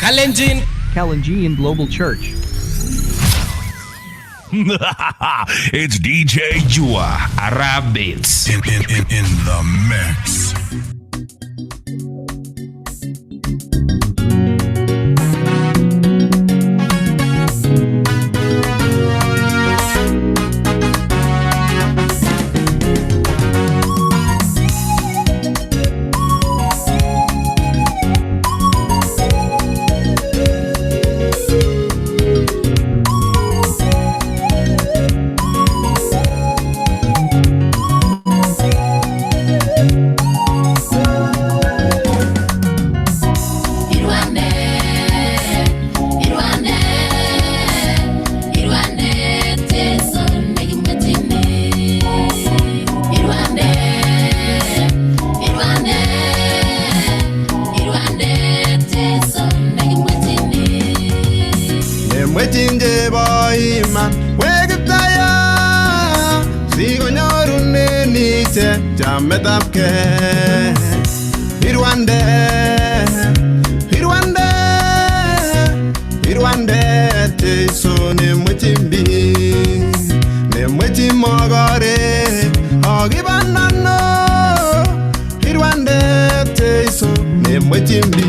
Kalenjin Global Church. It's DJ Jua Arab Beats in the mix. Waiting boy man, wake up tire. See when you're running, it's a jam it up. Here one day, so name waiting be, name waiting mogare. Oh, give a no. Here one day, so name waiting be.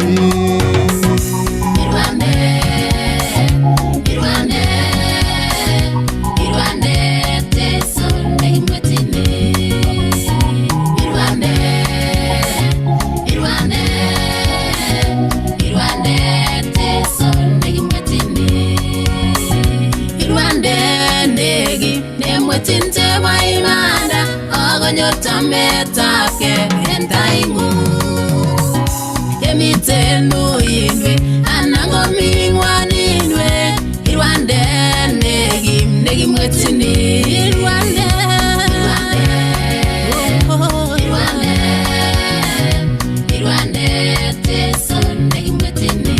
Tinte waimanda ogonyota metake entaimu yemitenu inwe anango mingwaninwe irwande negi mwetini irwande teso negi mwetini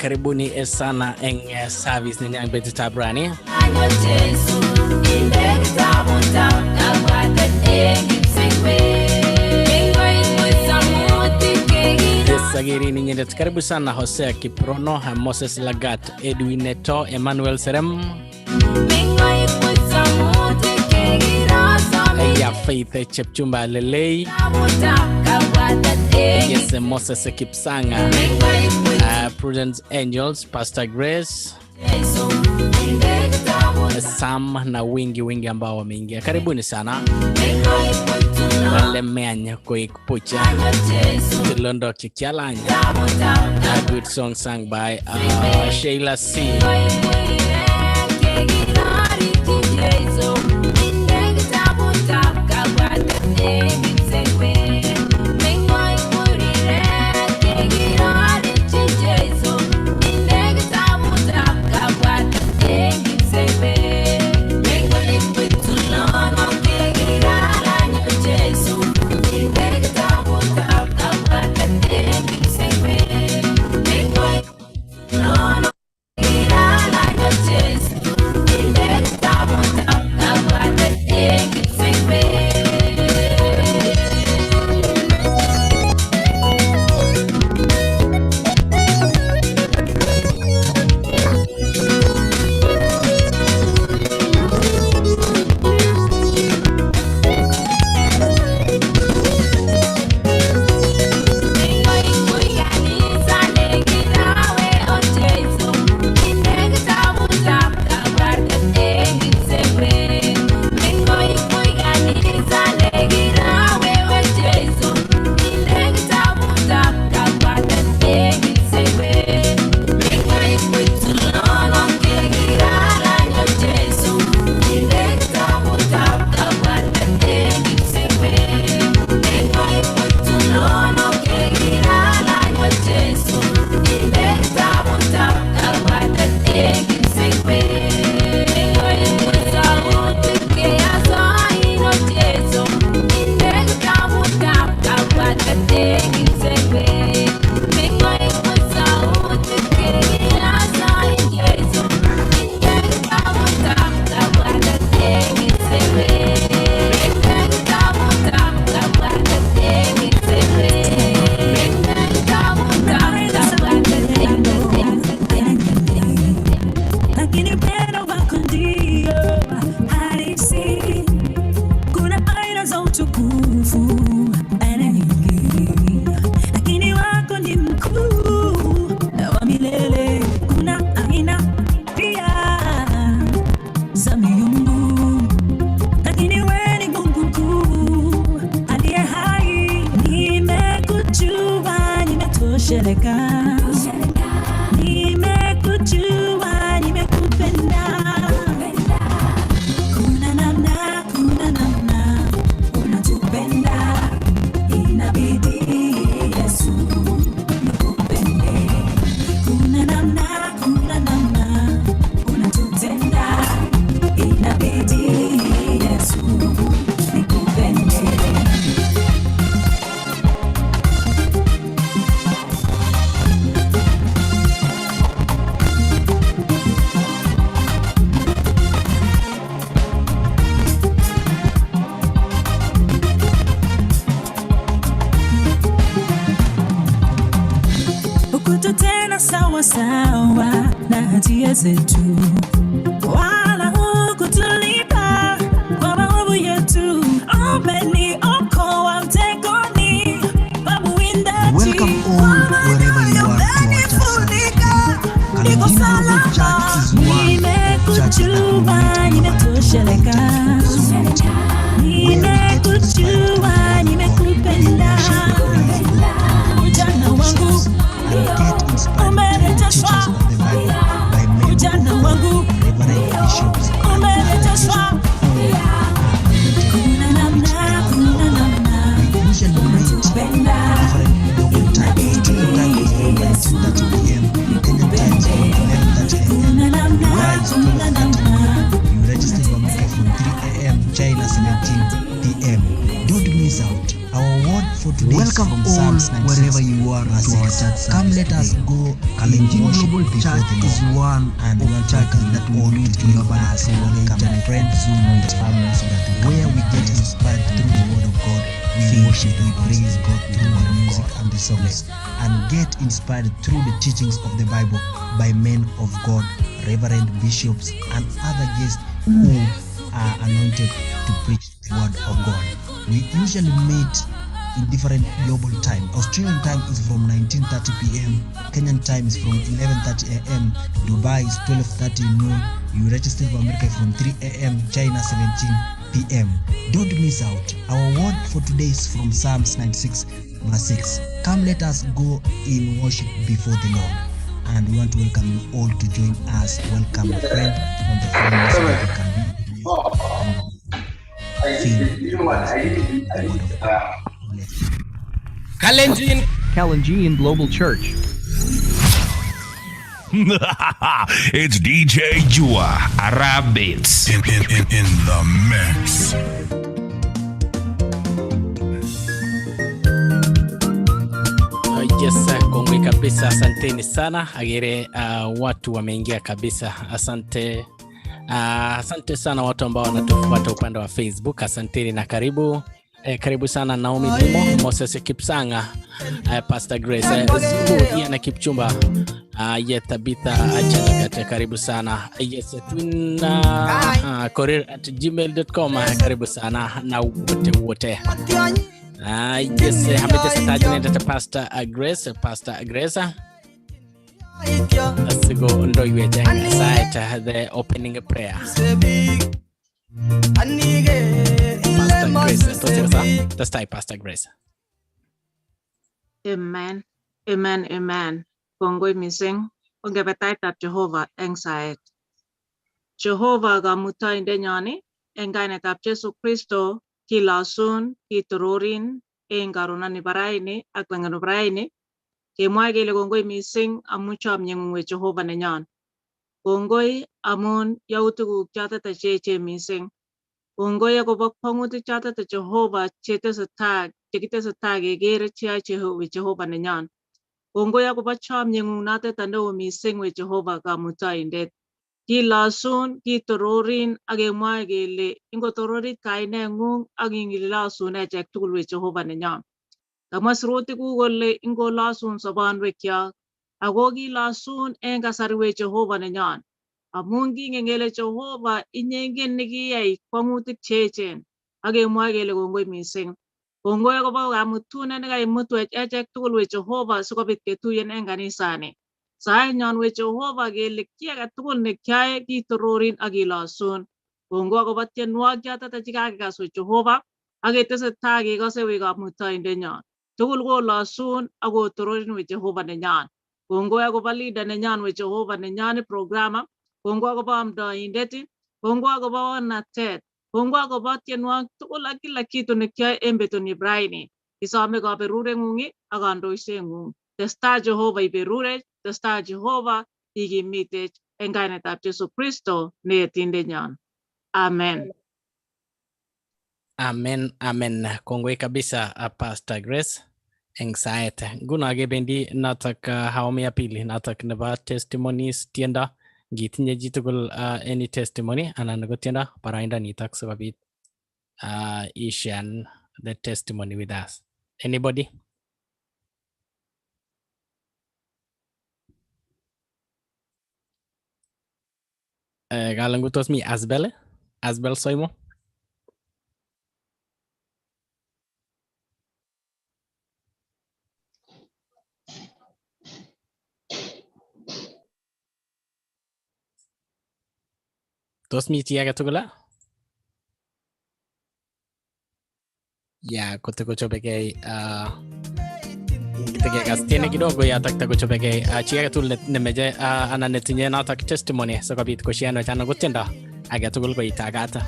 karibuni sana eng service ni ang Betty Tabrani. Sagiri ni nyendet karibu sana Jose Kiprono, Moses Lagat, Edwin Neto, Emmanuel Serem. Ya Faith Chepchumba Lelei. Yes, Moses Kipsanga, Prudence Angels, Pastor Grace, Sam na wingi ambao wameingia. Karibuni sana. Wale meanya kuikupucha Tilondo Kikialanya. A good song sung by Sheila C. Sawa na hatia zetu, wala hukutulipa kwa maovu yetu. Umeniokoa mtegoni pa mwindaji. Welcome all wherever you are to our church. Nimekujua, nimetosheleka. Nimekujua, nimekupenda. Ujana wangu umerejeshwa, ujana wangu umerejeshwa. Kuna namna nakupenda. Kuna namna you registered from 3 a.m. China 17 p.m. Don't miss out. Our word for today is from Psalms 96, wherever you are to our church. Come, let us go. Kalenjin Global Church is one and of churches that will meet in your us, knowledge and friends, Zoom meet families, so that where we get inspired through the word of God, we worship, we praise God through the music and the songs, and get inspired through the teachings of the Bible by men of God, reverend bishops, and other guests who are anointed to preach the word of God. We usually meet in different global time. Australian time is from 19:30 p.m. Kenyan time is from 11:30 a.m. Dubai is 12:30 noon, You register for America from 3 a.m., China 17 p.m. Don't miss out. Our word for today is from Psalms 96 verse 6. Come, let us go in worship before the Lord. And we want to welcome you all to join us. Welcome a friend on the phone so that you can be filled with the word of God. Bless you. Kalenjin Global Church. It's DJ Jua Arab Beats. In the mix. Yes, kongwe kabisa, asanteni sana. Agere watu wameingia kabisa. Asante sana watu ambao wanatufuata upande wa Facebook. Asanteni na karibu. Karibu sana Naomi Dimo, Moses Kipsanga, Pastor Grace, Zungu, Iana Kipchumba, Tabitha Achalagate, karibu sana. Yes, tuna career@gmail.com, karibu sana na wote. Yes, hamete stajine data Pastor Grace. Let's go ndo yuete site the opening prayer. Pastor Grace, let's type Pastor Grace. Amen. Kongoi mising. Ongebetaitab Jehovah eng saet. Jehovah kamuktaindet nyoni eng kainetab Jesu Kristo kilasun, kitororin eng karunani baraini ak langanu baraini. Kemwae kele kongoi mising amu chomyeng'ung Jehovah nenyon. Kongoi amun yautikuk choto cheechen mising. Kongoi akobo kwang'utik choto Jehovah chetesetai kekere cheyoe Jehovah nenyon. Kongoi akobo chomyeng'ung noto neo mising we Jehovah kamuktaindet. Kilasun, kitororin ak kemwae kele ingotororit kaineng'ung ak ingilasun echek tugul we Jehovah nenyon. Kamwa sirutikuk kole ingolasun sobonwekyok ako kilasun eng kasari we Jehovah nenyon. Amun kingen kele Jehovah inyegen nekiyai kwang'utik cheechen ak kemwae kele kongoi mising. Kongoi akobo kamutunet nekaimutwech echek tugul we Jehovah sikobit ketuyen eng kanisani. Sait nyon we Jehovah kele kiy age tugul nekyae kitororin ak kilasun. Kongoi akobo tienwogik choto chekakikas we Jehovah ak ketesetai kekose we kamuktaindet nyon. Tugul kolasun ak kotororin we Jehovah nenyon. Kongoi akobo leader nenyon we Jehovah nenyon programa. Kongoi akobo amdoindet, kongoi akobo onatet, kongoi akobo tienwogik tugul ak kila kitu nekyoe eng betuni braini. Kisome kaberureng'ung ak kandoiseng'ung. Testai Jehovah iberurech, testai Jehovah ikimitech eng kainetab Jesu Kristo ne yetindet nyon. Amen. Kongoi kabisa Pastor Grace eng saet. Nguno kebendi notok awamu ya pili notok nebo testimonies tiendo. Gitinye chitugul any testimony anan ko tiendo baraindo nitok sikobit share the testimony with us. Anybody? Galangutos mi Asbel soimo. Tos mi chi age tugul? Ya kochobegei tegekas tiene kidogo ya takochobegei chi age tugul nemeje anan netinye notok testimony sikobit koshare chana kutiendo age tugul koitagata.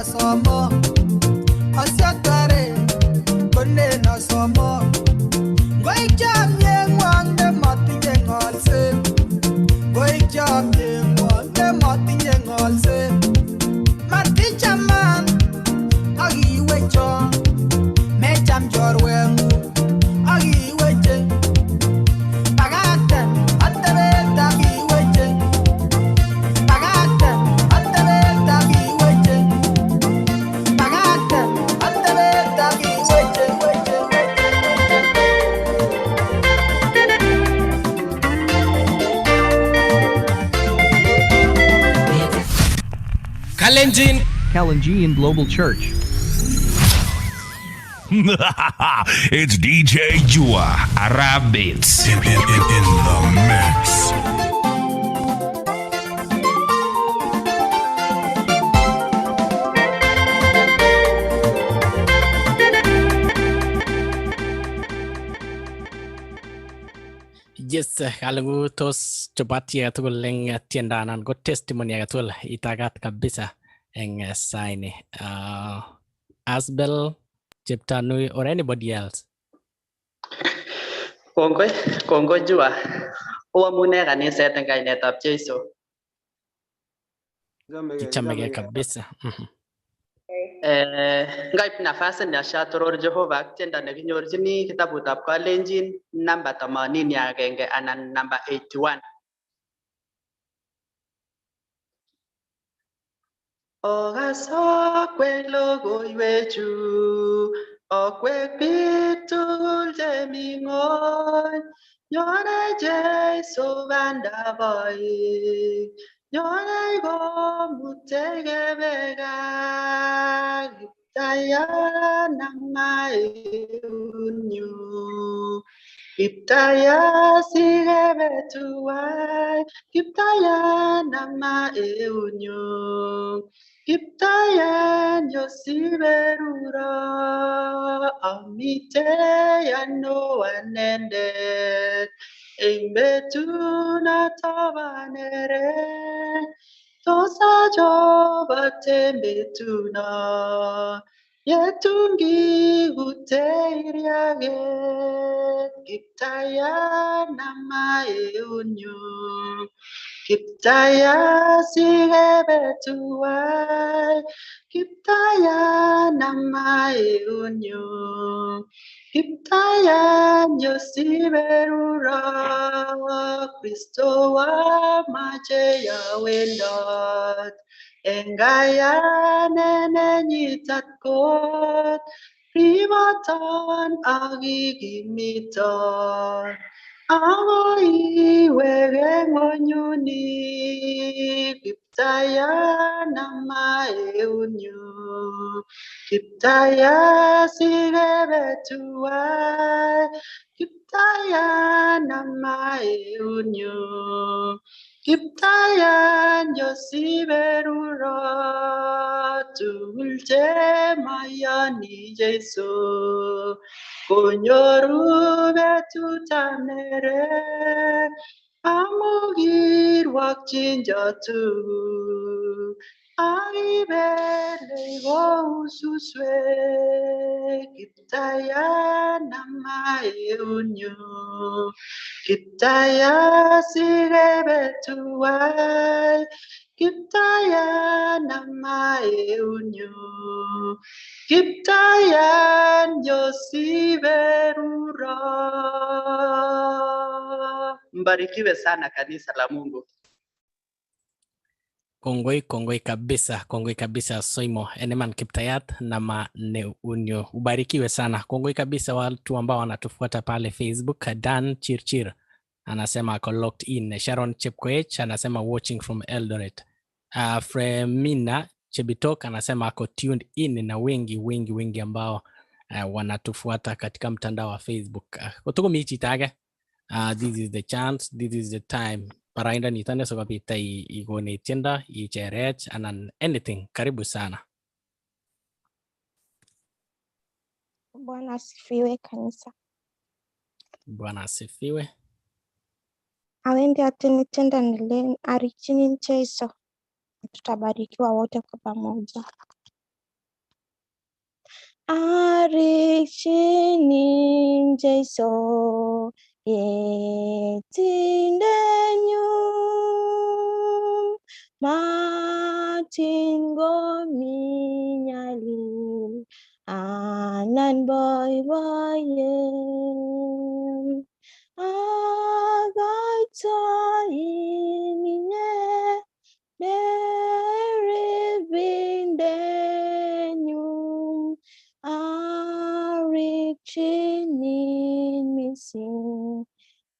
Somo chorwengu akiweche pakakten atebet akiweche pakakten atebet akiweche pakakten atebet akiweche Kalenjin Global Church. It's DJ Jua Arabits. In the mix. Yes, kalangu tos chupati atul leng tiendanan go testimony atul itagat kabisa eng saini. Asbel, Cheptanui, or anybody else? Kongoi Jua. Uamune kaniset eng kainetab Jeiso. Kichamege kabisa. Ngaip nafasi ni ashatoror Jehova ak tiendo nekinyorchini kitabutab Kalenjin namba 81 anan namba 81. Ogasok logoiwechu okwek biik tugul chemi ng'ony nyone Jeiso bandaboi nyone komute kebe gaa Kiptayat namaeunyu Kiptayat sikebe tuwai Kiptayat namaeunyu Kiptayat yosiberuro amite ano anendet eng betut banere tos achobote betuno yetun kikute iriaget Kiptayat namaeunyu Kiptayat sikebe tuwai Kiptayat namaeunyu Kiptayat yosiberuro Kristo amache yawendot eng kayanet nenyitat kot riboton ak ikimiton agoi iwege ng'onyuni Kiptayat namaeunyu Kiptayat sikebe tuwai Kiptayat namaeunyu Kiptayat yosiberuro tugul chemayani Jeiso konyoru betutab neret amu kirwokyin jotugul akibelei kou suswek Kiptayat namaeunyu Kiptayat sikebe tuwai Kiptayat namaeunyu Kiptayat yosiberuro. Mbarikiwe sana kanisa la Mungu. Kongoi kabisa soimo eneman Kiptayat namaeunyu. Ubarikiwe sana. Kongoi kabisa watu ambao wanatufuata pale Facebook. Dan Chirchir anasema ako locked in. Sharon Chepkoech anasema watching from Eldoret. Fremina Chebitok anasema ako tuned in na wengi ambao wanatufuata katika mtandao wa Facebook. Kutuko michi tage. This is the chance, this is the time. Parainda nitane sokapita igone tienda, icherech, anan anything. Karibu sana. Bwana asifiwe kanisa. Bwana asifiwe. Awende atenitenda nile arichini Jeiso. Tutabarikiwa wote kwa pamoja. Arichini Jeiso yetindenyu matingo minyali anan boiboiyet akaitoin inye neribindenyun arikchinin missing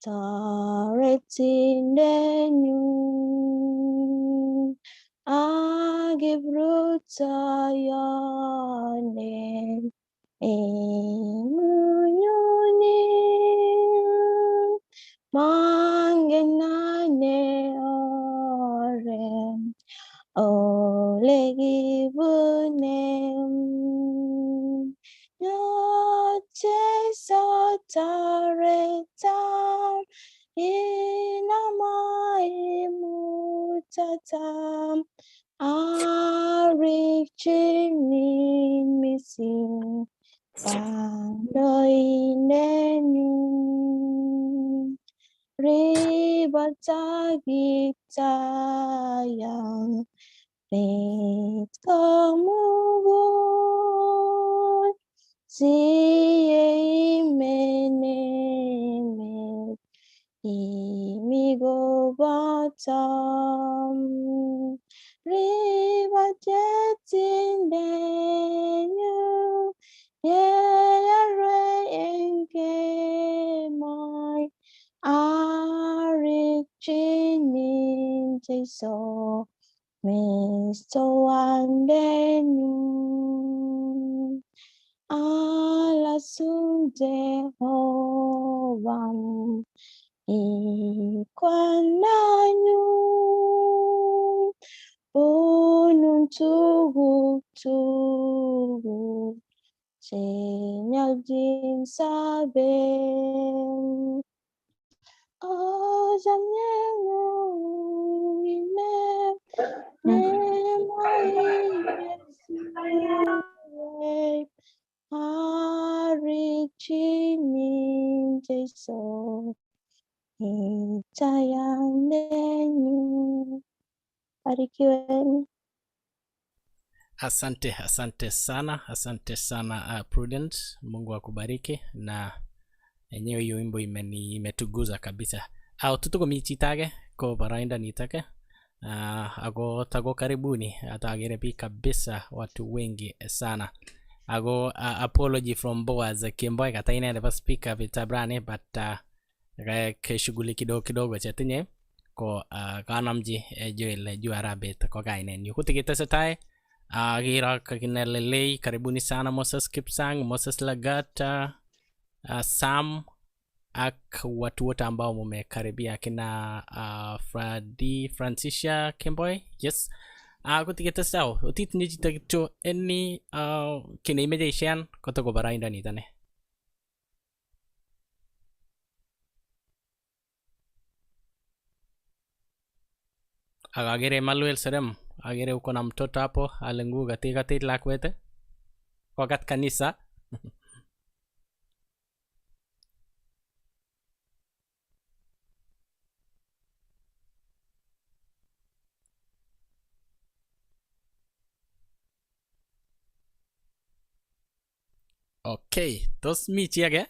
toretindenyun akiprutoyonen emunyunin mangenane oren olekibunen Jesu toretan inamaimutatam arikchinin missing kandoindenyun ribatagitayang faith komugul siyeimene imigobatam ribatetindenyu yeyare enkemai arikchinin Jesu Misto wandenu alasung Jehovah ikwananyu punung tuguk senyaldin saben ozanyengu ine nemoi Yesu arikchinin Jesu itayandenyu. Barikiweni. Asante sana Prudence. Mungu akubariki, na enyewe hiyo wimbo imetuguza kabisa. Au tutuko michitage ko barainda nitake. Ago tago karibuni, atagere pi kabisa watu wengi sana. Ago apology from Boaz Kimboy kata ine speaker vitabrani, but keshughuli kidogo chetinye ko kanamji Joel Juarabet ko kainen yu kutikitesetai gira kakinelelei. Karibuni sana Moses Kipsang, Moses Lagat, Sam ak watu wote ambao mumekaribia, kina Francisca Kimboy. Yes, kutikitesao utit nijitakicho eni kina imagination koto ko barainda nitane. Agagere Manuel Serem, agere uko na mtoto hapo alengu katika lakwete wakat kanisa. Okay, tos mi chi age?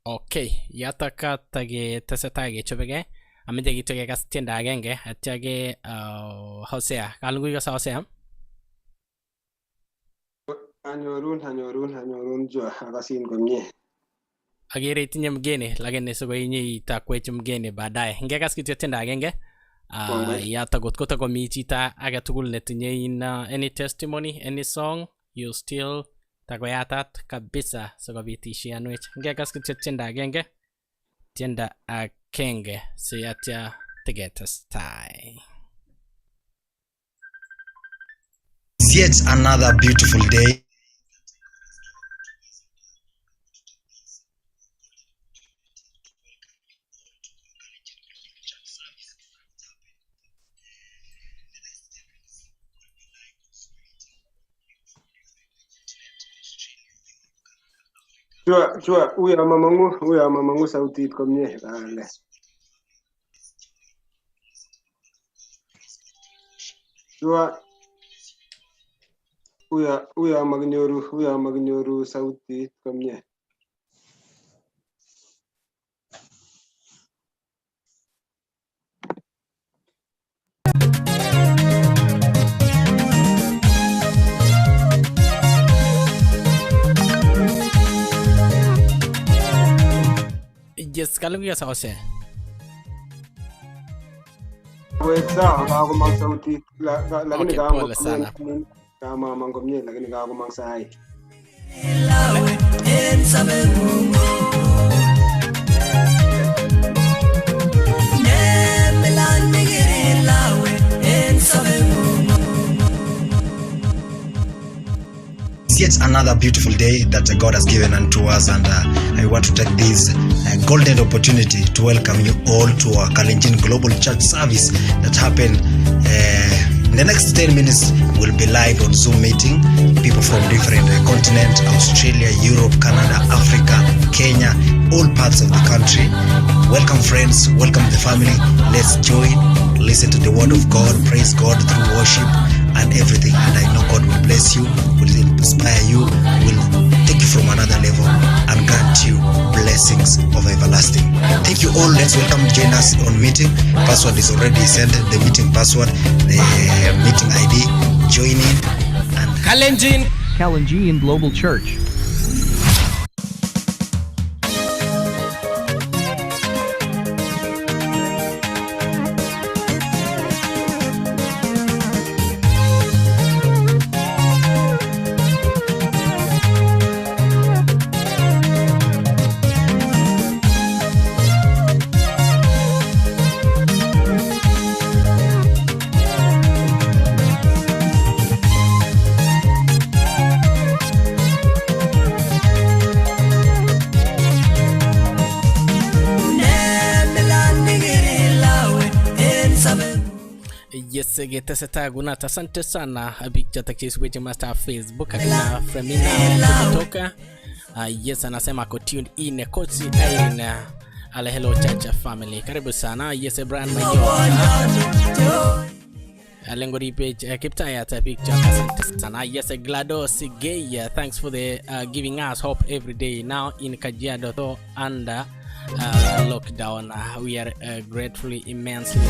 Okay, yataka tage tesetai kechobege. Ameche kityo kekas tiendo agenge atya ke Hosea. Kalungui kasa Hosea. Anyorun jua akasin komie. Agere itinye mgeni lakini siko inye itakwech mgeni baadaye. Ngekas kityo tiendo agenge. Yata kotko mi chita age tugul netinye any testimony, any song, you still takoyatat kabisa sikobit ishianwech. Ngekas kityo tiendo agenge. Tiendo agenge si atya tiketestai. It's yet another beautiful day. Jua, huyu mama mangu sauti komie kale. Jua uya magnyoru sauti komye. Yes, kalungia sause. Weza kagomang sauti lakini Okay, pole sana. kama mangomye lakini kagomang sai. It's yet another beautiful day that God has given unto us, and I want to take this golden opportunity to welcome you all to our Kalenjin Global Church service that happened in the next 10 minutes. We'll be live on Zoom meeting. People from different continents: Australia, Europe, Canada, Africa, Kenya, all parts of the country. Welcome friends, welcome the family. Let's join, listen to the word of God, praise God through worship and everything, and I know God will bless you, will inspire you, will take you from another level and grant you blessings of everlasting. Thank you all. Let's welcome, join us on meeting. Password is already sent, the meeting password, the meeting ID. Join in and Kalenjin Global Church. Yes, getesetai kunat. Asante sana biik chotok cheisubichi master Facebook akina Fremina kutoka yes, anasema ko tuned in Kochi Irene ale hello church family, karibu sana. Yes, Brian Mayo Lengori page Kiptayat picture. Asante sana. Yes, GLaDOS Gay, thanks for the giving us hope every day now in Kajiado though under lockdown. We are gratefully immensely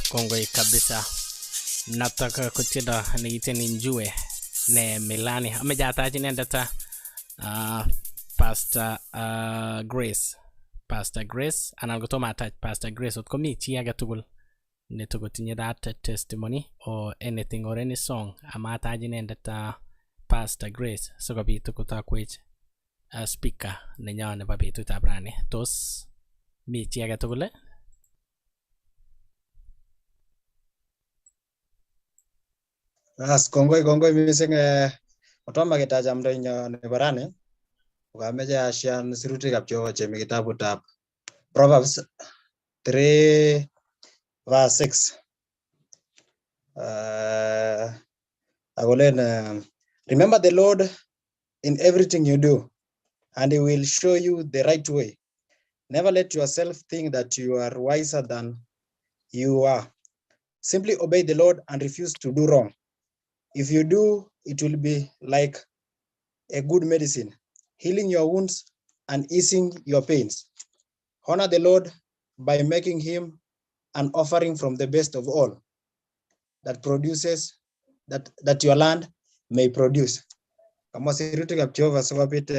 kongoi kabisa. Nataka kuchida nigiteni njue ne Milani amejata jinendata Pastor Grace anagotoma attach Pastor Grace otkomi chi age tugul netogotinye that testimony or anything or any song amata jinendata Pastor Grace sikobit kotakwech speaker nenyo nebo betutab rani. Tos mi chi age tugul? As kongoi mising kotomo ketaja mdoinyo nebo rani ukameche ashian sirutikab Jehova chemi kitabutab Proverbs 3 verse 6. Akolen remember the Lord in everything you do and he will show you the right way. Never let yourself think that you are wiser than you are. Simply obey the Lord and refuse to do wrong. If you do, it will be like a good medicine, healing your wounds and easing your pains. Honor the Lord by making him an offering from the best of all that produces that your land may produce. Kama sirutikab Jehova sikobit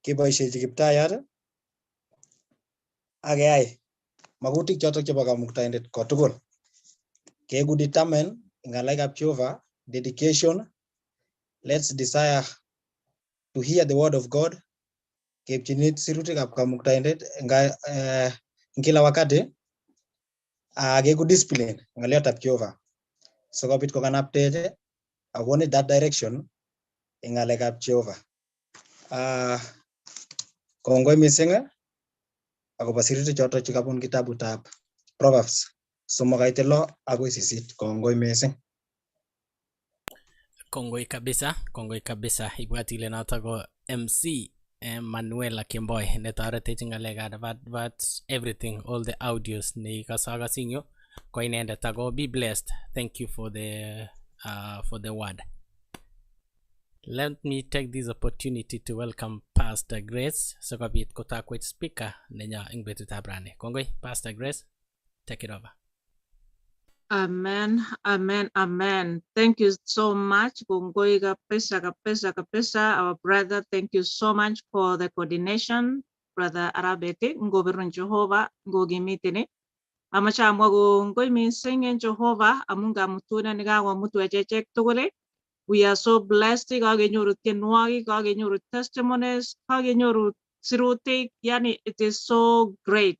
keboisiechi kiptayat ak keyai magutik chotok chebo kamuktaindet kotugul. Keku determine ngalekab Jehova, dedication, let's desire to hear the word of God, kepchinit sirutikab kamuktaindet eng kila wakati, keku discipline ng'aliotab Jehova sikobit kokanaptech akonit that direction eng ngalekab Jehova. Kongoi mising akobo sirutik chotok chekabun kitabutab Proverbs 3:6 akoi 8. Kongoi mising. Kongoi kabisa ibwati ile noto ko MC Manuela Kimboy netoretech ngalekab adverts, everything, all the audios ne kasagasin yo ko inendet ako be blessed. Thank you for the word. Let me take this opportunity to welcome Pastor Grace sikobit kotakwech speaker nenyo eng betutab rani. Kongoi Pastor Grace, take it over. Amen, amen, amen. Thank you so much. Kongoi kapesa. Our brother, thank you so much for the coordination. Brother Arabete, Ngoberun Jehovah, Ngogimitini. Amacha amwago ngoi mising en Jehovah, amunga mutuna niga wa mutu echechek tugule. We are so blessed. Kagenyoru tienwogik, kagenyoru testimonies, kagenyoru sirutik. Yani it is so great.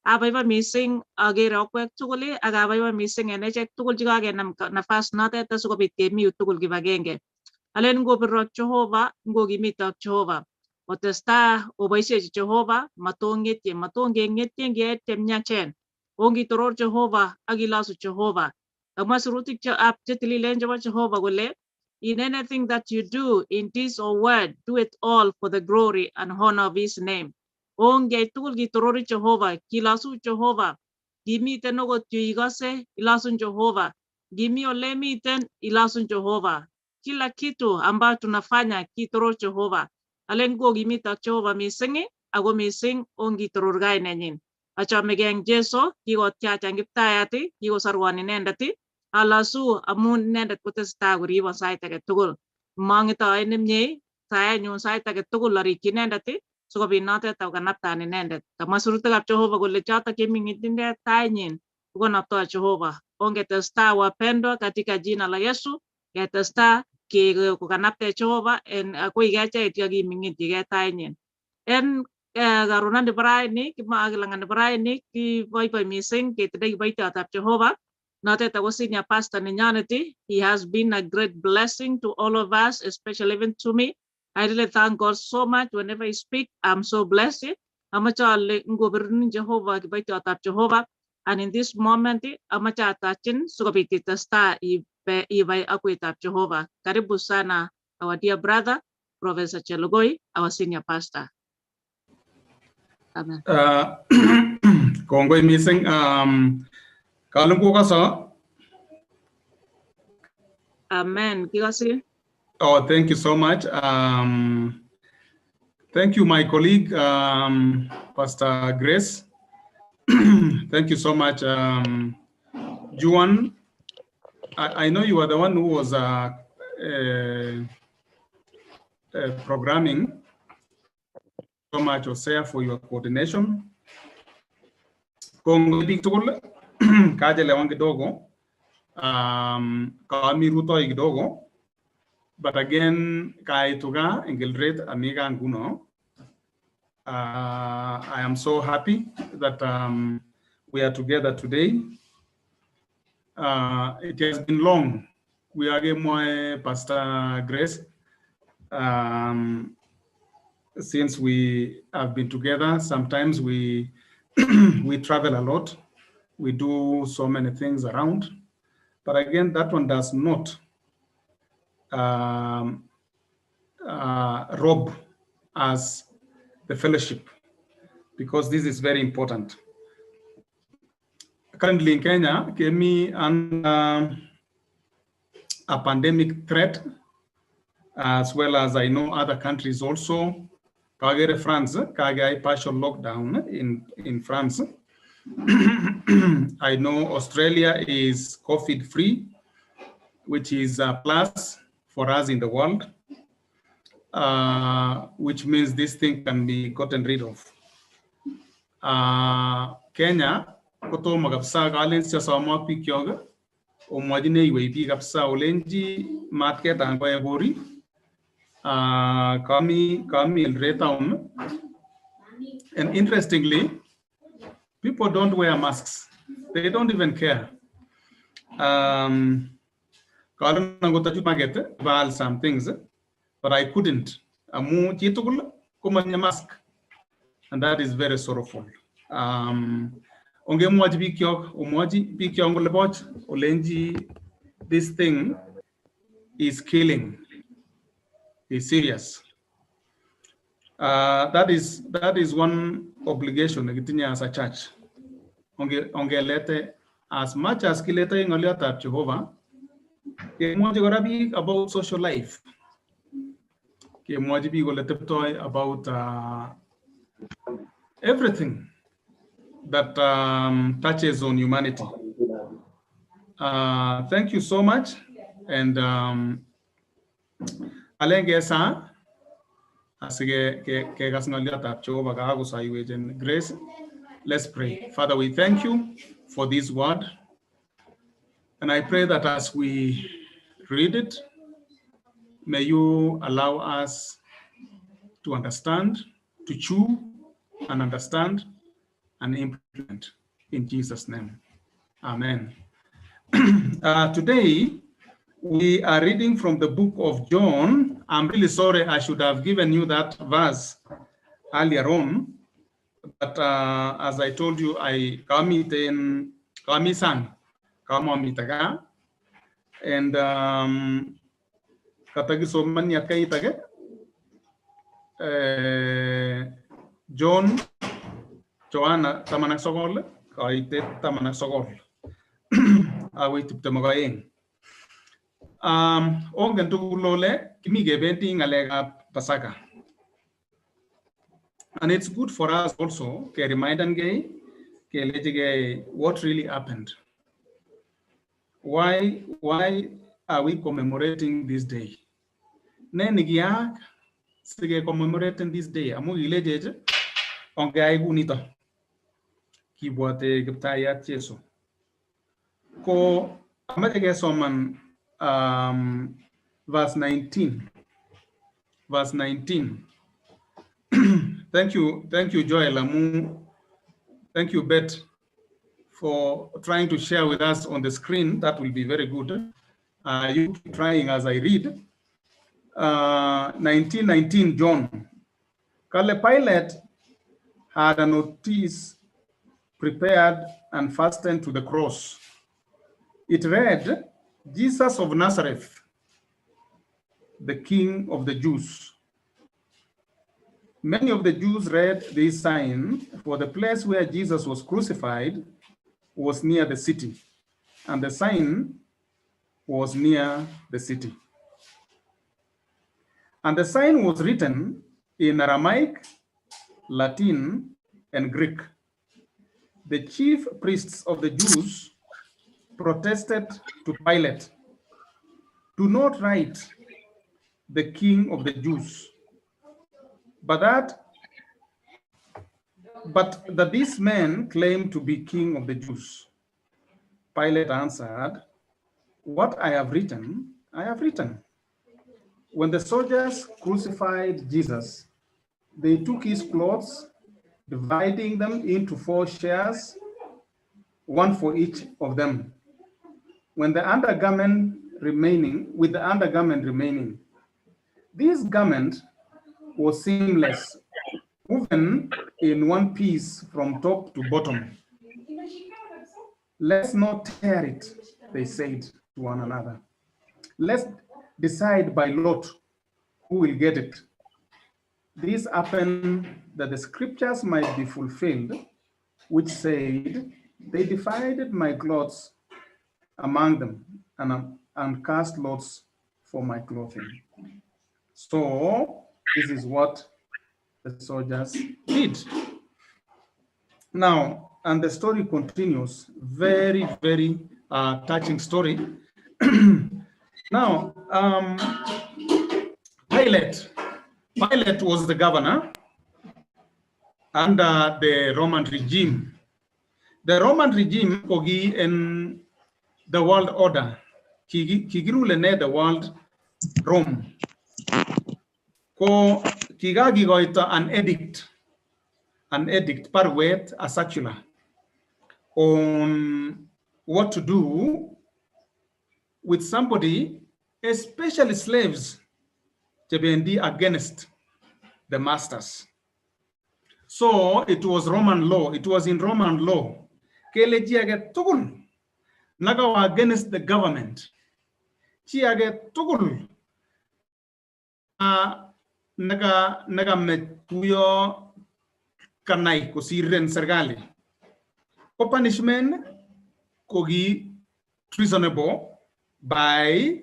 Abaiba missing agere okwek tugul ak abaiba missing en echek tugul chekakenam nafas notet asikobit kemi tugul kibagenge. Alen ngobirro Jehova, ngokimitok Jehova. Otesta oboisiechi Jehova, matongengetien ngeetiem nyachen. Ongitoror Jehova ak ilosu Jehova. Kamwa sirutik ab chetililen chebo Jehova kole, in anything that you do, in this or word, do it all for the glory and honor of his name. Onge tugul kitorori Jehova, kilasu Jehova. Gimiten okot yu igose, ilasun Jehova. Gimi ole miten, ilasun Jehova. Kila kitu ambayo tunafanya kitoror Jehova. Alengo gimitak Jehova mising, ako mising ongitoror kainenyin. Achamege eng Jesu, kikotyach ang kiptayat, kikosarwan inendet, alasu amun inendet kotestai koribon sait age tugul. Mang'etoe nemie, saenyun sait age tugul arikyi inendet, sikobit notet akokanaptan inendet. Kamwa sirutikab Jehova kole chotok cheming'indet tainyin kokanaptoi Jehova. Ongetestai wapendwa katika jina la Yesu, ketestai kokanapte Jehova akoi kecheit yakiming'injigei tainyin. En karonan nebo raini, kimakilangan nebo raini, kiboiboi mising ketindoi kiboitiotab Jehova. Notet ako senior pastor nenyonet. He has been a great blessing to all of us, especially even to me. I really thank God so much. Whenever I speak, I'm so blessed. Amachale ngobernin Jehovah kiboitiotab Jehovah. And in this moment, amacha atachin sikobit itestai ibai akwetab Jehovah. Karibu sana our dear brother, Professor Chelogoi, our senior pastor. Amen. Kongoi missing. Kalungku kaso. Amen. Kikasi. Oh, thank you so much. Thank you, my colleague, Pastor Grace. Thank you so much, Juan. I know you are the one who was programming. So much, Osea, for your coordination. Kongoi tukul kaje lewan kidogo. Kami rutoi kidogo. But again, kai tuga engilret amiga anguno. I am so happy that we are together today. It has been long we are my Pastor Grace. Since we have been together, sometimes we we travel a lot. We do so many things around. But again, that one does not rob us the fellowship, because this is very important. Currently in Kenya, Kemi under a pandemic threat, as well as I know other countries also. Kagere France, Kagai partial lockdown in France. I know Australia is COVID free, which is a plus for us in the world, which means this thing can be gotten rid of. Kenya, koto magapsa galen siya sama pikyoga, o mwajine iwe ipi kapsa olenji market ang kaya gori, kami ilreta and interestingly, people don't wear masks. They don't even care. Some things, but I couldn't. Mask, and that is very sorrowful. This thing is killing. Is serious. That is one obligation as a church. As much as kilete ingoliata Jehovah, about social life. About everything that touches on humanity. Thank you so much. And Grace, let's pray. Father, we thank you for this word. And I pray that as we read it, may you allow us to understand, to chew and understand and implement in Jesus' name. Amen. Today, we are reading from the book of John. I'm really sorry, I should have given you that verse earlier on. But as I told you, I kami sang mitaga, and katagi so many itage Joanna tamanak sogol kaite tamanak sogol awi tiptamagoyeng ongen tugulole kimi gebenti ngalega pasaka. And it's good for us also to remind what really happened. Why are we commemorating this day? Nenigiak sige commemorating this day. Amu ilejeje ongai gunito kibote giptayat Jesu. Ko amajege soman verse 19. Verse 19. Thank you, Joel Amu. Thank you, Bet, for trying to share with us on the screen. That will be very good. You keep trying as I read. 1919, John. Kale Pilate had a notice prepared and fastened to the cross. It read, Jesus of Nazareth, the King of the Jews. Many of the Jews read this sign, for the place where Jesus was crucified was near the city, and the sign was near the city. And the sign was written in Aramaic, Latin, and Greek. The chief priests of the Jews protested to Pilate, "Do not write the King of the Jews, but that this man claimed to be King of the Jews." Pilate answered, "What I have written, I have written." When the soldiers crucified Jesus, they took his clothes, dividing them into 4 shares, one for each of them. When the undergarment remaining, with the undergarment remaining. This garment was seamless, woven in one piece from top to bottom. Let's not tear it, they said to one another. Let's decide by lot who will get it. This happened that the scriptures might be fulfilled, which said, they divided my clothes among them and cast lots for my clothing. So this is what the soldiers did. Now, and the story continues, very, very touching story. Now, Pilate was the governor under the Roman regime. The Roman regime kogi in the world order. Kigirule the world Rome. Ko kigagi goita an edict per wet a circular on what to do with somebody, especially slaves, to be against the masters. So it was Roman law. It was in Roman law. Kelejiage tugul nagawa against the government. Chiage tugul naga metuyo kanai ko siren sergali. Ko punishment kogi treasonable by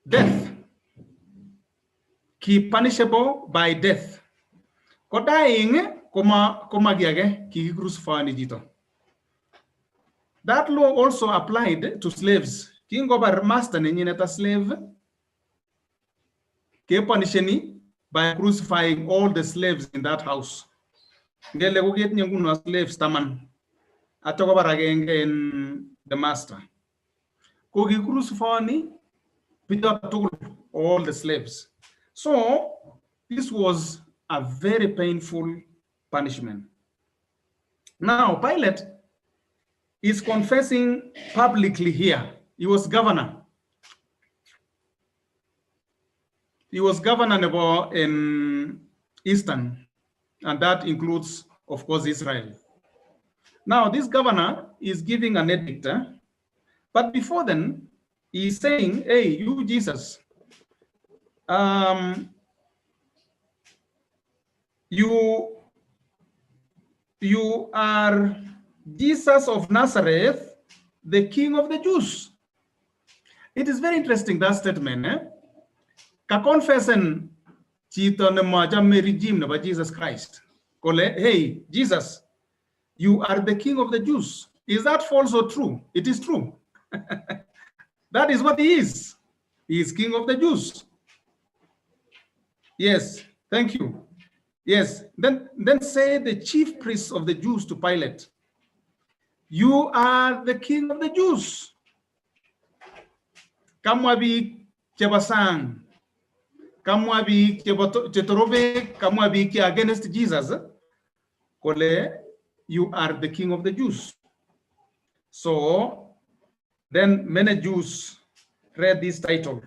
death. Ki punishable by death. Ko dying koma giage ki crucify ni dito. That law also applied to slaves. King over master ni neta slave ke punisheni by crucifying all the slaves in that house. Ngele ko get nyanguna slaves taman atoko baragenge in the master. Ko gi crucify ni all the slaves. So this was a very painful punishment. Now Pilate is confessing publicly here. He was governor. He was governor in Eastern, and that includes, of course, Israel. Now this governor is giving an edict, but before then, he's saying, hey, you Jesus, you are Jesus of Nazareth, the King of the Jews. It is very interesting, that statement. Ka confessen chito ne majame regime na Jesus Christ. Kole, hey, Jesus, you are the King of the Jews. Is that false or true? It is true. That is what he is. He is King of the Jews. Yes, thank you. Yes, then say the chief priests of the Jews to Pilate, you are the King of the Jews. Kamwabi chebasang, kamwabi chetorobe, kamwabi ki against Jesus. Kole, you are the King of the Jews. So then many Jews read this title,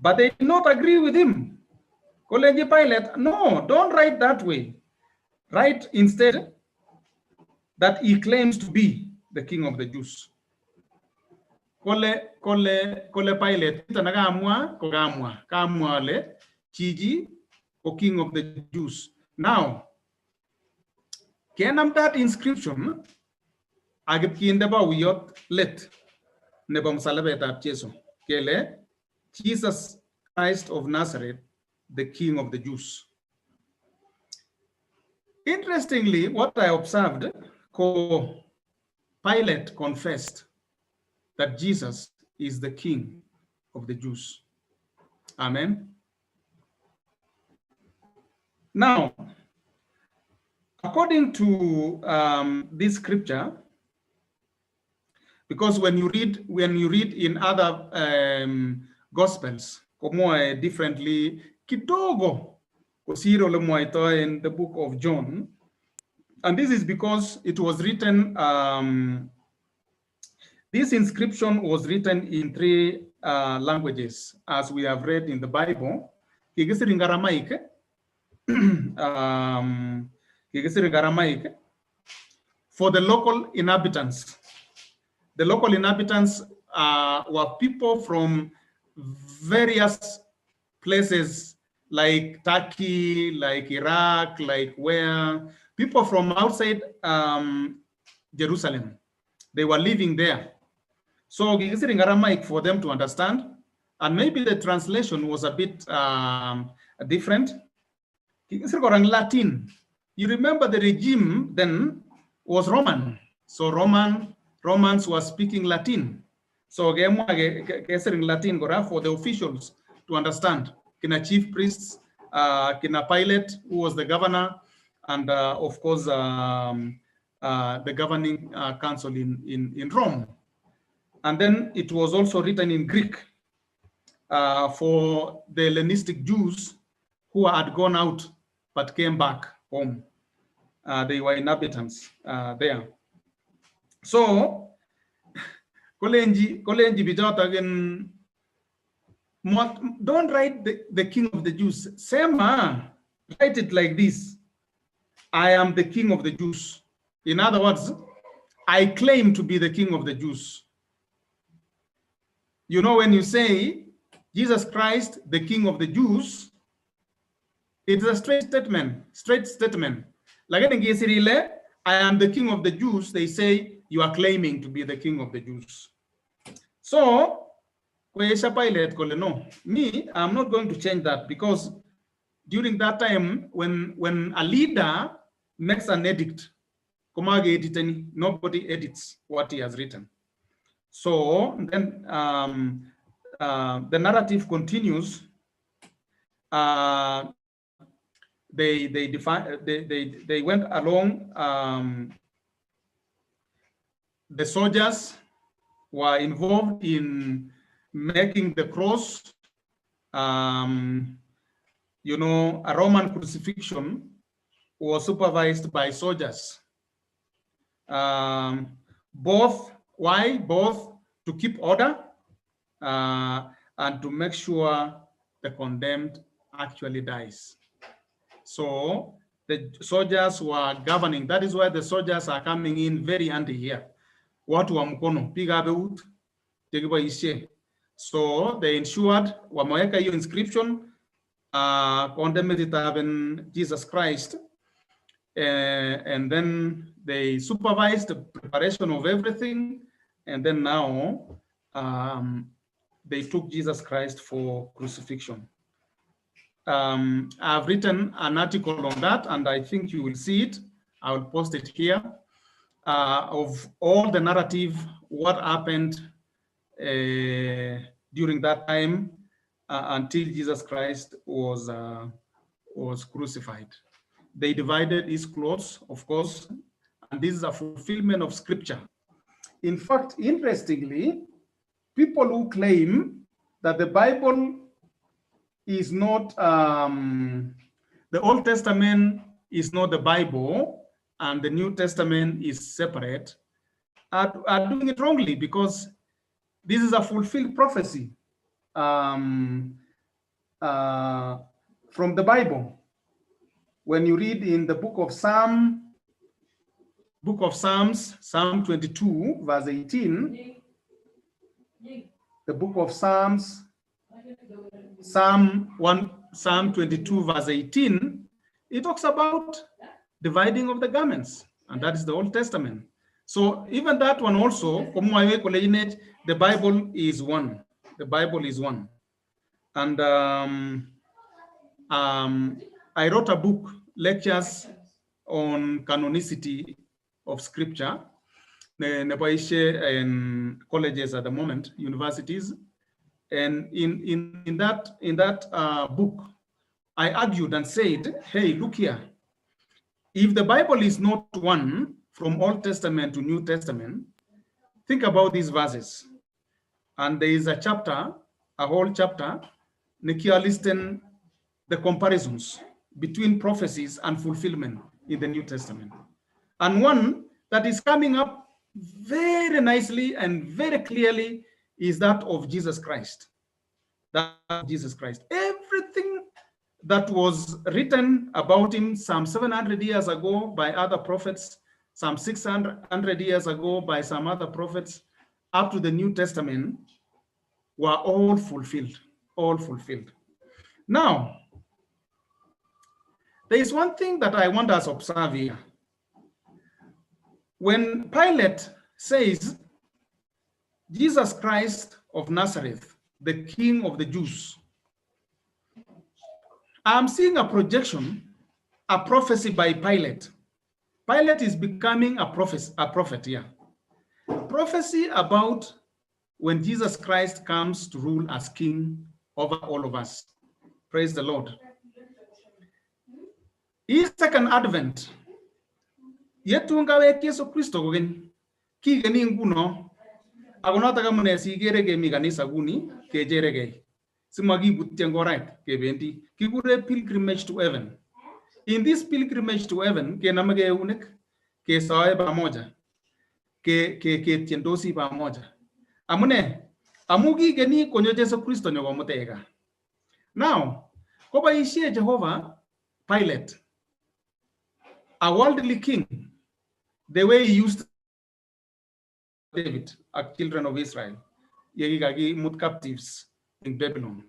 but they did not agree with him. Koleji Pilate, no, don't write that way. Write instead that he claims to be the King of the Jews. Kole Pilate, kamwa le chiji o King of the Jews. Now, kenam that inscription agip kindaba wiyot let nebam salabet ap Jesu kele Jesus Christ of Nazareth, the King of the Jews. Interestingly, what I observed, Pilate confessed that Jesus is the King of the Jews. Amen. Now, according to this scripture, because when you read in other Gospels, differently, kidogo kosiro lemoito in the book of John, and this is because it was written This inscription was written in 3 languages, as we have read in the Bible. Kigisiri in Aramaic, kigisiri in Aramaic, for the local inhabitants. The local inhabitants were people from various places like Turkey, like Iraq, like where people from outside Jerusalem, they were living there. So it's in Aramaic for them to understand. And maybe the translation was a bit different. It's Latin. You remember the regime then was Roman. So Romans were speaking Latin. So in Latin for the officials to understand. Kina chief priests, Kina Pilate, who was the governor, and of course the governing council in Rome. And then it was also written in Greek for the Hellenistic Jews who had gone out but came back home. They were inhabitants there. So, Kalenjin Bijota again, don't write the king of the Jews. Sema, write it like this. I am the king of the Jews. In other words, I claim to be the king of the Jews. You know, when you say Jesus Christ, the king of the Jews, it's a straight statement. Like in I am the king of the Jews, they say you are claiming to be the king of the Jews. So, no, me, I'm not going to change that, because during that time, when a leader makes an edict, nobody edits what he has written. So then the narrative continues. They went along. The soldiers were involved in making the cross. You know, a Roman crucifixion was supervised by soldiers. Both to keep order and to make sure the condemned actually dies. So the soldiers were governing. That is why the soldiers are coming in very handy here. Watu wa mkono piga out tegiba ishe. So they ensured wameweka hiyo inscription condemned having Jesus Christ, and then they supervised the preparation of everything, and then now they took Jesus Christ for crucifixion. I've written an article on that, and I think you will see it. I will post it here, of all the narrative, what happened during that time until Jesus Christ was crucified. They divided his clothes, of course, and this is a fulfillment of scripture. In fact, interestingly, people who claim that the Bible is not, the Old Testament is not the Bible and the New Testament is separate, are doing it wrongly, because this is a fulfilled prophecy from the Bible. When you read in the book of Psalms, Psalm 22, verse 18, the book of Psalms, Psalm 22, verse 18, it talks about dividing of the garments, and that is the Old Testament. So even that one also, the Bible is one. The Bible is one. And I wrote a book, lectures on canonicity of scripture, in colleges at the moment, universities. And in that book, I argued and said, hey, look here. If the Bible is not one from Old Testament to New Testament, think about these verses. And there is a chapter, a whole chapter, Nikia listing the comparisons between prophecies and fulfillment in the New Testament. And one that is coming up very nicely and very clearly is that of Jesus Christ. That of Jesus Christ. Everything that was written about him some 700 years ago by other prophets, some 600 years ago by some other prophets, up to the New Testament, were all fulfilled, all fulfilled. Now, there is one thing that I want us to observe here. When Pilate says, Jesus Christ of Nazareth, the King of the Jews, I'm seeing a projection, a prophecy by Pilate. Pilate is becoming a prophet here. Prophecy about when Jesus Christ comes to rule as king over all of us. Praise the Lord. His second advent. Yetunga we Yesu Kristo gogen. Ki gani nguno. Agonata kamune sigere ke miganisa guni ke jerege. Simagi butyango right ke benti. Kigure pilgrimage to heaven. In this pilgrimage to heaven, ke namage unik ke sae pamoja. Ke tiendosi pamoja. Amune amugi gani konyo Yesu Kristo nyogo mutega. Now, koba ishie Jehovah Pilate, a worldly king, the way he used David, a children of Israel, yegigagi mut captives in Babylon.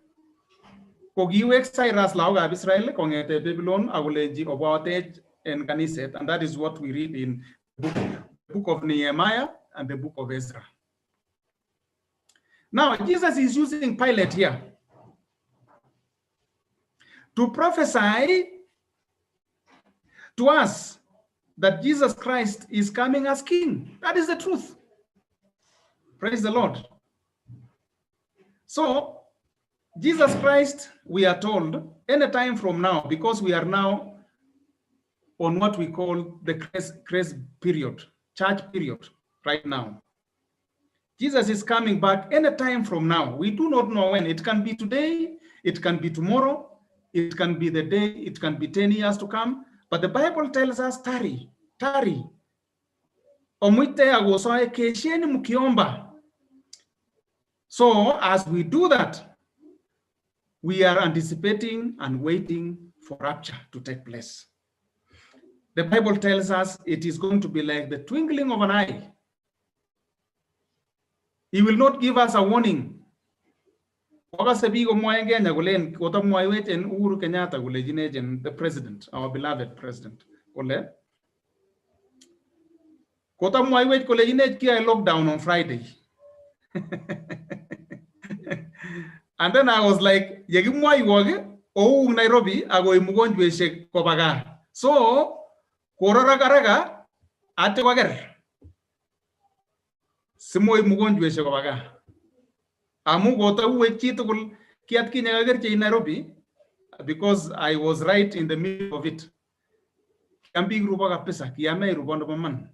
Kogiu exile lauga of Israel kongete Babylon aguleji obawatej and Kaniset, and that is what we read in the book of Nehemiah and the book of Ezra. Now, Jesus is using Pilate here to prophesy to us that Jesus Christ is coming as king. That is the truth. Praise the Lord. So, Jesus Christ, we are told, any time from now, because we are now on what we call the grace period, church period, right now. Jesus is coming back any time from now. We do not know when. It can be today, it can be tomorrow, it can be the day, it can be 10 years to come. But the Bible tells us, tarry. So as we do that, we are anticipating and waiting for rapture to take place. The Bible tells us it is going to be like the twinkling of an eye. He will not give us a warning. The president, our beloved president. Lockdown on Friday. And then I was like, oh Nairobi, so korara ate wager. Simoy mugonjwe se kobaga. Amu gota uwe chitukul kiat kinyager che in Nairobi because I was right in the middle of it. Kambi rubaga pesa kiyame rubondo man.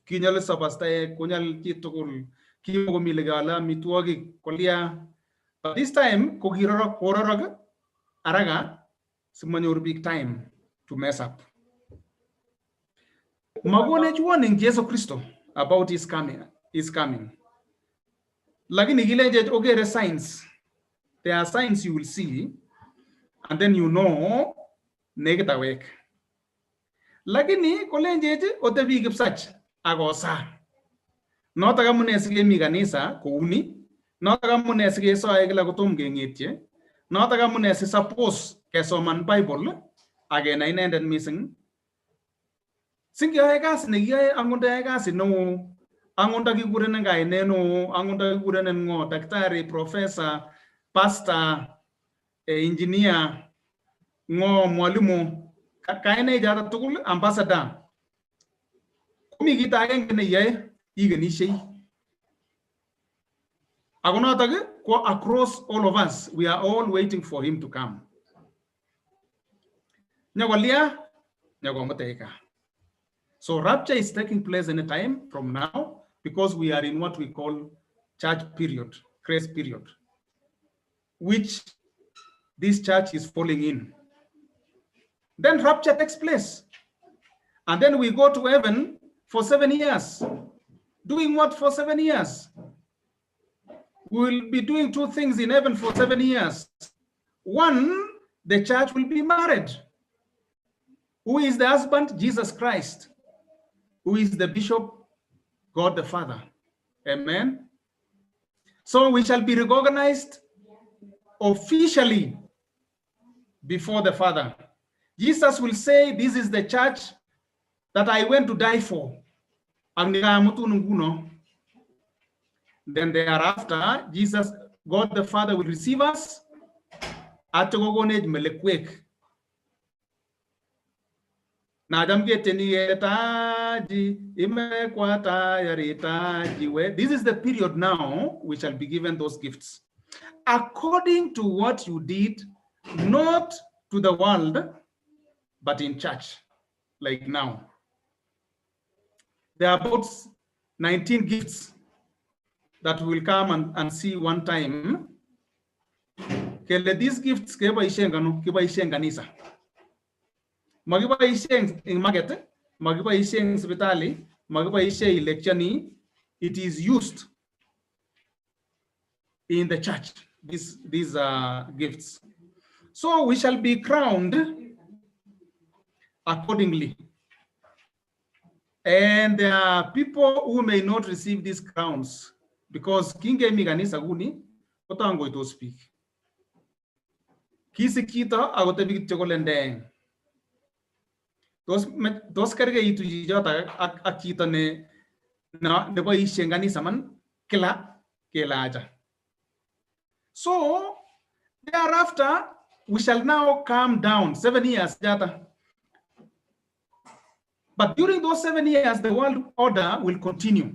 Kinyale sabastaye kunyal chitukul kiyogo milegala mitwogi kolia. But this time kogirara koraraga araga simanyor big time to mess up. Magone warning Jesus Christo about his coming. Lakini gileje ogere signs. There are signs you will see, and then you know negative work. Lakini kolenje otebi gipsach agosa. Not agamune sige miganisa kouni. Not agamune sige so egla gotum gengetje. Not agamune si suppose kesoman Bible again I ended missing. Singi egas ne ye angonda egas no angonda gigurene ngai neno angonda gigurene ngo daktari professor pastor engineer ngo mwalimu kaine jara tukul ambassador kumi kita ngene ye igani shei agona tage ko across all of us we are all waiting for him to come nyagolia nyagomoteka. So rapture is taking place any time from now because we are in what we call church period, grace period, which this church is falling in. Then rapture takes place. And then we go to heaven for 7 years. Doing what for 7 years? We will be doing two things in heaven for 7 years. One, the church will be married. Who is the husband? Jesus Christ. Who is the bishop? God the Father. Amen. So we shall be recognized officially before the Father. Jesus will say, this is the church that I went to die for. Then thereafter, Jesus, God the Father will receive us at melekwek. This is the period now we shall be given those gifts. According to what you did, not to the world, but in church, like now. There are about 19 gifts that will come and see one time. These gifts kiba ishenganisa. Magiba isheng in market, magiba isheng hospitali, magiba isheng lectioni. It is used in the church. These are gifts. So we shall be crowned accordingly. And there are people who may not receive these crowns because King Miganisa Guni, what I'm going to speak. Kisikita, I will take chocolate. Those carry itu jota akita ne na the boy shengani saman kila aja. So thereafter we shall now come down 7 years jata. But during those 7 years, the world order will continue.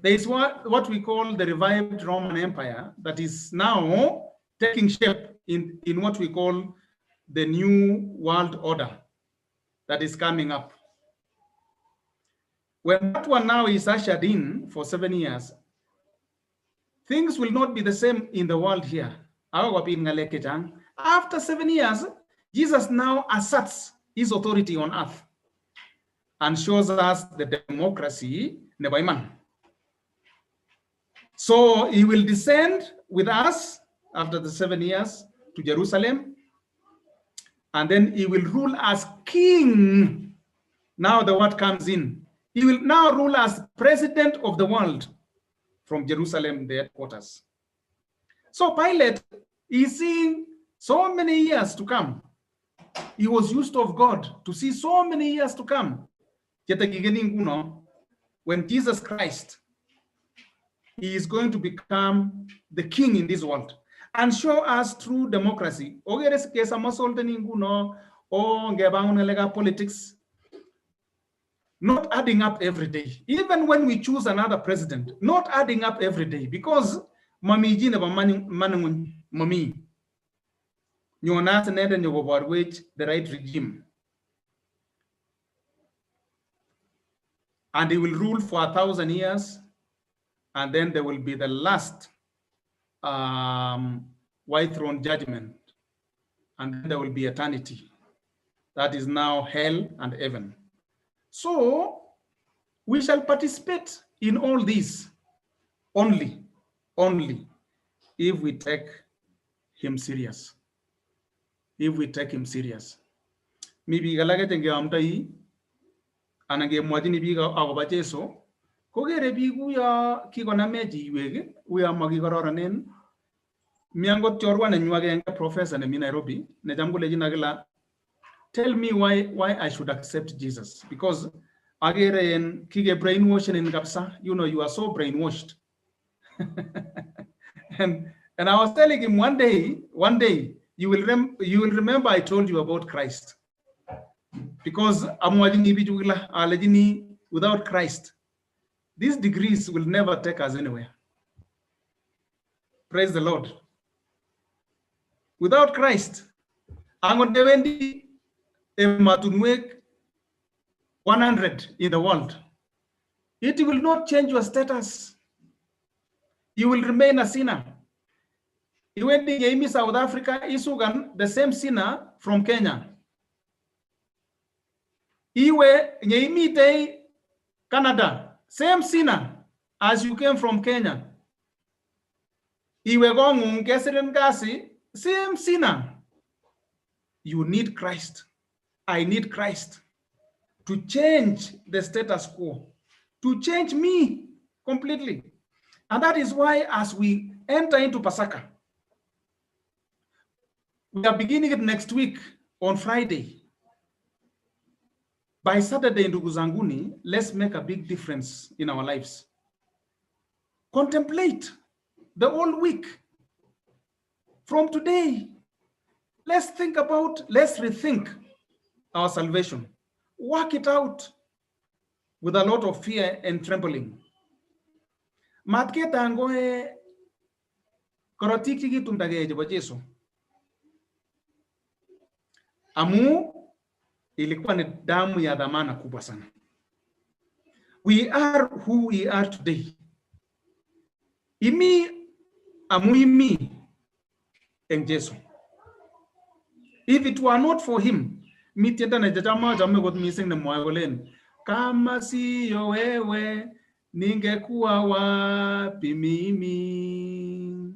There is what we call the revived Roman Empire that is now taking shape in what we call the new world order that is coming up. When that one now is ushered in for 7 years, things will not be the same in the world here. After 7 years, Jesus now asserts his authority on earth and shows us the democracy. So he will descend with us after the 7 years to Jerusalem, and then he will rule as king. Now the word comes in. He will now rule as president of the world from Jerusalem, the headquarters. So Pilate is seeing so many years to come. He was used of God to see so many years to come. When Jesus Christ, he is going to become the king in this world and show us true democracy. Politics, not adding up every day. Even when we choose another president, not adding up every day, because mami the right regime. And he will rule for 1,000 years, and then there will be the last white throne judgment, and then there will be eternity. That is now hell and heaven. So we shall participate in all this only if we take him serious. If we take him serious. Maybe galagete nge amtai anange mwajini biga agobacheso kogere bigu ya kigona meji wege we are magigororanen miango chorwa na nywage nga professor ne Nairobi ne jamgule jinagala. Tell me why I should accept Jesus, because agere en kige brainwashing in kapsa, you know, you are so brainwashed. and I was telling him one day you will remember I told you about Christ, because without Christ these degrees will never take us anywhere. Praise the Lord. Without Christ, I'm going to 100 in the world. It will not change your status. You will remain a sinner. When the South Africa is the same sinner from Kenya. Iwe Canada, same sinner as you came from Kenya. Iwe gongung keseren gasi, same sinner. You need Christ. I need Christ to change the status quo, to change me completely. And that is why as we enter into Pasaka, we are beginning it next week on Friday. By Saturday in Duguzanguni, let's make a big difference in our lives. Contemplate the whole week. From today, let's rethink our salvation. Work it out with a lot of fear and trembling. Matketa ngoe korotiki kitumtage jebo Jesu. Amu ilikuwa ni damu ya dhamana kubwa sana. We are who we are today. Amu imi en Jesu. If it were not for him, mitienda na jama jamme got missing na mwagolen. Kama siyo wewe ningekuwa wapi mimi?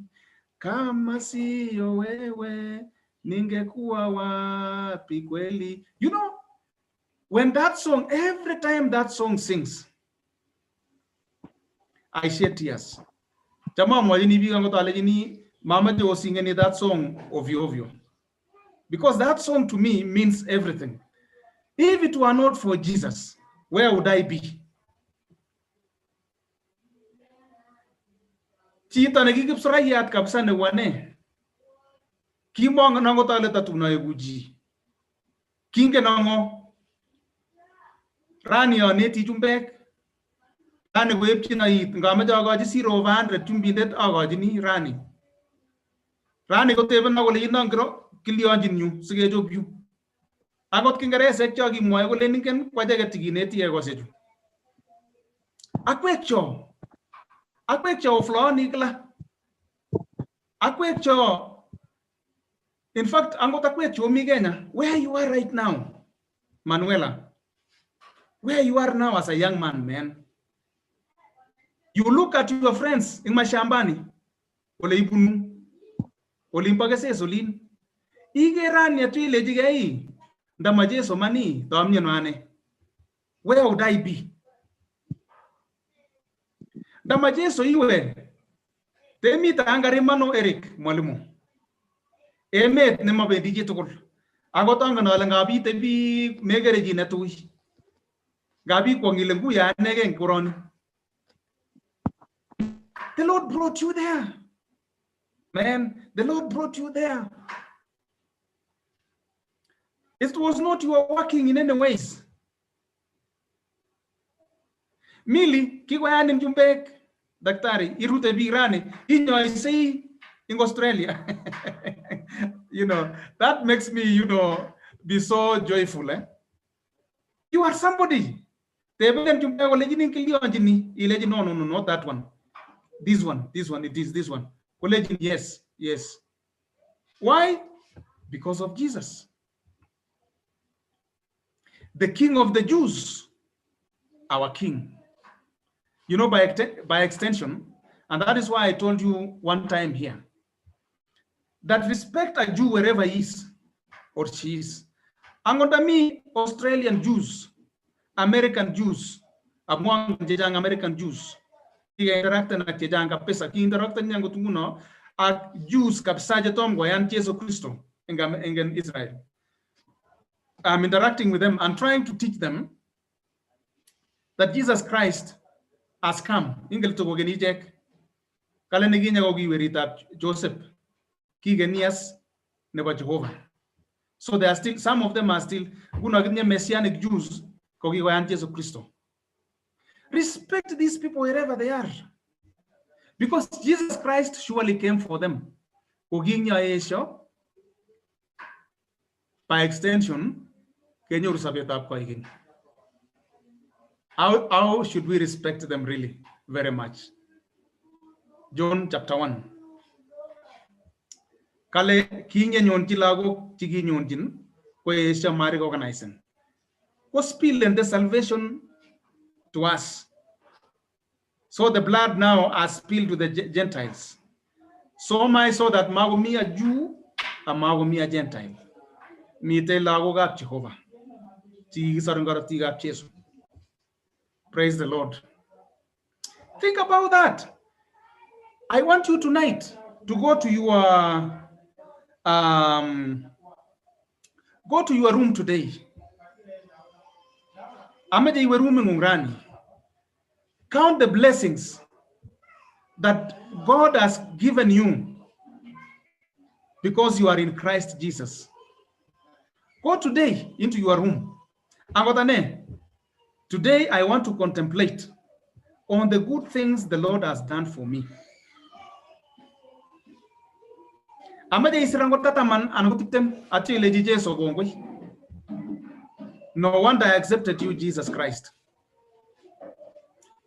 Kama siyo wewe ningekuwa wapi kweli? You know, when that song, every time that song sings, I shed tears. Jama mwajini biga ngoto alejini mama jo singing that song ovyo ovyo. Because that song to me means everything. If it were not for Jesus, where would I be? Chita negigipsrayat kapsa ne wane. Kimong nango tale tatuna eguji. Kinge nango. Rani oneti chumbek. Rani webchina it. Ngamaja agaji siro vandre chumbindet agaji ni rani. Rani ko teben na gole inangro kilionjin nyu sige job yu. Agot kingerese chogi moy gole ningen kwaje tigineti ego seju. Akwecho flo nikla. Akwecho. In fact, angot akwecho migenya. Where you are right now, Manuela. Where you are now as a young man. You look at your friends in mashambani. Ole ibunu. Ole impagase solin. Igerani atwile jigei. Ndamaje somani. Domnyanwane. Where would I be? Ndamaje so iwe. Temita angarimano Eric mwalimu. Emet ne mabendi jitukul. Agotanga na ngabi tebi megereji netui. Gabi kwangilengu ya negen koroni. The Lord brought you there. Man, the Lord brought you there. It was not you are working in any ways. Mili, kikwayani mjumbek, daktari, irute birani, inyo I say in Australia. You know, that makes me, be so joyful. You are somebody. No, not that one. This one, it is this one. Yes. Why? Because of Jesus. The King of the Jews, our King. You know, by extension, and that is why I told you one time here, that respect a Jew wherever he is or she is. Angonda me, Australian Jews, American Jews, among jejang American Jews, interact na jejang kapesa, interact nyango tunguno, Jews kapsaja tomgo yan Jesu Christo in Israel. I'm interacting with them and trying to teach them that Jesus Christ has come. Ingel to gogenijek, kaleniginya gogi werita Joseph, kigenias neba Jehovah. So there are still, some of them are still messianic Jews, kogi wayan Jesus Christo. Respect these people wherever they are. Because Jesus Christ surely came for them. Koginya esho, by extension, how should we respect them really? Very much. John chapter 1. Kale kinye nyonti lago chigi nyontin ko esha mari organization. Ko spill and the salvation to us. So the blood now has spilled to the Gentiles. So much so that magumia Jew and magumia Gentile. Mite lagogap Jehovah. Praise the Lord. Think about that. I want you tonight to go to your room today. Amaje iwe room ngurani. Count the blessings that God has given you because you are in Christ Jesus. Go today into your room. Today I want to contemplate on the good things the Lord has done for me. No wonder I accepted you, Jesus Christ.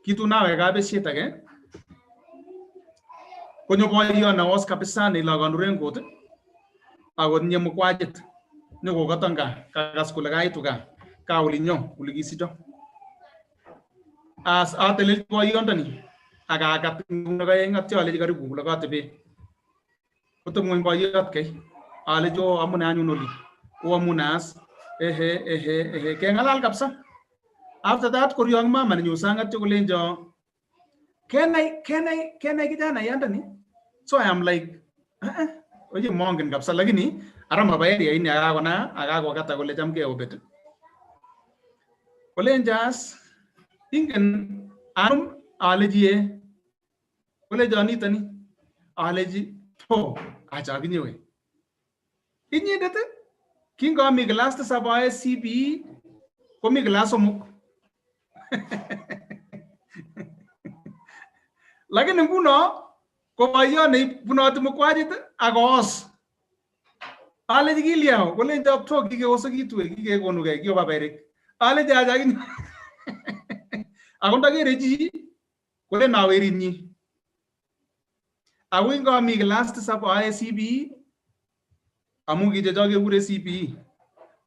Kitu nawe gabe shit again. Konyo boy yo na os kapisa ni lagan rengo te. Agon nyem kwajet. Nyoko katanga kagas kulaga ituga. Ka ulinyo uligisito. As atelil boy yondani. Aga katinga ngati ale jigari bulaga tebe. Utong boy yot kay. Ale jo amuna anyunoli. O amunas ehe kengalal kapsa. After that, Koryang mama and you sang at Chocolenjo. Can I get an ayandani? So I am like, oh, you monk and Gapsalagini, Aramabaya in Aragona, Aragata Golejam Geobet. Colenjas, Ingen, Arum, Allegie, Colejanitani, Allegie, to Achaginiwe. In ye that King of Miguelas Sabaya CB, Comiglasomuk. Lakini mbuno kwa yoni buno tumukwajit agos ale digiliao wala ndap to gige osagitu gige gonuge gyo baberik ale jajagin agonda ge reji kole nawerini awinga mig last sap ICB amugi jage gure CP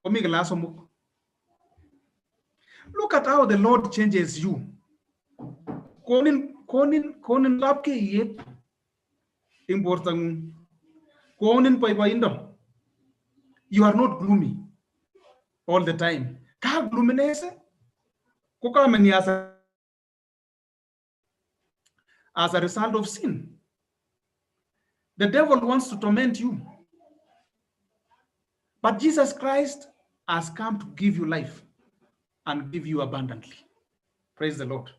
o mig last omuk. Look at how the Lord changes you. Konin lapke yep important. Konin paindo. You are not gloomy all the time. Ka gloominess koka many as a result of sin. The devil wants to torment you. But Jesus Christ has come to give you life and give you abundantly. Praise the Lord.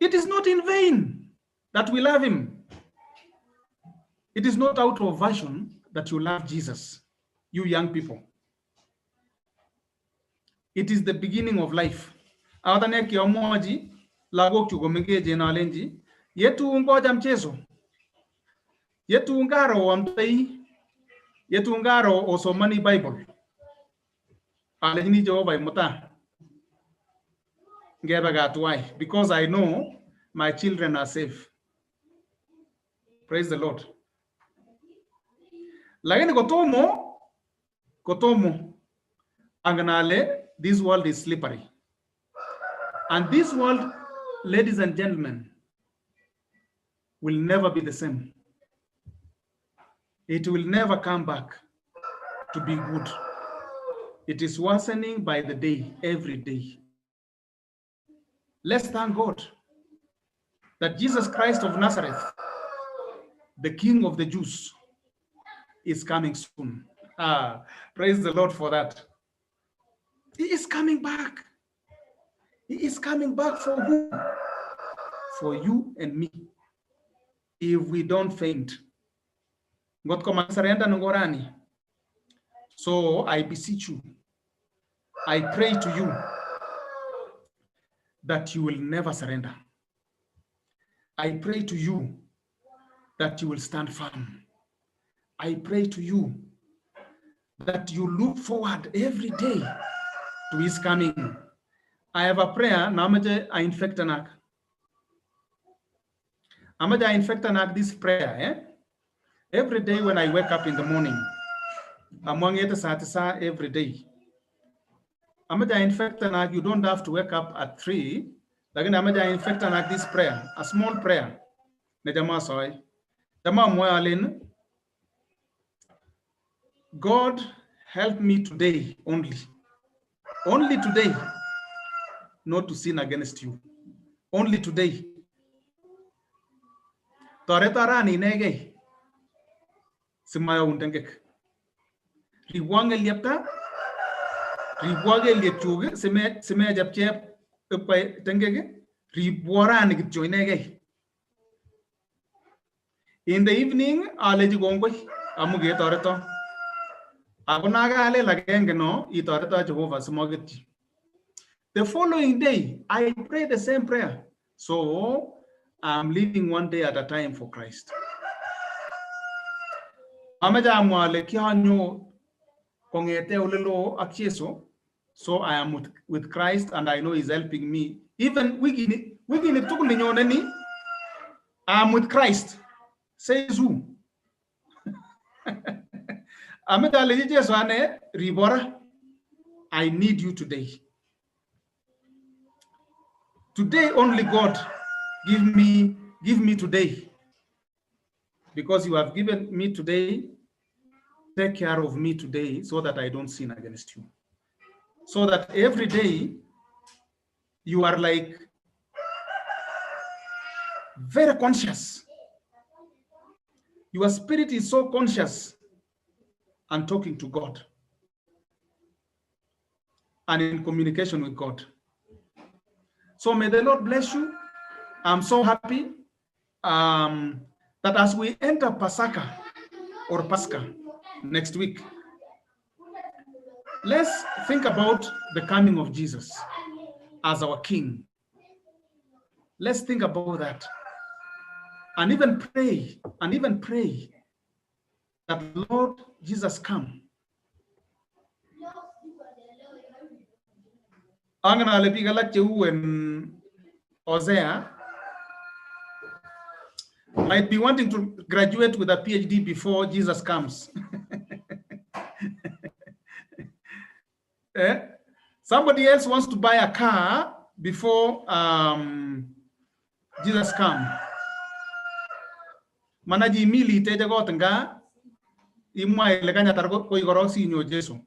It is not in vain that we love him. It is not out of passion that you love Jesus, you young people. It is the beginning of life. Awatane kiomoji lago kugomenge jenalenji yetu ngoja mchezo. Yetu ngaro wamtai. Yetu ngaro osomani Bible. Alejini Jehovah muta. Why? Because I know my children are safe. Praise the Lord. Lakini kotomo, anganale, this world is slippery. And this world, ladies and gentlemen, will never be the same. It will never come back to be good. It is worsening by the day, every day. Let's thank God that Jesus Christ of Nazareth, the King of the Jews, is coming soon. Praise the Lord for that. He is coming back. He is coming back for who? For you and me. If we don't faint. So I beseech you, I pray to you that you will never surrender. I pray to you that you will stand firm. I pray to you that you look forward every day to his coming. I have a prayer. Namaje I infectanak. Amaja I infectanak this prayer. Every day when I wake up in the morning, among it satisa every day. Amaja infect and you don't have to wake up at 3. Lakini amaja infect and this prayer, a small prayer. Nejama soy. Jama moyalin. God help me today only. Only today. Not to sin against you. Only today. Toretarani nege. Simaya untengek. Riwang eliapta. Riwage eliapchuge. Sime japchep. Tengege. Riwarani gitjoinege. In the evening, Aleji Gongway, Amuge Toreto. Agonaga Ale Lagengeno, Itoreta Jehovah Smogeti. The following day, I pray the same prayer. So I'm living one day at a time for Christ. Amaja Mwale Kiano Kongete Olelo Akieso. So I am with Christ and I know He's helping me. Even wigini Tukulinyoneni, I'm with Christ. Says who? I need you today. Today only God give me today. Because you have given me today, take care of me today so that I don't sin against you. So that every day you are like very conscious. Your spirit is so conscious and talking to God and in communication with God. So may the Lord bless you. I'm so happy that as we enter Pascha next week, let's think about the coming of Jesus as our King. Let's think about that. And even pray that Lord Jesus come. Angana lepiga la cheu en Hosea might be wanting to graduate with a PhD before Jesus comes. Somebody else wants to buy a car before Jesus comes. Manaji mili teja gotenga imwa eleganya targo ko igorosi nyo Jesu.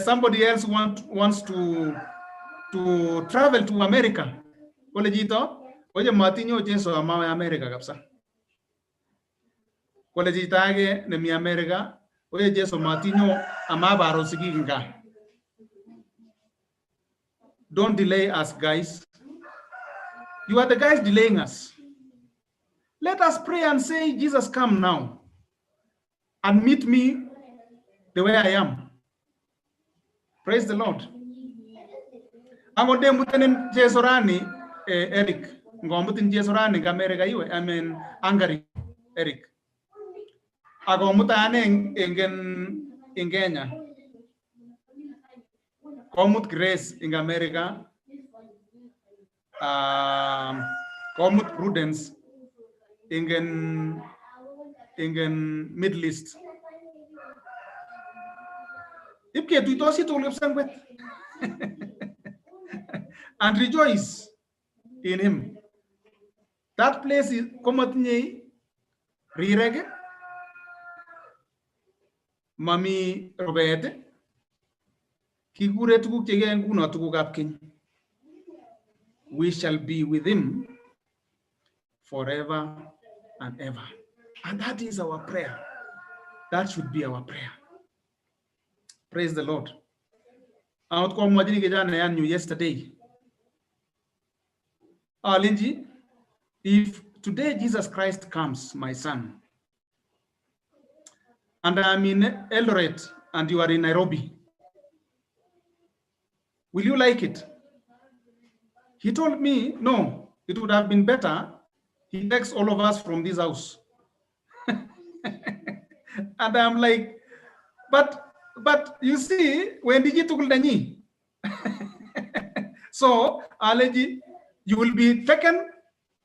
Somebody else wants to travel to America. Kole jito oje matinyo Jesu ama America kapsa. Kole jitage ne mi America oje Jesu matinyo ama baro siginga. Don't delay us, guys. You are the guys delaying us. Let us pray and say, Jesus, come now and meet me the way I am. Praise the Lord. Angode mutenen Jesorani, Eric. Ngombutin Jesorani America iwe. I mean Hungary, Eric. Agomutane in Kenya. Komut Grace in America. Komut Prudence in Middle East. Ipke tu tosi to with and rejoice in him. That place is komatnye rirege mami robete kigure tukuk chege nguno tukuk apkin. We shall be with him forever and ever. And that is our prayer. That should be our prayer. Praise the Lord. Yesterday. Linji, if today Jesus Christ comes, my son, and I'm in Eldoret and you are in Nairobi, will you like it? He told me, no, it would have been better. He takes all of us from this house. And I'm like, but you see, when did you took so, Aleji, you will be taken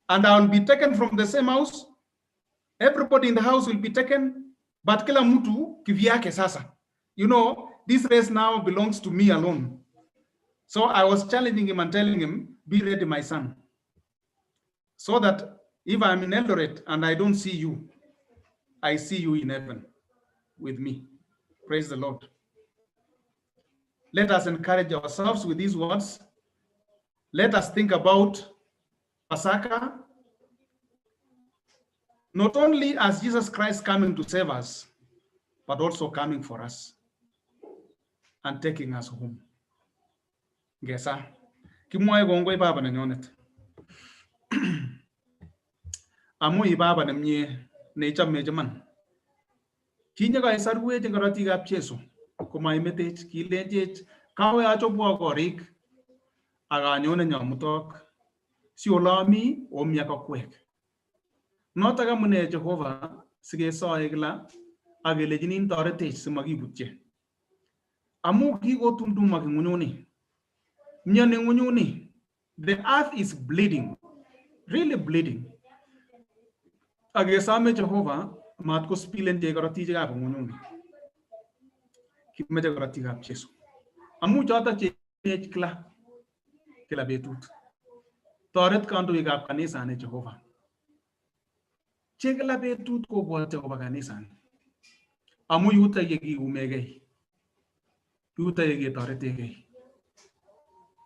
and I will be taken from the same house. Everybody in the house will be taken, but kila mtu kivyake sasa. You know, This race now belongs to me alone. So I was challenging him and telling him, be ready, my son. So that if I'm in Eldoret and I don't see you, I see you in heaven with me. Praise the Lord. Let us encourage ourselves with these words. Let us think about Pasaka, not only as Jesus Christ coming to save us, but also coming for us and taking us home. Gesa, kimwae kongoi baba nenyonet. Amu ibaba nemye nechome man. Kinye kaisarwech eng korotikab Jesu komaimetech kilenjech kawe achobwo korik ak anyone nyamutok si olami omi ak akwek. Notok amune Jehova sikesoe kila ak kelechinin toretech simakibutye. Amu kikotumtumak ng'unyuni. Myoni ng'unyuni. The earth is bleeding. Really bleeding. Ak kesome Jehova mat ko spilen che korotikab ng'unyuni. Kimeche korotikab Jesu. Amu chotok che kila betut. Toret kandoikab kanisa ne Jehova. Che kila betut kobwote koba kanisani. Amu yuto ye kiumegei. Yuto ye ketoretegei.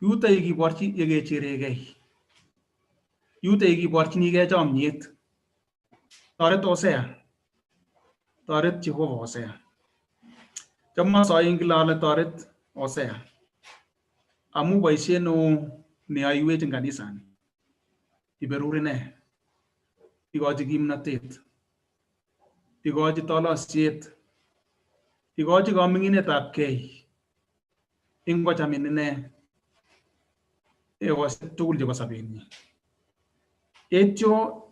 Yuto ye kiborchi ye kecheregei. Yuto ye kiborchinigei chomnyet. Toret Hosea. Toret Jehova Hosea. Chama soing kila toret Hosea. Amu boisiet neo neyoiwech eng kanisani. Iberuri ne. Ikochi kimnatet. Ikochi tolosiet. Ikochi kaming'inetab kei. Ingochamin ine egosiek tugul chebo sobenyi. Etyo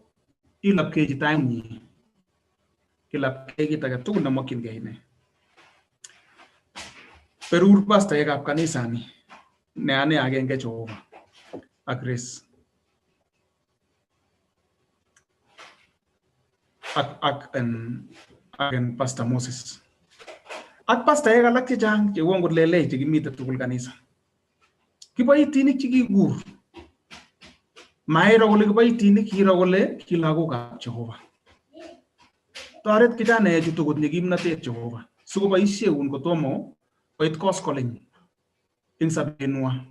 ilapkechi tainyi. Ilapkei kit age tugul nemokyingei ine. Berur pastaekab kanisani ne ane agenge Jehova ak Grace. Ak Pastor Moses. Ak pastaek alak chechang che wongo lelei che kimite tugul kanisa. Kiboitinik che kikur. Mairo kole kiboitinik, kiro kole ki lagokab Jehova. Toret kijanaechu tukotinye kimnatet Jehova. Sikoboisieun kotomo koit koskoleny eng sobenwa.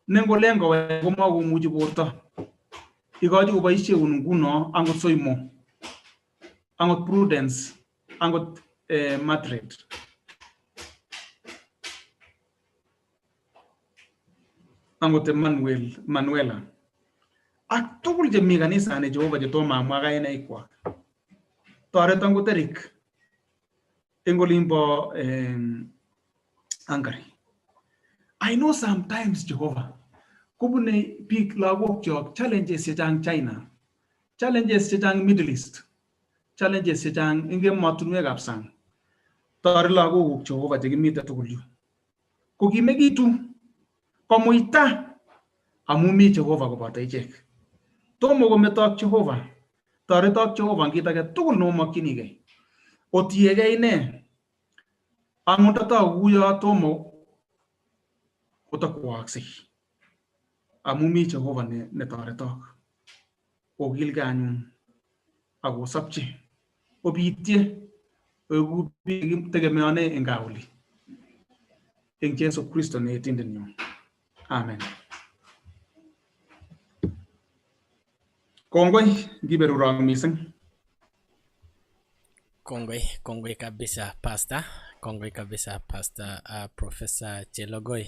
Nengolen kowe komakomuchi borto. Ikochi koboisieun nguno angot soimo. Angot Prudence, angot Madrid. Angot Manuela. Ak tugul chemi kanisa ne Jehova che tomo amwa kainaikwak. Toret angot Eric eng olimbo Hungary. I know sometimes Jehova kubune biik lagokchok challenges chechang China, challenges chechang Middle East, challenges chechang eng emotinwekab sang. Toret lagokuk Jehova che kimite tugul yu. Kokimekitu komuita amu mi Jehova koboto ichek. Tomo kometok Jehova. Toretok Jehova eng kit age tugul neomokyinigei. Otiegei ine. Angot toku kuyo tomo kotakwoaksei. Amu mi Jehova ne toretok. Okilgei anyun ak osopchi. Obitye oeku biik tegemeane eng kauli. Eng Jesu Kristo ne etindenyo. Amen. Kongoi ngiberurok mising. Kongoi kabisa Pastor. Kongoi kabisa Pastor Professor Chelogoi.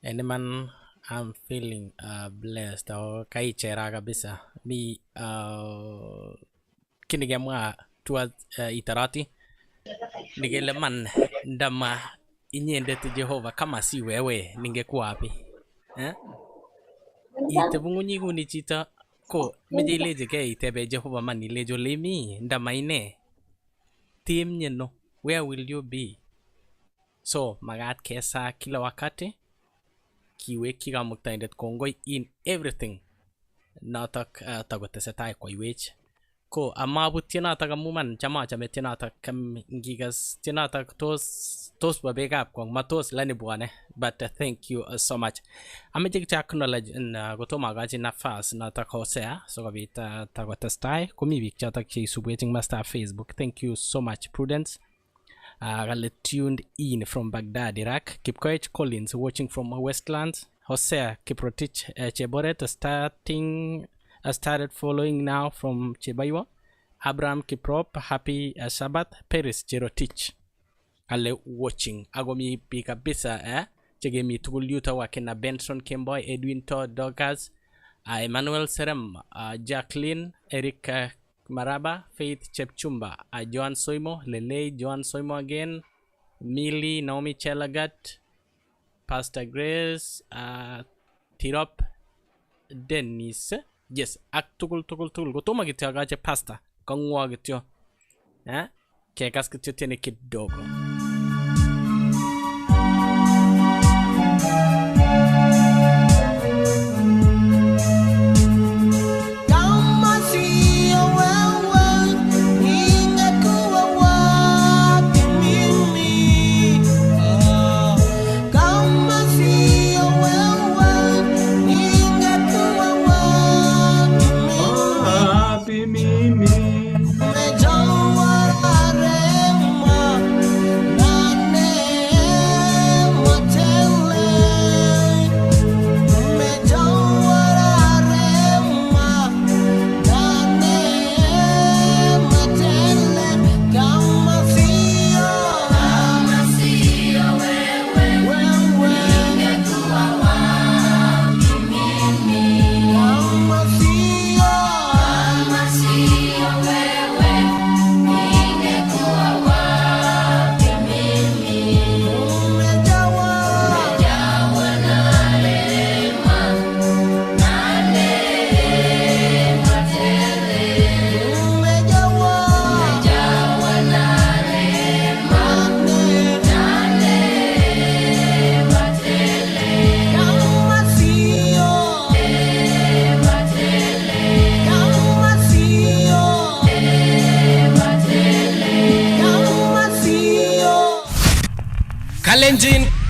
And man, I'm feeling blessed. Kaichera kabisa. Mi kinigemwa tuwa itarati. Nigele man ndama inyendet Jehova kama si wewe ningekuwa wapi? Itebungunyi kuni chito ko meje ileje ke itebe Jehova man ilejo lemi ndama ine. Team nyeno, where will you be? So magat kesa kila wakati kiwe kikamuktaindet kongoi in everything notok tagotesetai koiwech ko amabut tienotok amuman chame tienotok ngikas tienotok tos babekab kwong matos lani bwane but thank you so much ameche kityo acknowledge kotomo akachi nafas notok Hosea sikobit takotestai komi biik chotok cheisubwech eng mastab Facebook. Thank you so much Prudence. Kale tuned in from Baghdad, Iraq. Kipkoech Collins watching from Westlands. Hosea Kiprotich Cheboret started following now from Chebaiwa. Abraham Kiprop, happy Sabbath. Paris Jerotich ale watching. Agomi pi kabisa chegemi tugul yuta wakina Benson Kimboy, Edwin Todd Doggers, Emmanuel Serem, Jacqueline, Eric Maraba, Faith Chepchumba, Joan Soimo, Lele, Joan Soimo again, Millie, Naomi Chelagat, Pastor Grace, Tirop, Dennis, yes, ak tugul. Gotoma kityo agache Pastor, kangwa kityo. Kekas kityo tiene kidogo.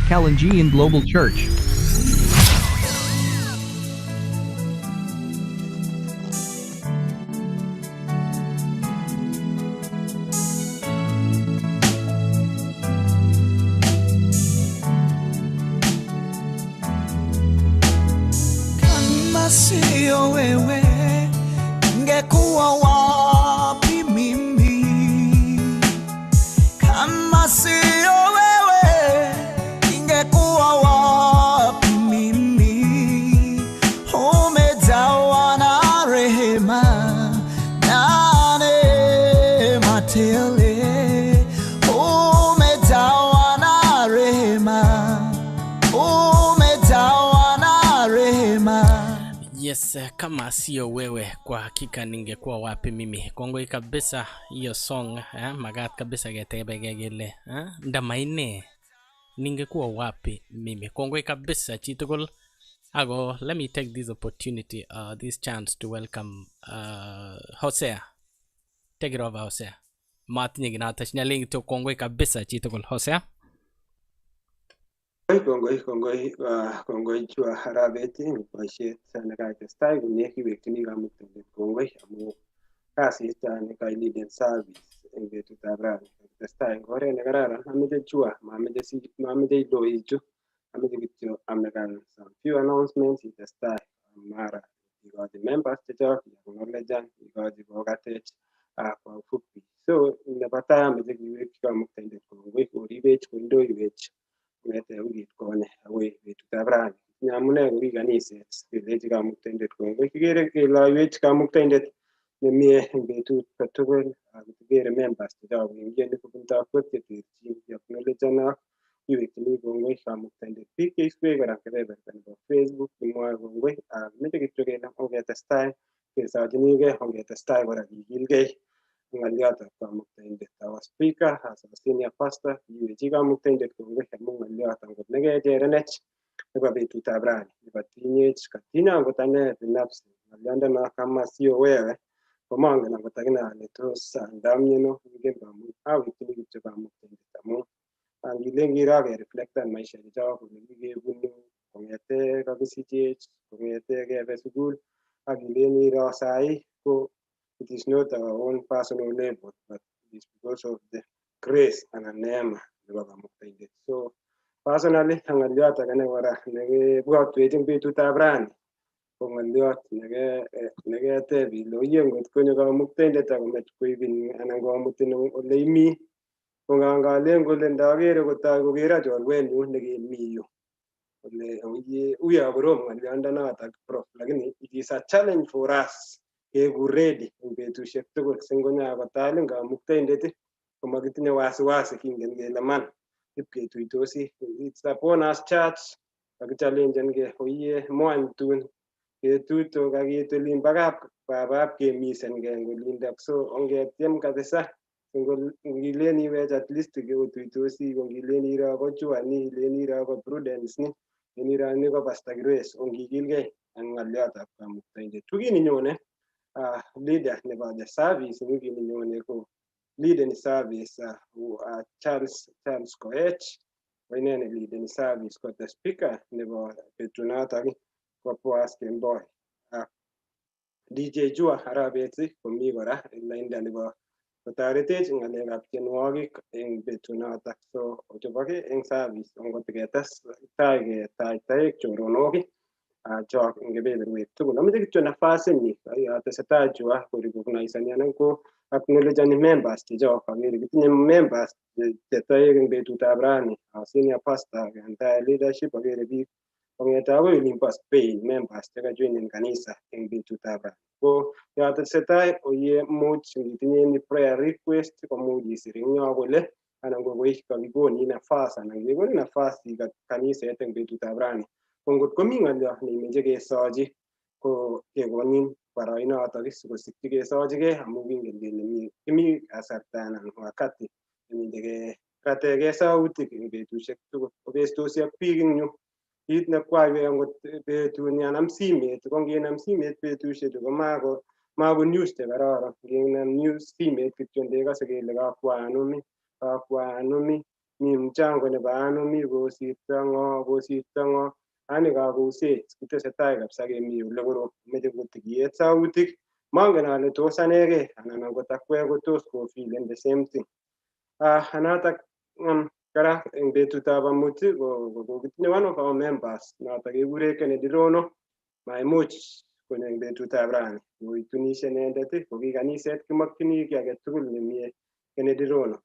Kalenjin Global Church. Kama sio wewe ningekuwa wapi mimi? Kama sio wewe ningekuwa wapi mimi? Umejawa na rehema na neema tele, umejawa na rehema, umejawa na rehema. Yes, kama sio wewe kwa hakika ningekuwa wapi mimi. Kongoi kabisa hiyo song, magat kabisa getebe gegele, ndamaine ningekuwa wapi mimi. Kongoi kabisa chitugul. Ago, let me take this opportunity, this chance to welcome Hosea. Take it over Hosea. Matinye ginatash nyalingi to kongoi kabisa chitugul Hosea. Kongoi chua arabeti boisiet nekatestai komie kiwekyini kamuktaindet kongoi amu kasit nekailiden service eng betutab rani testai eng oret nekararan. Ameche chua mameche idoichu, ameche kityo amekan some few announcements itestai mara ikochi members chechok acknowledgean ikochi kokatech kwa ufupi. So nebo tai ameche kiwekyi kamuktaindet kongoi koribech kondoiwech kong'ete wikit konye agoi betutab rani. Tinye amune koki kaniset kelechi kamuktaindet kongoi. Kikere keloiwech kamuktaindet nemie eng betut kotugul akikere members chechok koingieni kobun takwek cheterchin kiacknowledgeana kiwekyini kongoi kamuktaindet. Biik cheiswech kora kebeberta nebo Facebook kimwoe kongoi meche kityo kele ongetestai kesochinigei, ongetestai kora kikilgei ng'oliotab kamuktaindet. Our speaker as a senior pastor kiwechi kamuktaindet kongoi amu ng'oliot angot nekecherenech nebo betutab rani nebo tinyech katinyo angot ane binafsi ng'oliondono kama sio wewe komangen akot akine ale tos ndamyeno ingen awekchini kityo Kamuktaindet amu angilen kiro kereflectan maisha chechok kole kikebunu kong'ete kakisichech kong'ete kebe sukul akilen iro sahi ko it is not our own personal level but it is because of the grace anan neema nebo Kamuktaindet. So personally ng'oliot akine kora nekebwotwech eng betutab rani ko ng'oliot neketeb ile oyie ngot konyo Kamuktaindet akomach koibin anan komutin ole imi ko ngangalen kole ndakere kotoi kokero chorwenyu nekemi yu kole uyo korom ng'oliondonotok prof, lakini it is a challenge for us keeku ready eng betusiek tugul singonyo kotalin Kamuktaindet komakitinye wasiwasi kingen kele man ipketuitosi. It's upon us church kakichallengenkei oyie mwany tun ketuito kakiit olin bo kap babab kemisenkei eng olindok, so ongetiem kabisa ngilen iwech at least ketuitosi kongilen iro ko Chuani ilen iro ko Prudence ni en iro ni ko Pastor Grace ongikilgei ak ng'oliotab Kamuktaindet. Ko kit nenyone leader nebo the service ko kit nenyone ko leading service Charles Koech ko inene leading service ko the speaker nebo betunotok ko Boaz Kemboi. DJ Jua Arabet komi kora lainda nebo kotoretech ng'alekab tienwogik eng betunotok, so ochobokei eng service ngot ketes tai ketach choronok chok eng kebeberwek tugul. Ameche kityo nafasinyi atesetai Jua korecognisani anan ko acknowledgani members chechok. Agere kitinye members chetoek eng betutab rani, senior pastor entire leadership, agere biik kong'ete akoi olin bo Spain members chekajoinen kanisa eng betutab rani. Ko yatesetai oyie much ngitinye any prayer request komuch isir eng yo kole anan ko koi kakikoni nafas anan kekoni nafas ikat kaniset eng betutab rani. Ko ngot komi ng'oliot neimeche kesochi ko kekonin boroinotok sikosikyi kesochigei amu kingen kele kimi kasarta anan wakati nemeche kerategei sautik eng betusiek tugul. Obestosi ak biik eng yu kit nekwai angot betuni anam simet ko nginam simet betusiechu ko mako news chekororon. Nginam news simet kityo ndekose kele kakwo ano mi mchango nebo ano mi kosirto ng'o yani kakousech kitesetai kabisa kemi ole korom meche kotikiet sautik mangen ale tos anegei anan angot akwek ko tos kofilen the same thing. Notok kora eng betutab amut ko kitinye one of our members notok kekure Kennedy Rono maimuch konyo eng betutab rani koitunishe inendet ko ki kaniset kimokchini ki age tugul nemie Kennedy Rono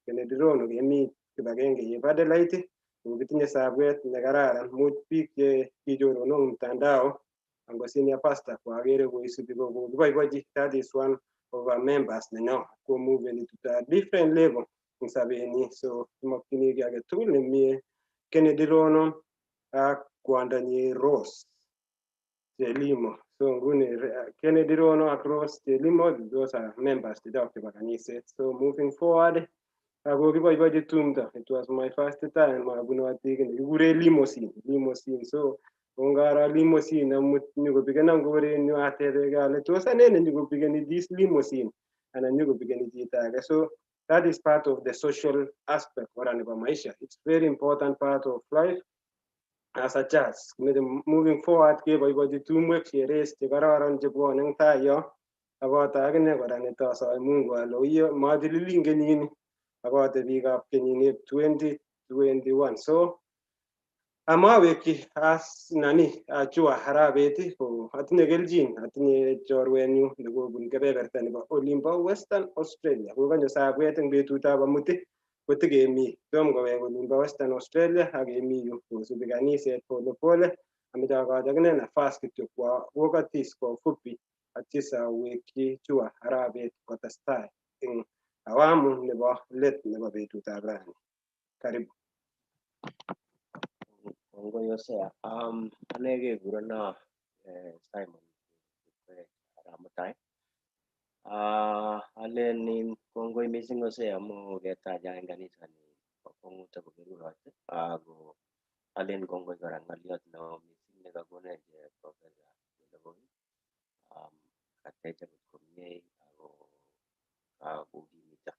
kemi kibagenge yep Adelaide ko kitinye sabwet nekararan much biik che kichoronok mtandao ango senior pastor ko agere koisubi ko kiboiboichi. That is one of our members nenyo ko moving to a different level eng sabenyi, so kimokchini ki age tugul nemie Kennedy Rono ak kwondonyi Rose Chelimo. So nguni Kennedy Rono ak Rose Chelimo, those are members chechok chebo kaniset. So moving forward ako kiboiboichi tumdo. It was my first time abunoti kii nekikure limousine. So ngaro limousine amut nyokobikena korenyu atebekei ale tos ane nenyokobikeni this limousine anan nyokobikeni chito age. So that is part of the social aspect kora nebo maisha. It's very important part of life as a church. Moving forward keboiboichi tumwek sherehes chekororon chebwone eng tai yo. Akoto akine kora netosoi Mungu ale oyie matililin kenyini akote biikab kenyini 2021. So amawekyi Jua Arabet ko atinye kelchin, atinye chorwenyu nekobun kebeberta nebo olimbo Western Australia. Kokanyo sabwet eng betutab amut kotikemi tom kowek olimbo Western Australia akemi yu kosubi kaniset polepole. Ameche akochi akine nafas kityo kwo wokatis kwa ufupi atisa awekyi Jua Arabet kotestai eng awamu nebo let nebo betutab rani. Karibu. Kongoi Hosea. Ane kekureno Simon arap Mutai. Alenin kongoi mising Hosea amu ketaja eng kanisani bo Kong'ut ako Berurot. Ako alen kongoi kora ng'oliot neo mising nekakonech Professor Lekoi. Katech akot komie kokimito.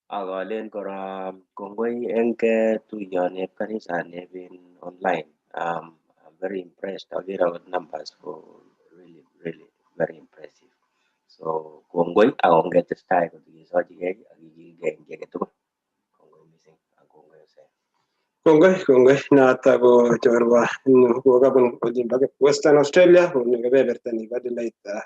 Akalen kora kongoi eng tuiyonep kanisanep online. I'm very impressed. Agere akot numbers ko really very impressive. So kongoi akong'etestai kotekesochigei akikilgei eng ki age tugul. Kongoi mising ak kongoi Hosea. Kongoi noto ko chorwa kokabun olimbo Western Australia koni kebeberta nebo Adelaide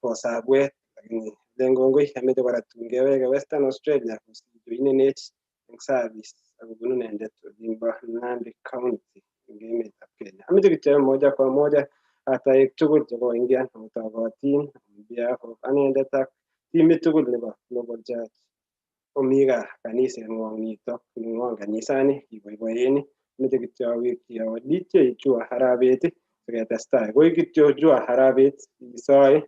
kosabwet lakini len kongoi ameche kora tun keweke Western Australia koinenech eng service akobunu inendet olimbo Nandi County eng emetab Kenya. Ameche kityo moja kwa moja ataek tugul chekoingian kotokotin on behalf of anendet ak timit tugul nebo Global Church komi gaa kaniseng'wong nitok neng'wong kanisani kiboiboeni meche kityo awekchi awo DJ Jua Harabet siketestai koi kityo Jua Harabet isoe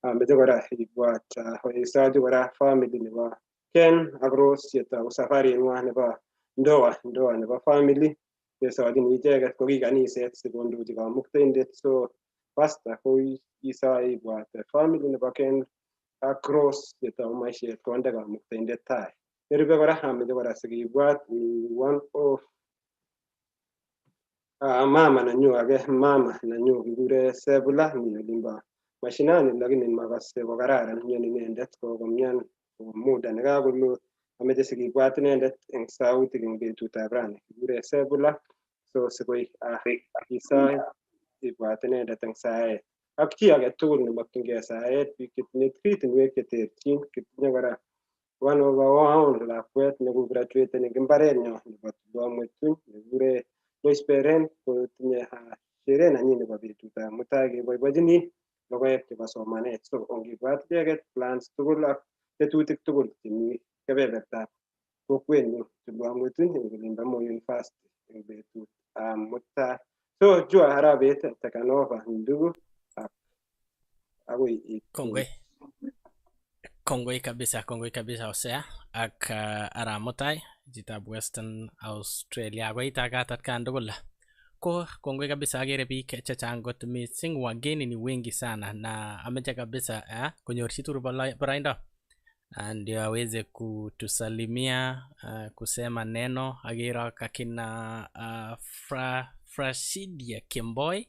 ameche kora ibwat isochi kora family nebo Ken ak Rose chetou safaring'wa nebo ndoa nebo family kesochin icheket ko ki kaniset sikondochi kamuktaindet so pastor ko isoe ibwat family nebo Ken ak Rose chetou maishet konde kamuktaindet tai. Nerube kora ameche kora sikibwat one of mama nenyu kikure Sebula mi olimbo mashinani lakini makase ko kararan mioni inendet kokomyan muda nekakoloo. Ameche sikibwat inendet eng sautik eng betutab rani kikure Sebula so sikoi isoe ibwat inendet eng saet ak chi age tugul nemokyingei saet biik chetinye kritinwek cheterchin kitinye kora one over lakwet nekograduaten eng imbarenyo nebo Tulwamwetun nekikure Lois Beren kotinye sherehe nenyi nebo betutab mutai keboibochini logoek chebo somanet so ongibwat icheket plans tugul ak tetutik tugul chemi kebebertab kokwenyu Tulwamwetun eng olimbo Moi University eng betutab mutai. So Jua Harabet taken over ndugu akoi Kongoi kabisa Hosea ak Aramutai chitab Western Australia akoi tagat atkan tugul. Ko kongoi kabisa agere biik chechang kot missing wageni ni wengi sana na ameche kabisa konyorchi turu boroindo ndio aweze kutusalimia kusema neno agero kakina Frasidia Kemboi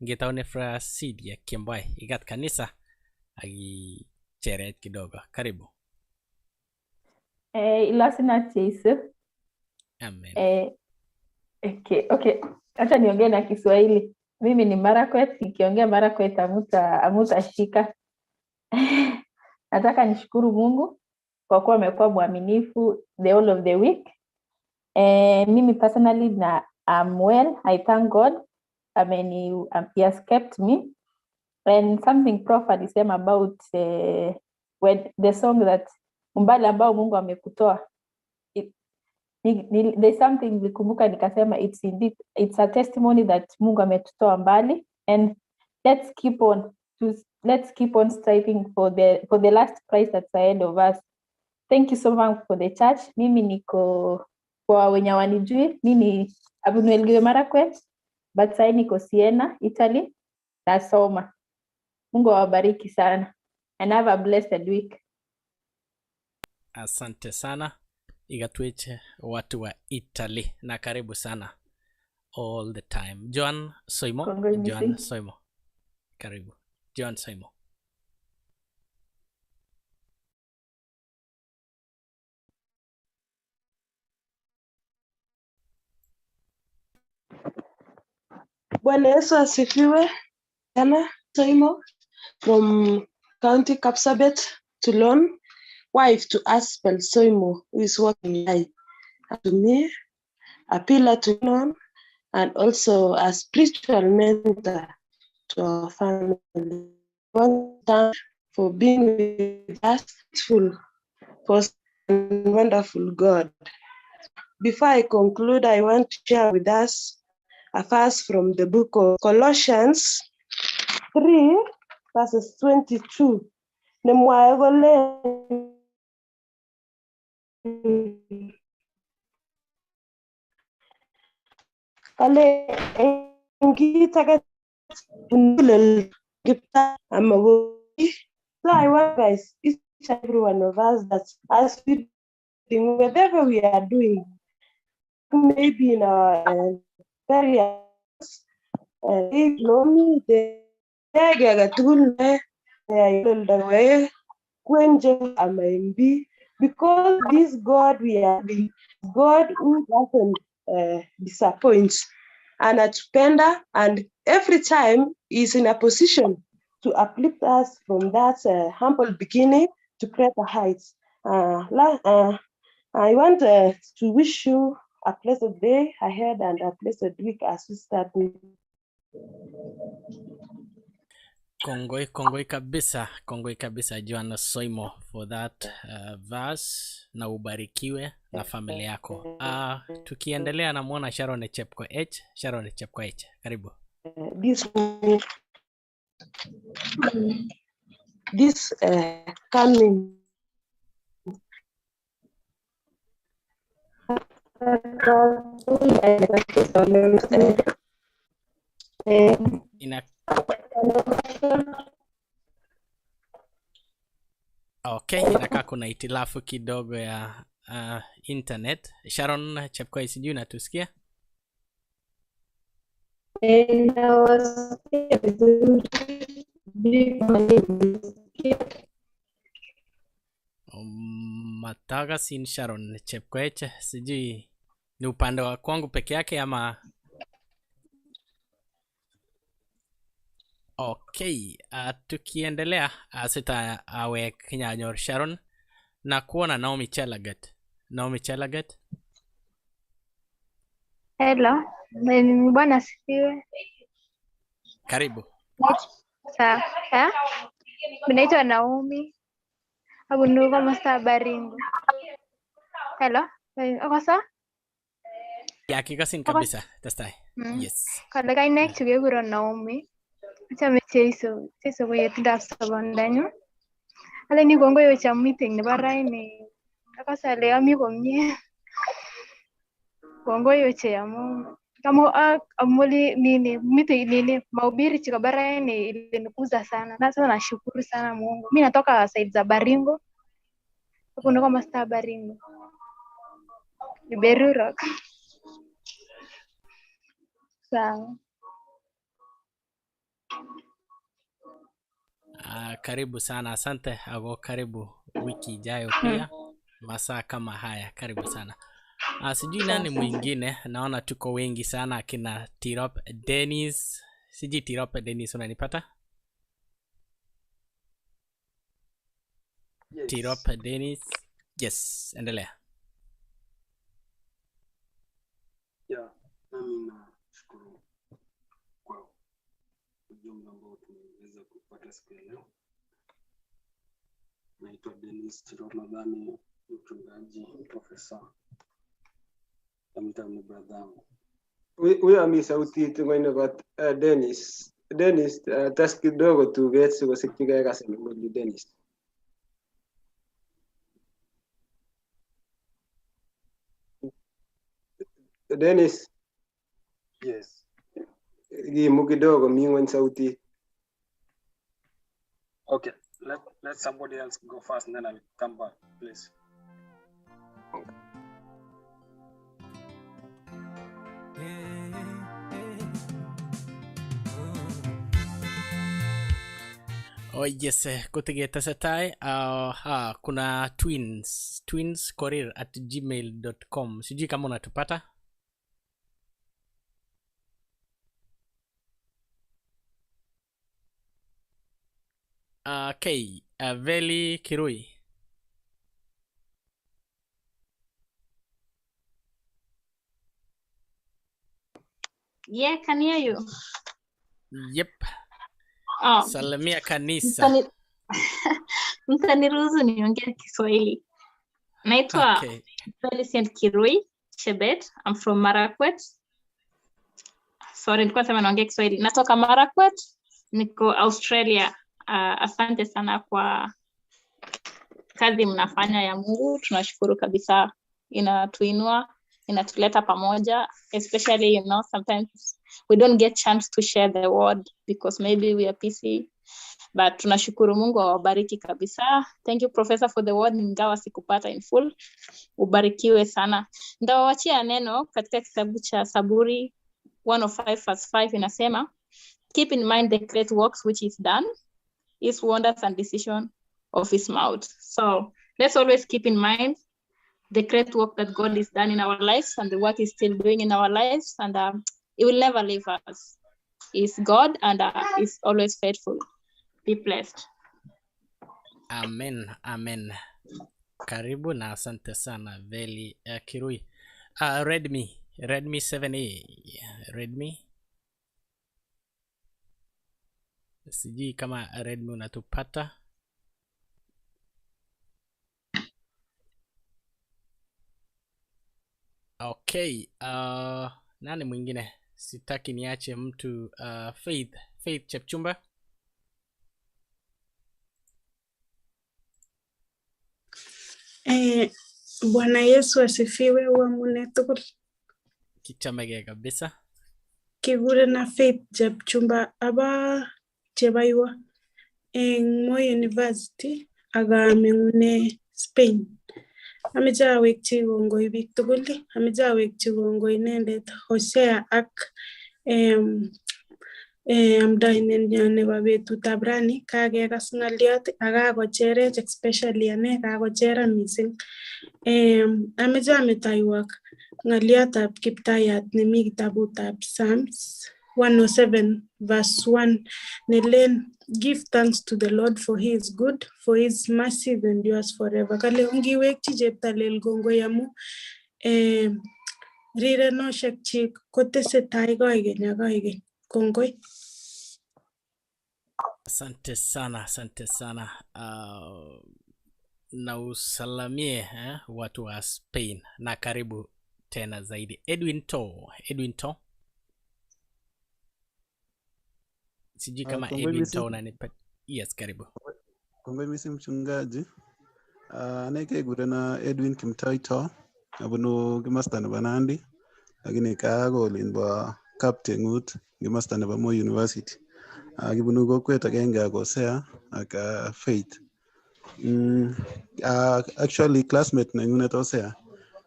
ngetaone Frasidia Kemboi ikat kanisa agi cheret kidogo. Karibu. Ilasina Jesu. Amen. Okay. Acha niongee na Kiswahili. Mimi ni Marakwet, nikiongea Marakwet amutashika. Nataka nishukuru Mungu kwa kuwa amekuwa mwaminifu the whole of the week. Mimi personally I'm well. I thank God. He has kept me. And something Prof alisema about when the song that umbali ambao Mungu amekutoa. There's something nikumbuka nikasema it's a testimony that Mungu ametutoa mbali, and let's keep on striving for the last prize that's ahead of us. Thank you so much for the church. Mimi niko kwa wenye wanijui, mimi Abunuelgiwe Marakwet, but sasa niko Siena, Italy, nasoma. Mungu awabariki sana and have a blessed week. Asante sana. Igatweche watu wa Italy na karibu sana all the time. John Soimo. Karibu. John Soimo. Bwana Yesu asifiwe. Anna Soimo from County Kapsabet, Toulon, wife to Aspel Soimo, who is working life to me, a pillar to none, and also a spiritual mentor to our family. One time for being with us, for wonderful God. Before I conclude, I want to share with us a verse from the book of Colossians 3, verses 22. Nemwae kole kale kit age tugul kipta amagoi So I want guys, each and every one of us, that as we do whatever we are doing, maybe in our various economy, the because this God we are having, God who doesn't disappoint, and atupenda, and every time is in a position to uplift us from that humble beginning to greater heights. I want to wish you a blessed day ahead and a blessed week as we start. Kongoi kabisa Joanna Soimo for that verse, na ubarikiwe na familia yako. Tukiendelea na muona Sharon Chepkoech, karibu. This coming Okay, inakaa kuna itilafu kidogo ya internet. Sharon Chepkoech, sijui unatusikia? Mataga sin Sharon Chepkoech, sijui ni upande wa kwangu peke yake ama. Okay, tukiendelea sita awe kinyanyor Sharon na kuona Naomi Chelagat. Hello, bwana sifiwe. Karibu. Sawa. Naitwa Naomi. Abunu kama sta Baringo. Hello, uko sawa? Ya kikasin kabisa, tastai. Yes. Kada kai nek chuge guro Naomi. Acha mecheso ko yetinda sabondanyo. Ale ni gongo yo cha meeting ne baraini. Akasa le ami komye. Gongo yo che amo. Kama amuli nini meeting nini mahubiri chika baraini ilinikuza sana. Na sasa nashukuru sana Mungu. Mimi natoka side za Baringo. Hapo ndo kama sta Baringo. Iberuro. Sawa. Karibu sana, asante. Ago karibu wiki ijayo pia masaa kama haya, karibu sana. Sijui nani mwingine, naona tuko wengi sana, akina Tirop Dennis. Sijui Tirop Dennis unanipata? Yes. Tirop Dennis. Yes, endelea. Yeah, nami nashukuru kwa ujumbe ambao tumeweza kupata siku ya leo. Naitwa Dennis Tirop, nadhani mchungaji, profesa. Namita brother. Huyo ami sauti tungoine kwa Dennis tas kidogo tu gets kwa sikiga kasi ni Dennis. Dennis. Yes. Gimu kidogo mingo sauti. Okay, let somebody else go first and then I'll come back, please. Oh yes, kutegetesetai kuna twinskorir@gmail.com. Sijui kama unatupata. Okay, Veli Kirui. Yeah, can hear you. Yep. Salamia kanisa. Mtaniruhusu niongee Kiswahili. Naitwa Felicient Kirui Chebet. I'm from Marakwet. Sorry, nilikuwa nasema naongea Kiswahili. Natoka Marakwet, niko Australia. Asante sana kwa kazi mnafanya ya Mungu. Tunashukuru kabisa, inatuinua, inatuleta pamoja, especially sometimes we don't get chance to share the word because maybe we are busy But tunashukuru Mungu awabariki kabisa. Thank you Professor for the word, ingawa sikupata in full. Ubarikiwe sana. Ndawachia neno katika kitabu cha Zaburi 105 verse 5 inasema, keep in mind the great works which is done, his wonders and decision of his mouth. So let's always keep in mind the great work that God is done in our lives and the work he's still doing in our lives, and he will never leave us. He's God and he's always faithful. Be blessed. Amen, amen. Karibu na asante sana Veli Kirui. Redmi 7A. Redmi. Sijui kama Redmi unatupata. Okay, nani mwingine? Sitaki niache mtu. Faith Chepchumba. Bwana Yesu asifiwe wa munetukul. Kichamege kabisa. Kigure na Faith Chepchumba aba chebaiwa en Moi University aga mengune Spain. Ameja wekchi kongoi biik tugul. Ameja wekchi kongoi inendet Hosea ak amdainen nebo betutab rani kakekas ng'aliot akakocherech especially ane kakochera mising. Ameche ametaiwok ng'aliotab Kiptayat nemi kitabutab Psalms 107 verse 1 nelen, give thanks to the Lord for he is good, for his mercy endures forever. Kale ngiwekchi cheptalel kongoi amu rirenoshek chik kotesetai koigeny ak koigeny. Kongoi. Asante sana. Na usalamie watu wa Spain na karibu tena zaidi. Edwin To. Sijui kama Edwin To unanipa. Yes, karibu. Kongoi misi mchungaji. Aneke gurena Edwin Kimtai To. Abunu kimasta nebo Nandi. Lakini kagol inbo captain ut kimasta nebo Moi University. Kibunu kokwet agenge ak Hosea ak Faith. Actually classmate nenyunet Hosea.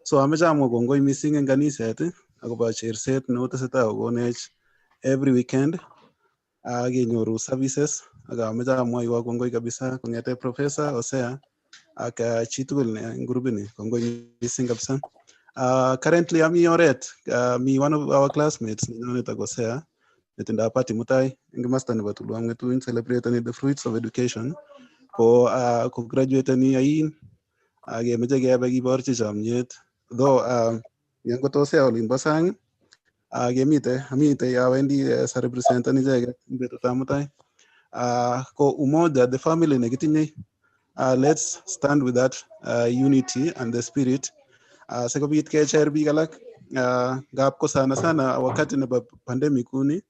So ameche amwa kongoi missing en kaniset akobo cherset neotesetai kokonech every weekend kenyoru services ak ameche amwaiwa kongoi kabisa kongete Professor Hosea ak chitugul en grupini. Kongoi missing kabisa. Currently ami oret mi one of our classmates nenyunet ak Hosea netindoi party mutai en kimasta nebo Tulwam Ngetuny celebrating the fruits of education ko graduate ni ain kemeche kebe kiborchi chomyet though yan kotosea olimbo sang amite awendi sa representen icheket betutab mutai ko umoja the family nekitinye. Let's stand with that unity and the spirit sikobit kecher biik alak ngap ko sana wakati nebo pandemic kuni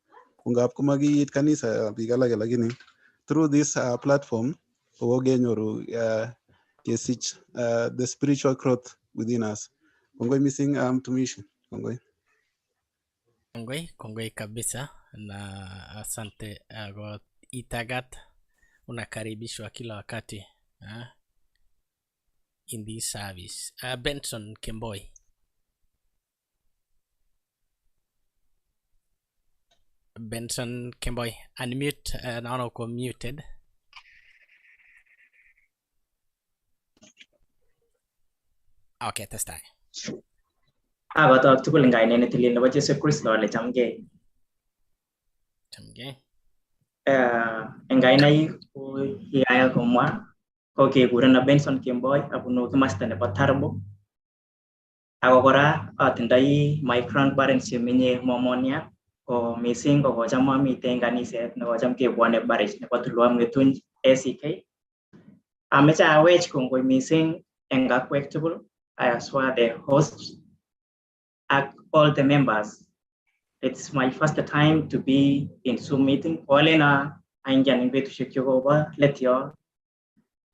ngap komakiit kanisa biik alak, lakini through this platform kokenyoru kesich the spiritual growth within us. Kongoi missing mtumishi. Kongoi kabisa na asante kwa itagat. Unakaribishwa kila wakati in this service. Benson Kemboi. Unmute. Naona uko muted. Okay, testai. Akotok tugul eng kainet netilil nebo Jesu Kristo ale chamgei. Eng kainaik ko kikaya komwa ko kekurena Benson Kemboi abunu kimasta nebo Tarbo. Ako kora atindoi my grandparents chemenye Momonia ko missing ko kocham amite eng kaniset nekocham kebwane parish nebo Tulwam Ngetuny ACK. Ameche awech kongoi missing eng kakwek tugul as well the hosts and all the members. It's my first time to be in Zoom meeting. Olena aingian ing betusiek chekobo let yo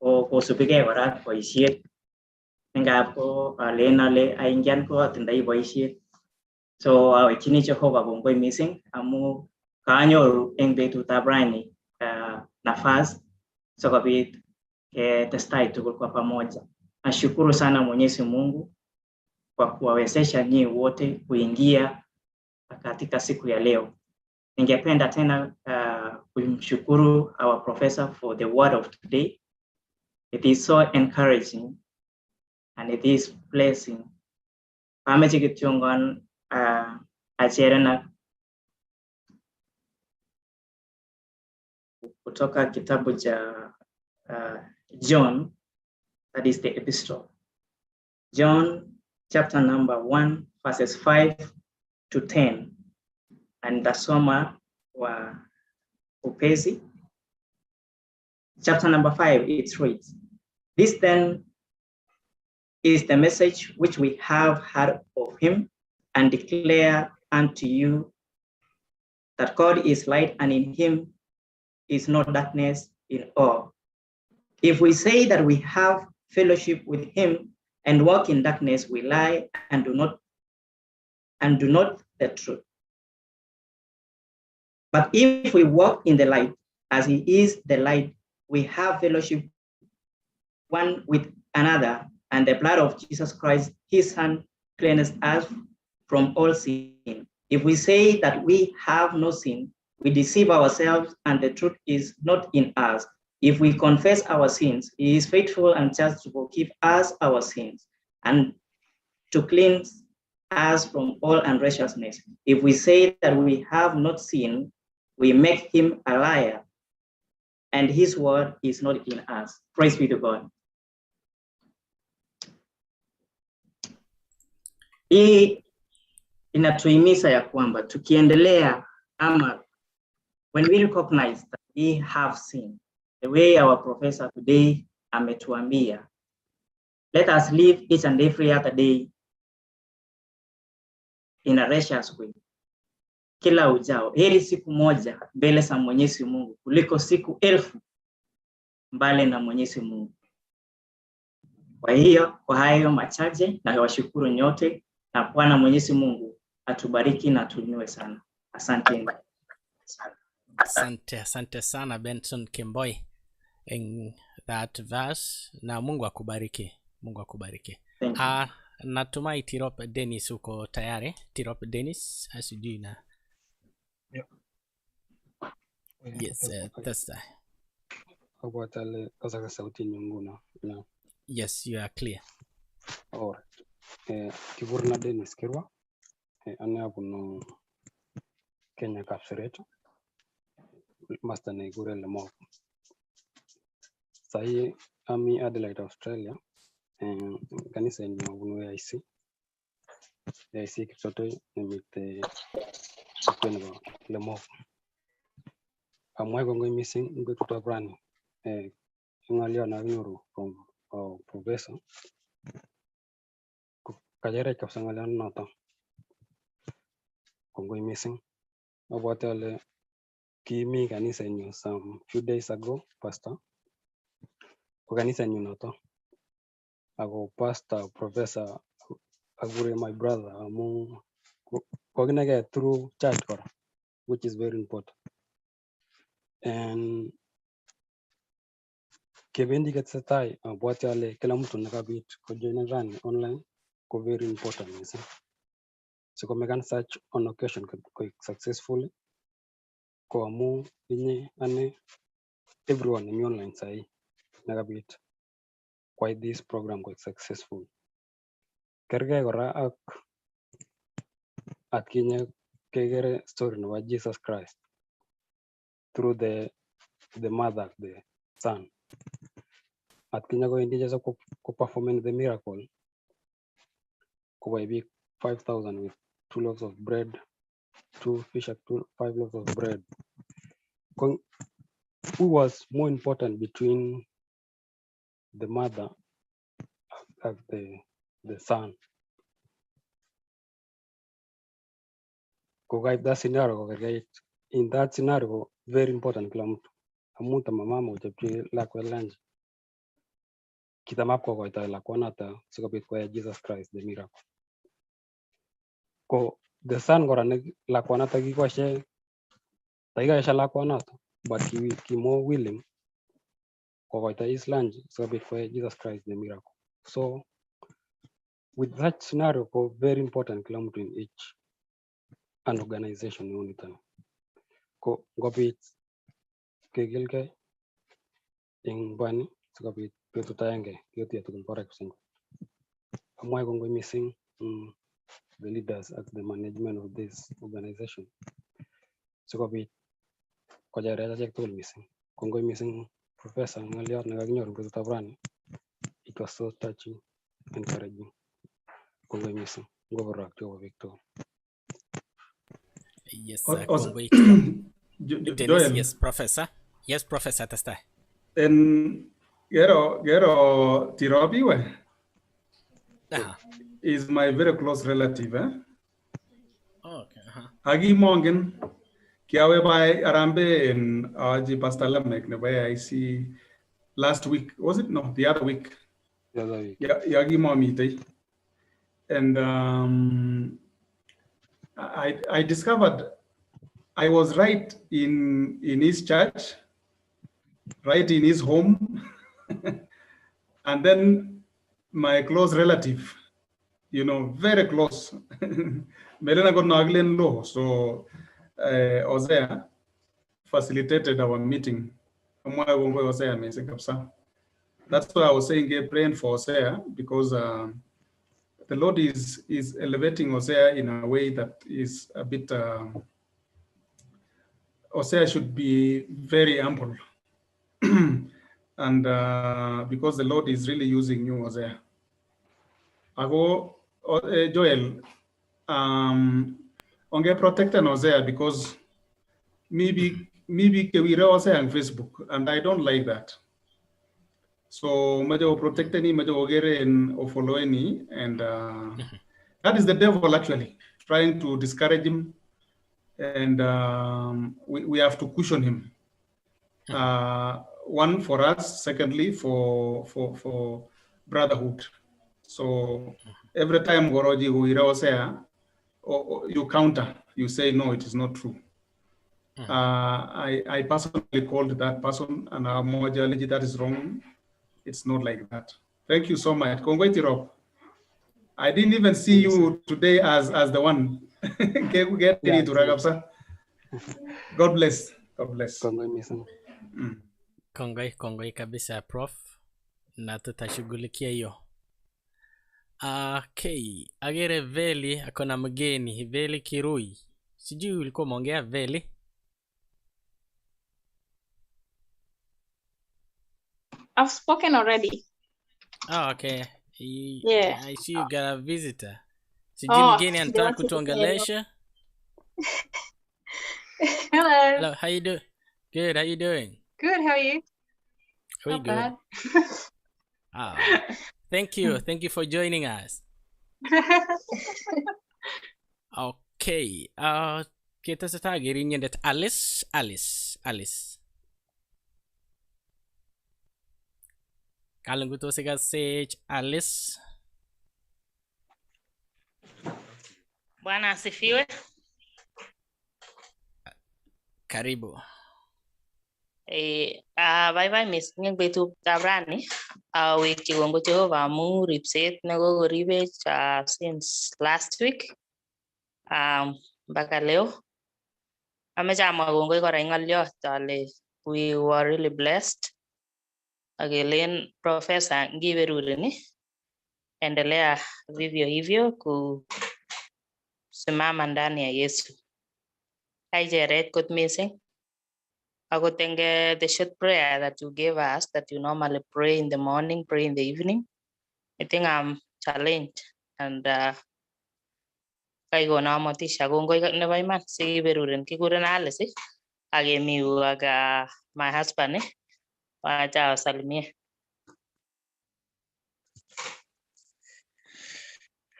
kosubigei kora boisiet. Ngap ko alen ale aingian ko atindoi boisiet. So awekchini Jehova kongoi missing amu kanyoru eng betutab rani nafasi sikobit ketestai tugul kwa pamoja. Nashukuru sana Mwenyezi Mungu kwa kuwawezesha nyinyi wote kuingia katika siku ya leo. Ningependa tena kumshukuru our professor for the word of today. It is so encouraging and it is blessing. Pameche kityongon acherena kutoka kitabu cha John, that is the epistle. John chapter number 1 verses 5 to 10. And tasoma wa upesi. Chapter number 5, it reads, "This then is the message which we have heard of him and declare unto you, that God is light and in him is no darkness in all. If we say that we have fellowship with him and walk in darkness, we lie and do not the truth. But if we walk in the light, as he is the light, we have fellowship one with another, and the blood of Jesus Christ, his son, cleanses us from all sin. If we say that we have no sin, we deceive ourselves, and the truth is not in us. If we confess our sins, he is faithful and just to forgive us our sins and to cleanse us from all unrighteousness. If we say that we have not sinned, we make him a liar, and his word is not in us." Praise be to God. Hii inatuhimiza ya kwamba tukiendelea ama when we recognize that we have sinned, the way our professor today ametuambia, let us live each and every other day in a righteous way. Kila ujao, heri siku moja mbele za Mwenyezi Mungu kuliko siku 1000 mbali na Mwenyezi Mungu. Kwa hiyo, kwa hayo machache, na washukuru nyote, na Bwana Mwenyezi Mungu atubariki na tunywe sana. Asante. Asante sana Benson Kemboi in that verse, na Mungu akubariki. Mungu akubariki. Natumai Tirop Dennis uko tayari. Tirop Dennis, asijui na yes, that's that. Yes, you are clear. Alright. Kivurna Dennis Kirwa. Ane abuno Kenya Kapseret. Master Negure Lemo. Sahi ami Adelaide, Australia. Kanisa ni abuno IC. IC kitoto nimite kwenye Lemo. Amwai gongo missing ngo tutabrani. Ngalio na vinuru from professor. Kajere kapsangalio nota. Gongo missing. Abwatale kimi kanisa nyo some few days ago, pastor. Kanisa nyo noto. Ago pastor, professor, agure my brother, amu koginage through church kora, which is very important. And kebendi ketsetai abwatale kila mtu nakabit kojoin run online ko very important missing. So mekan such on occasion ko successfully ko amu inye ane everyone in online sai nakabit why this program was successful. Kerge kora ak kinye kegere story of Jesus Christ through the mother, the son. At kinye ko hindi Jesus ko performing the miracle. Ko by 5,000 with 2 loaves of bread, 2 fish and 5 loaves of bread. Who was more important between the mother and the son? That scenario, in that scenario, very important. Amuta mama ujapti lakwa lunch. Kita map ko ita lakwa nata sikopit kwa Jesus Christ the miracle. Ko the son gora lakwa nata gikwa she taiga sha lakwa nata but he more willing kokoita his lunch sikobit for Jesus Christ the miracle. So with that scenario ko very important kila mtu in each an organization unitan ko ngobit kegilgei eng bani sikobit betut agenge ketuiyo tugul for represent. Amwae kongoi missing the leaders at the management of this organization sikobit kocherech achek tugul missing. Kongoi missing Professor ng'oliot nekakinyoru betutab rani. It was so touching, encouraging. Kongoi missing. Ngoborok Jehovah biik tugul. Yes, Also, kongoi. Joel. Yes, Professor. Yes, Professor, testai. En Gero Tirobiwe is my very close relative. Okay. Agi Mongen, Kiawe by Arambe and Aji Pastor Lamek, the way I see last week. Was it? No, the other week. The other week. Yagi Momite. And I discovered I was right in his church, right in his home. And then my close relative, very close. Melena got Naglen Law. So Osea facilitated our meeting. That's why I was saying praying for Osea, because the Lord is elevating Osea in a way that is a bit, Osea should be very humble. And because the Lord is really using you, Osea. Ago, Joel, onge protect Osea because maybe we Osea on Facebook, and I don't like that. So majo protect any, majo ogere and follow any, and that is the devil actually trying to discourage him, and we have to cushion him. One for us, secondly for brotherhood. So every time Goroji Huirosea, you counter, you say no, it is not true. I personally called that person, and our modality that is wrong. It's not like that. Thank you so much. Rob. I didn't even see you today as the one. Get to Ragapsa. God bless. God bless. Kongoi kabisa Prof, na tutashughulikia hiyo. Okay, agere Veli akona mgeni, Veli Kirui. Sijui ulikuwa umeongea Veli? I've spoken already. Oh, okay. Yeah. I see you got a visitor. Sijui mgeni anataka kutuongelesha. Hello. Hello, how you doing? Good, how you doing? Good, how are you? We Not good. bad. Thank you for joining us. Okay, kita setagiri nyendet Alice. Kalau nguto sega sage Alice. Bwana asifiwe. Karibu. Bye bye miss ngeng betut tabrani. Wiki wongo Jehova amu ripset nekokoribe since last week. Mpaka leo. Ameche amwa kongoi kora eng ng'oliot ale we were really blessed. Akelen Professor ngiberureni. Endelea vivyo hivyo kusimama ndani ya Yesu. Kaijeret kot missing. The short prayer that you gave us, that you normally pray in the morning, pray in the evening. I think I'm challenged, and kai gona motisha kongoi nebo iman sikiberuren kikuren Alice akemi ak my husband wacha wasalimie.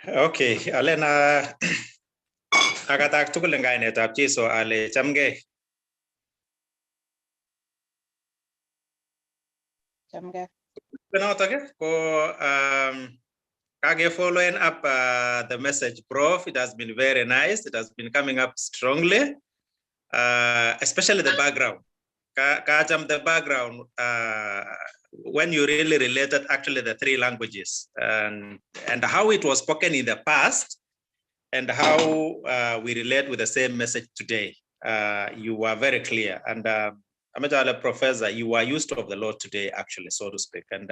Okay, alena akatak tugul eng kainetab Jesu ale chamgei. Following up the message, Prof. It has been very nice. It has been coming up strongly, especially the background. the background, when you really related actually the three languages and how it was spoken in the past and how we relate with the same message today, you were very clear. And Amajala Professor, you are used of the Lord today, actually, so to speak. And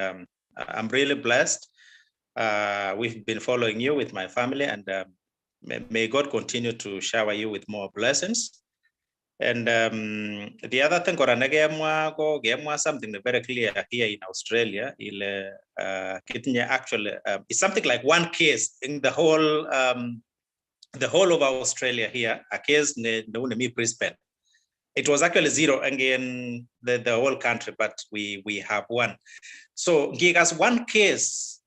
I'm really blessed. We've been following you with my family, and may God continue to shower you with more blessings. And the other thing, something very clear here in Australia, actually, it's something like one case in the whole of Australia here, a case in Brisbane. It was actually zero again the whole country, but we have one. So give us one case,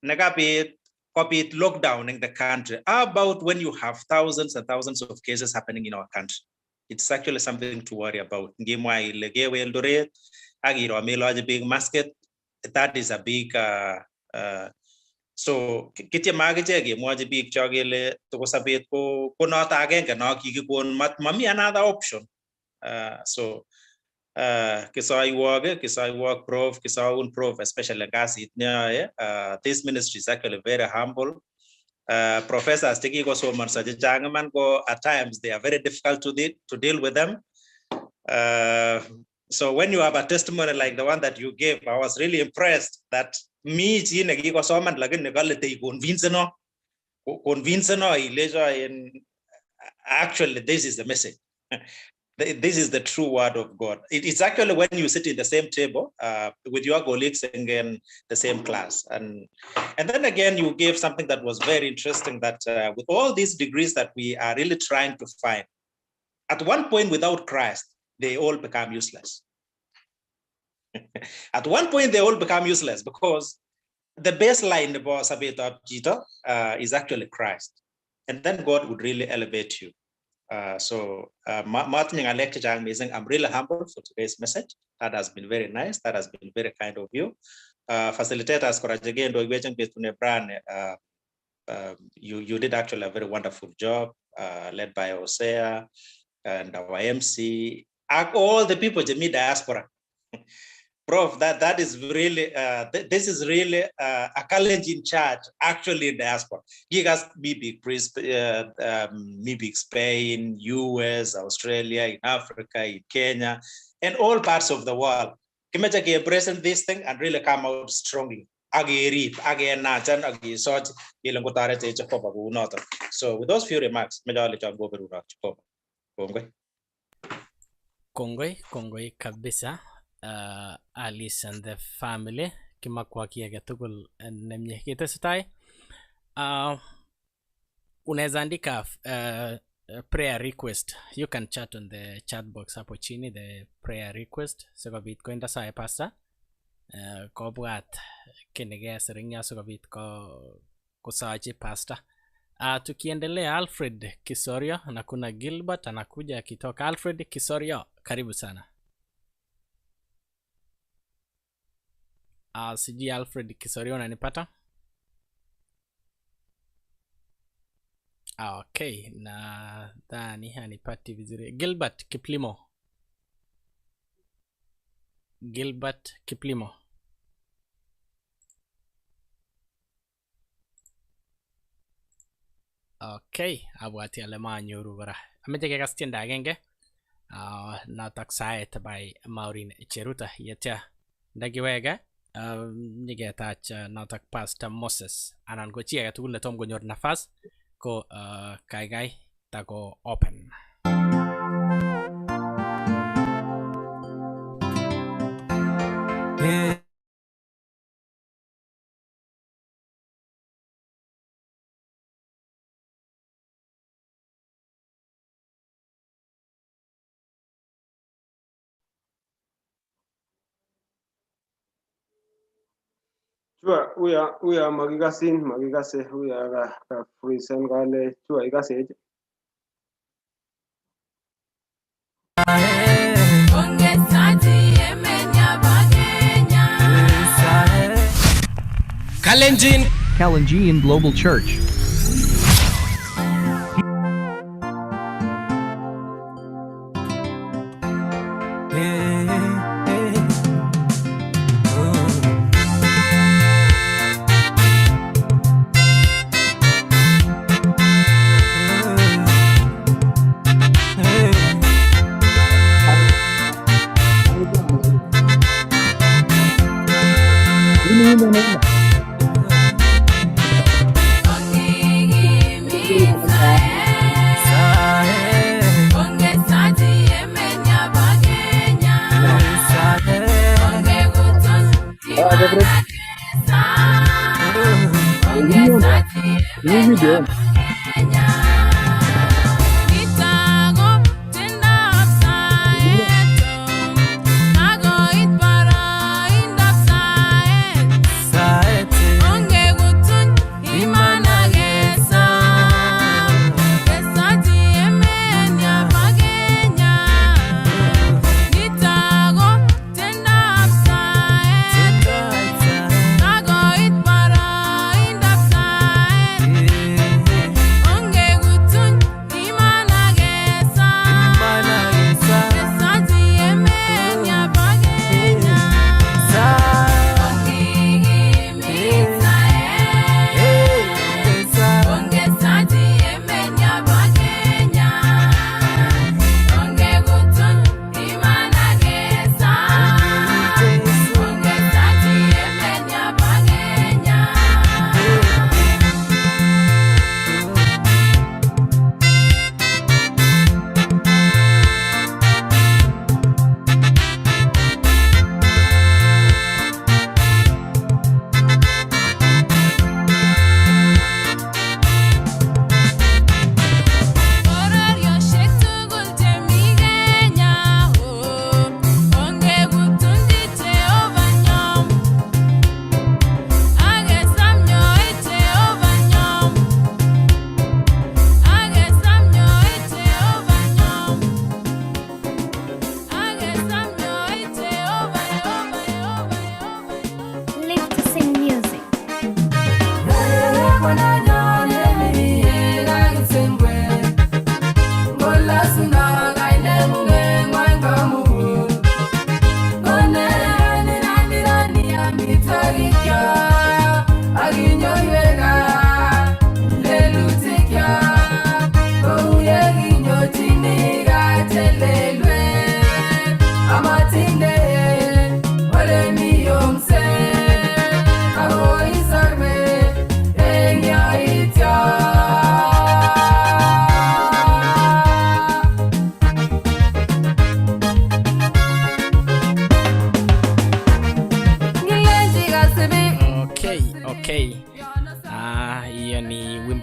negabit COVID lockdown in the country. How about when you have thousands and thousands of cases happening in our country? It's actually something to worry about. Big basket. That is a big so kitya magje moja big chogele to sabit ko not again kana kikipon mami another option. So kisai work prof especially gas this ministry is actually very humble. Professors tiki ko so man jangaman go at times they are very difficult to deal with them. So when you have a testimony like the one that you gave, I was really impressed that me ko so man lagin negalite convince no in actually this is the message. This is the true word of God. It's actually when you sit in the same table with your colleagues and in the same class. And then again, you gave something that was very interesting, that with all these degrees that we are really trying to find, at one point without Christ, they all become useless. At one point, they all become useless because the baseline is actually Christ. And then God would really elevate you. So Martin, I'm really humble for today's message. That has been very nice. That has been very kind of you. Facilitators, you did actually a very wonderful job, led by Hosea and our MC, all the people in diaspora. Prof, that is really, this is really a Kalenjin church, actually in diaspora. You guys, maybe Spain, US, Australia, in Africa, in Kenya, and all parts of the world. Can you present this thing and really come out strongly? So with those few remarks, Kongoi kabisa. Alice and the family kimakwa kiage tugul nemye kitesetai. Unaweza andika prayer request. You can chat on the chat box hapo chini, the prayer request sikobit koenda sae pasta kobwat kenege serinya sikobit kusachi pasta. Tukiendelea, Alfred Kisorio na kuna Gilbert anakuja akitoka. Alfred Kisorio, karibu sana. Siji Alfred Kisorio unanipata? Okay, na dhani hanipati vizuri. Gilbert Kiplimo. Gilbert Kiplimo. Okay, abwati alema nyuru bara. Ameje kekas tienda agenge. Natak saet by Maureen Cheruta yetia. Ndagiwega nigetach natak Pastor Moses anan ko chi age tugul ne tom konyor nafas ko kaikai tako open. Chua uya magigase uya ka frisen gale chua igase Kalenjin Global Church. Hey. video.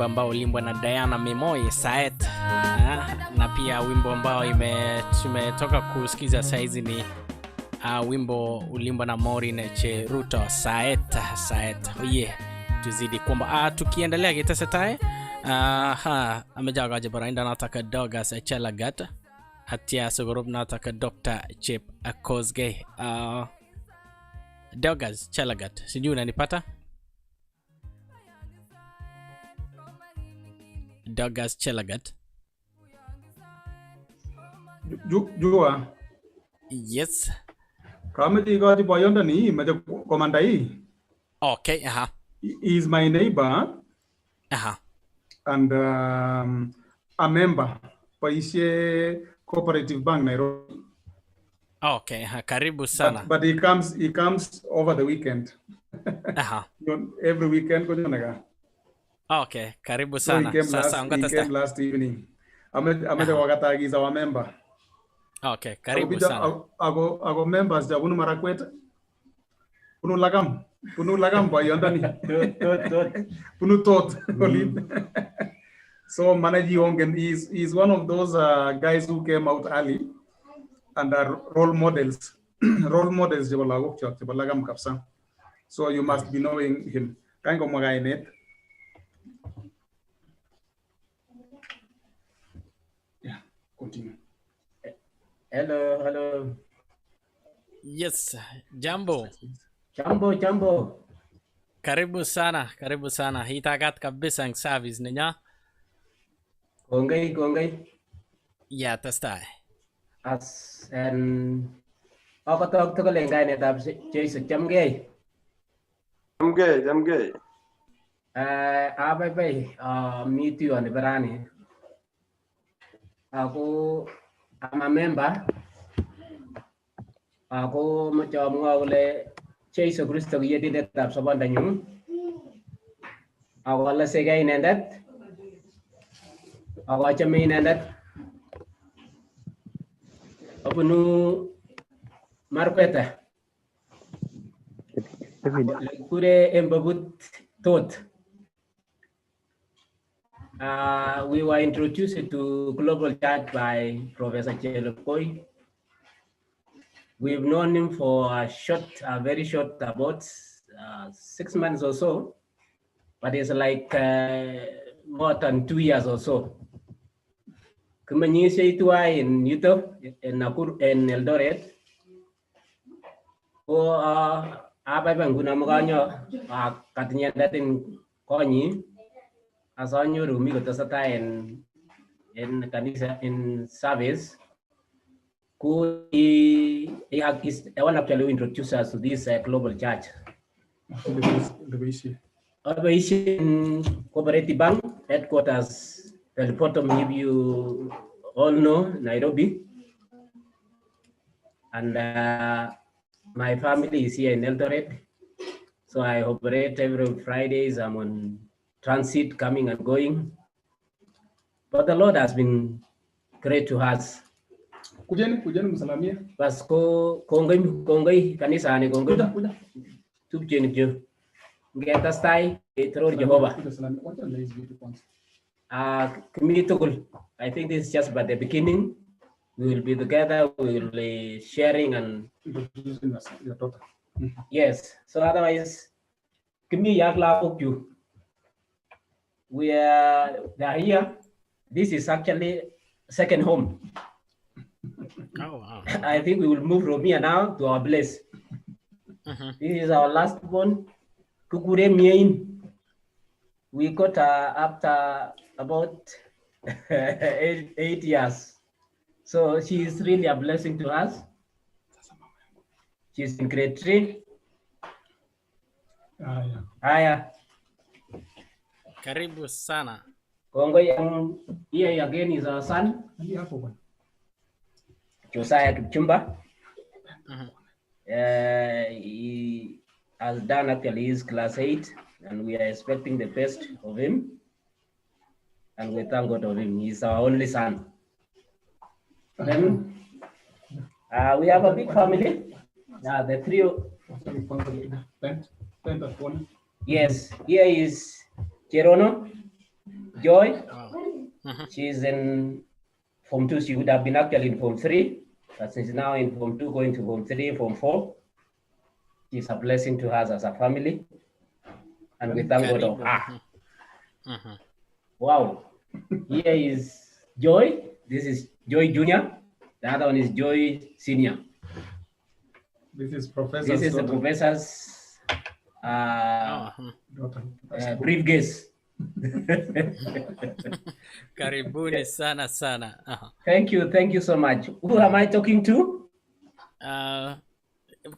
Ambao ulimbwa na Diana Memoy Saet, na pia wimbo ambao tumetoka kusikiza saizi ni wimbo ulimbwa na Maureen Cheruto Saet. Oye, tuzidi kwamba tukiendelea kitasetae amejaga barainda nataka Dogas Chelagat hatia sogorob nataka Dr. Chip Akosge. Dogas Chelagat, sijui unanipata? Douglas Chelagat. Jua. Yes. Kama tiga di boyonda ni, maja komandai. Okay, He is my neighbor. And a member Paishe Cooperative Bank Nairobi. Okay, karibu sana. But he comes over the weekend. Every weekend ko naga. Okay, karibu sana. So he came last evening. Amete wakatagi is our member. Okay, karibu sana. Ago members jabunu marakwet. Punu lagam ba yondani. Punu tot. So Manaji Ongen is one of those guys who came out early and are role models. Role models jabala workshop jabalagam kapsa. So you must be knowing him. Kango magainet. Continue. Hello. Yes, jambo. Jambo. Karibu sana. Hitagat kabisa ang service niya. Kongay. Yeah, tastai. As and ako to kalengay na tab Jason jamgay. Jamgay. Bye. Meet you on the barani. Ako I'm a member. Ako macam ngawale Jesu Kristo dia tetap saban danyu. Ako ala segay nendat. Ako aja main nendat. Apa nu marpeta? Kure embabut thought. We were introduced to Global Church by Professor Chelokoi. We've known him for a very short, about 6 months or so, but it's like more than 2 years or so. Kumanyisha itua in YouTube, in Nakuru, in Eldoret. Apa banguna maganyo katinya datin konyi asonyo rumi kotosata in kanisa in service. He is one actually introduced us to this global church. In Cooperative Bank headquarters, the bottom, if you all know, Nairobi. And my family is here in Eldoret. So I operate every Fridays. I'm on transit, coming and going. But the Lord has been great to us. Kujeni msalamia. Bas kongoi kanisa ni kongoi. Tupjeni jo. Ngeta stai etror Jehovah. I think this is just but the beginning. We will be together. We will be sharing and your daughter. Yes. So otherwise, Kimi Yakla Okyu. We are here. This is actually second home. Oh, wow. I think we will move from here now to our place. This is our last one. Kukure Miein. We got after about 8 years. So she is really a blessing to us. She's in grade 3. Haya. Karibu sana. Kongo here again is our son. Josiah Kipchumba. He has done actually his class 8, and we are expecting the best of him. And we thank God of him. He's our only son. Then we have a big family. The three. Yes, here is Cherono, Joy. She's in Form 2. She would have been actually in Form 3, but she's now in Form 2, going to Form 3, Form 4. She's a blessing to us as a family, and we thank God of her. Wow. Here is Joy. This is Joy Junior. The other one is Joy Senior. This is Professor. This is the professor's briefcase. Karibuni sana. Thank you so much. Who am I talking to?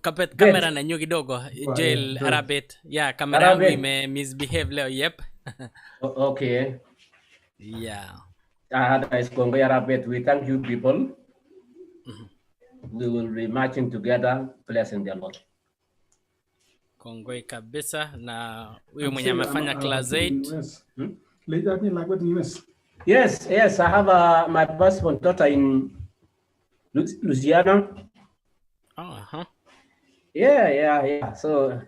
Kapet kamera na nyu kidogo. Jail Arabet. Yeah, kamera yangu ime misbehave leo. Yep. Okay. Yeah. That is Congo Arabet. We thank you people. We will be marching together, blessing the Lord. Kongoi kabisa na huyo mwenye amefanya class 8. Yes, I have my firstborn daughter in Louisiana. Yeah. So,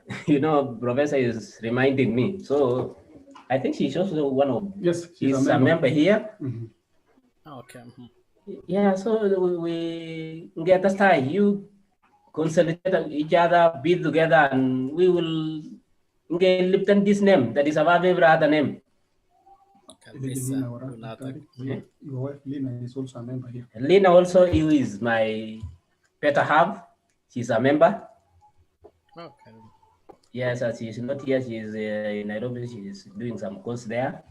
Professor is reminding me. So, I think she's also one of. Yes, she's a member here. Okay. Yeah, so we get the style. You consolidate each other, be together, and we will lift this name that is above every other name. Your wife Lina is also a member here. Lina also is my better half. She's a member. Okay. Yes, as she's not here, she's in Nairobi. She's doing some course there.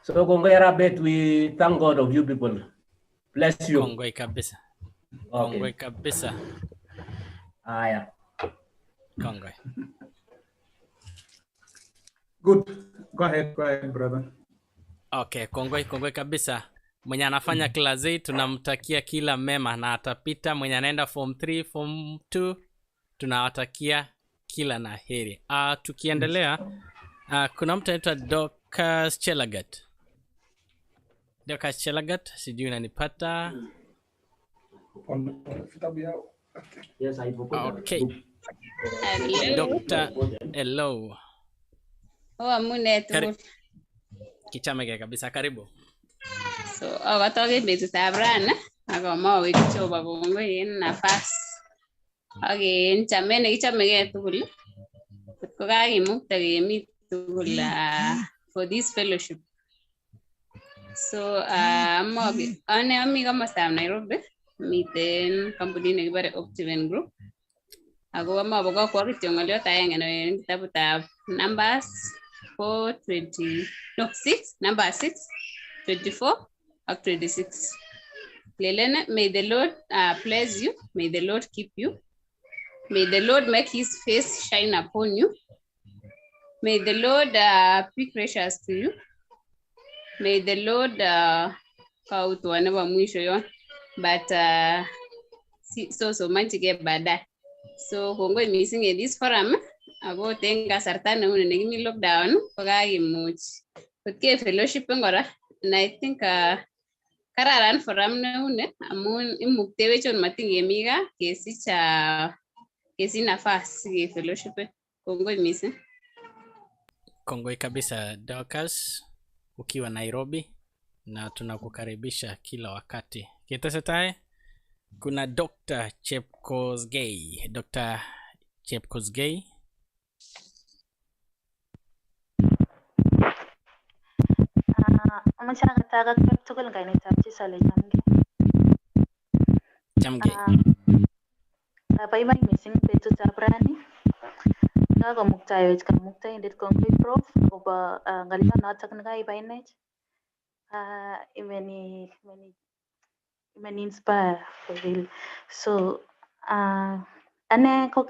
So Kongoi Arabet, we thank God of you people. Bless you. Kongoi kabisa. Okay. Kongoi kabisa. Yeah. Kongoi. Good. Go ahead, brother. Okay, kongoi kabisa. Mwenye anafanya class 8 tunamtakia kila mema na atapita. Mwenye anaenda Form 3, Form 2 tunawatakia kila na heri. Tukiendelea, kuna mtu anaitwa Dorcas Chelagat. Dorcas Chelagat, sijui unanipata? Yes, I forgot. Okay. Hello. Dr. Hello. Oh, amune tugul. Kichamege kabisa, karibu. So, akatoke betutab rani, akomowe Jehova kongoi en nafas. Ak en chamet nekichomegei tugul, ko kakimukta kemi tugul for this fellowship. So, ane ami komostab Nairobi, miten kampunit nekibore Optiven Group. Ako amabokokwo kityo ng'olyot agenge en kitabutab Numbers 6, 24 ak 26. Lelen, may the Lord bless you, may the Lord keep you, may the Lord make his face shine upon you, may the Lord be gracious to you, may the Lord kautwa nebo mwisho yon, but so manchige baadaye. So kongoi missing in this forum, ako ten kasarta neuni nekimi lockdown ko kakimuch kotke fellowship ngora, and I think kararan forum neuni amun imuktewech on matingemi gaa kesich nafas ke fellowship. Kongoi missing. Kongoi kabisa Dorcas, ukiwa Nairobi, na tunakukaribisha kila wakati. Kitesetai, kuna Dr. Chepkosgei. Dr. Chepkosgei. Amachanga taga kep tugul kainetab Chisale chamge. Chamge. Baibai missing betutab rani. Kakomuktaiwech kamuktaindet kongoi prof akobo ng'alyo notok nekaibainech. Imeni inspire for real. So ane ko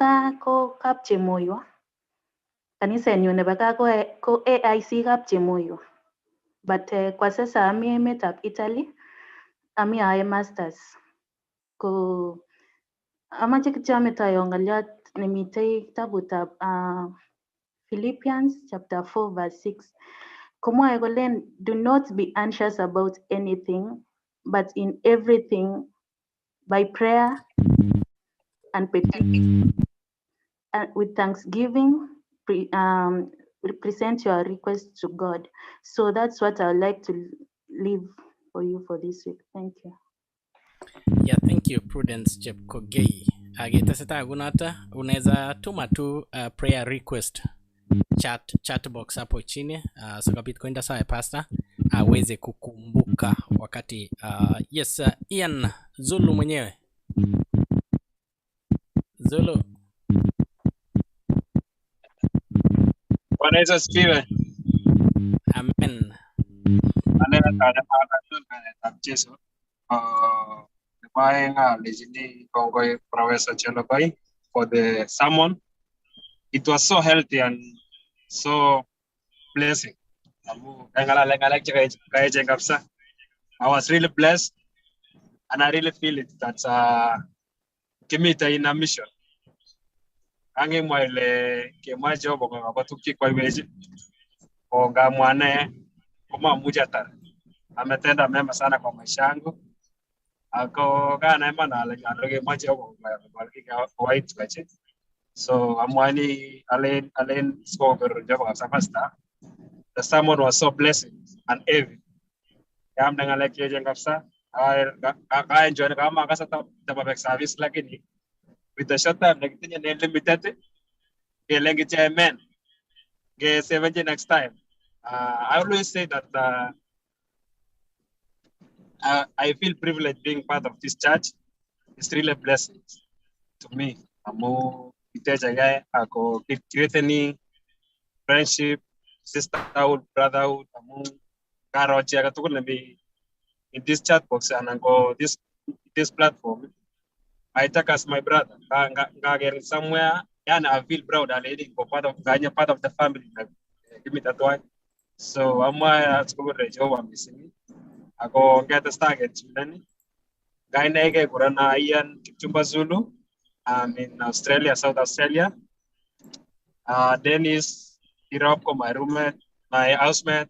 kapchemoywa. Kanisenyu nebo gaa ko AIC kapchemoywa. But kwa sasa ami emetab Italy, ami ae masters. Ko amache kityo ametoyo ng'alyot nemitei kitabutab Philippians chapter 4 verse 6. Komwae kolen, do not be anxious about anything, but in everything by prayer and petition and with thanksgiving present your request to God. So that's what I would like to leave for you for this week. Thank you. Yeah, thank you Prudence Chepkogei. Akitesetai kunata, unaweza tuma tu prayer request chat box hapo chini, sikabit kwenda sawa pastor aweze kukumbuka wakati yes. Ian Zulu mwenyewe. Zulu. Bwana Yesu asifiwe. Amen. Anena kada para Yesu. Buying Legend Congo Professor Chelobai for the sermon. It was so healthy and so blessing. I was really blessed and I really feel it that Kimita in a mission. Ange mwele kema jobo kwa batuki kwa weji. Onga mwane kuma mujata. Ametenda mema sana kwa maisha yangu. Ako kana emana aloge majobo kwa white kache. So amwani alen spoke jobo kapsa. The sermon was so blessing and heavy. Yam dengan leki je kapsa. I enjoy kama kasa tabak service lakini with the short time like limited. Get language amen. Get 70 next time. I always say that I feel privileged being part of this church. It's really a blessing to me. Amo iteja guy ako creating friendship, sisterhood, brotherhood. Amo karo chia katukul nabi in this chat box and go this platform. I take as my brother. Get somewhere. And I feel proud that lady for part of the family. Give me that one. So I'm at school Jehovah missing. I go get a target. Guy nege kurana Ian Kipchumba Zulu. I'm in Australia, South Australia. Dennis Iroko, my roommate, my housemate.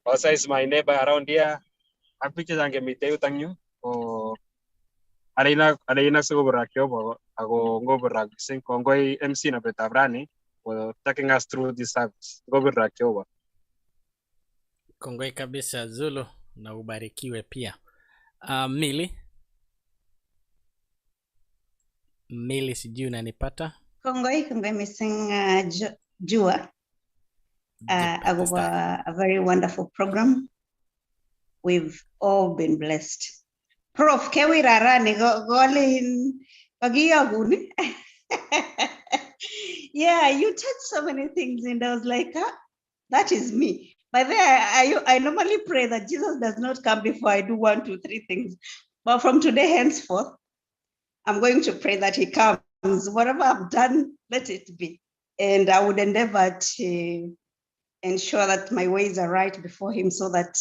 Also is my neighbor around here. I picture and get me tell you. Alaina siko Jehova ako ngobra sing kongoi MC na betabrani for taking us through this service. Ngobra Jehova. Kongoi kabisa Zulu na ubarikiwe pia. Mili sijui unanipata? Kongoi missing Jua. A very wonderful program. We've all been blessed. Prof, kewi rarani golin pagiyaguni. Yeah, you touched so many things and I was like, that is me. But there, I normally pray that Jesus does not come before I do 1, 2, 3 things. But from today henceforth, I'm going to pray that he comes. Whatever I've done, let it be. And I would endeavor to ensure that my ways are right before him so that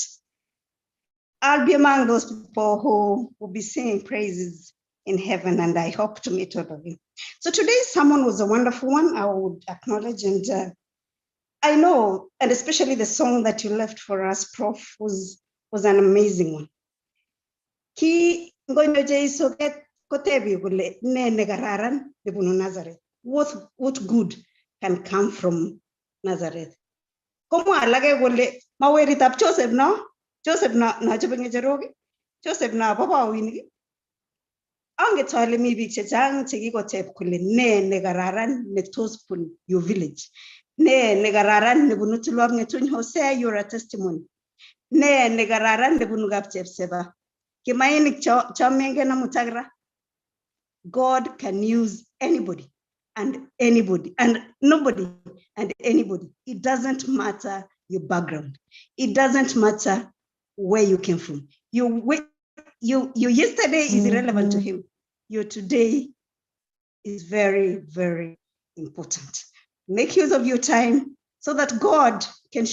I'll be among those people who will be singing praises in heaven, and I hope to meet all of you. So today's sermon was a wonderful one, I would acknowledge, and I know, and especially the song that you left for us, Prof, was an amazing one. Ki ngono Jesu ket kotebi gule ne negararan debunu Nazareth. What good can come from Nazareth? Komo alage gule maweri tap Joseph na chobenge jerogi. Joseph na papa wingi. Ange tole mi bik chechang chekikotep kole ne negararan netospun your village. Ne negararan nebunu tulwab ngetuny Hosea, you're a testimony. Ne negararan nebunu gap chepseba. Kimainik chamenge na mutagra. God can use anybody and anybody and nobody and anybody. It doesn't matter your background. It doesn't matter where you came from. Your yesterday is irrelevant to him. Your today is very, very important. Make use of your time so that God can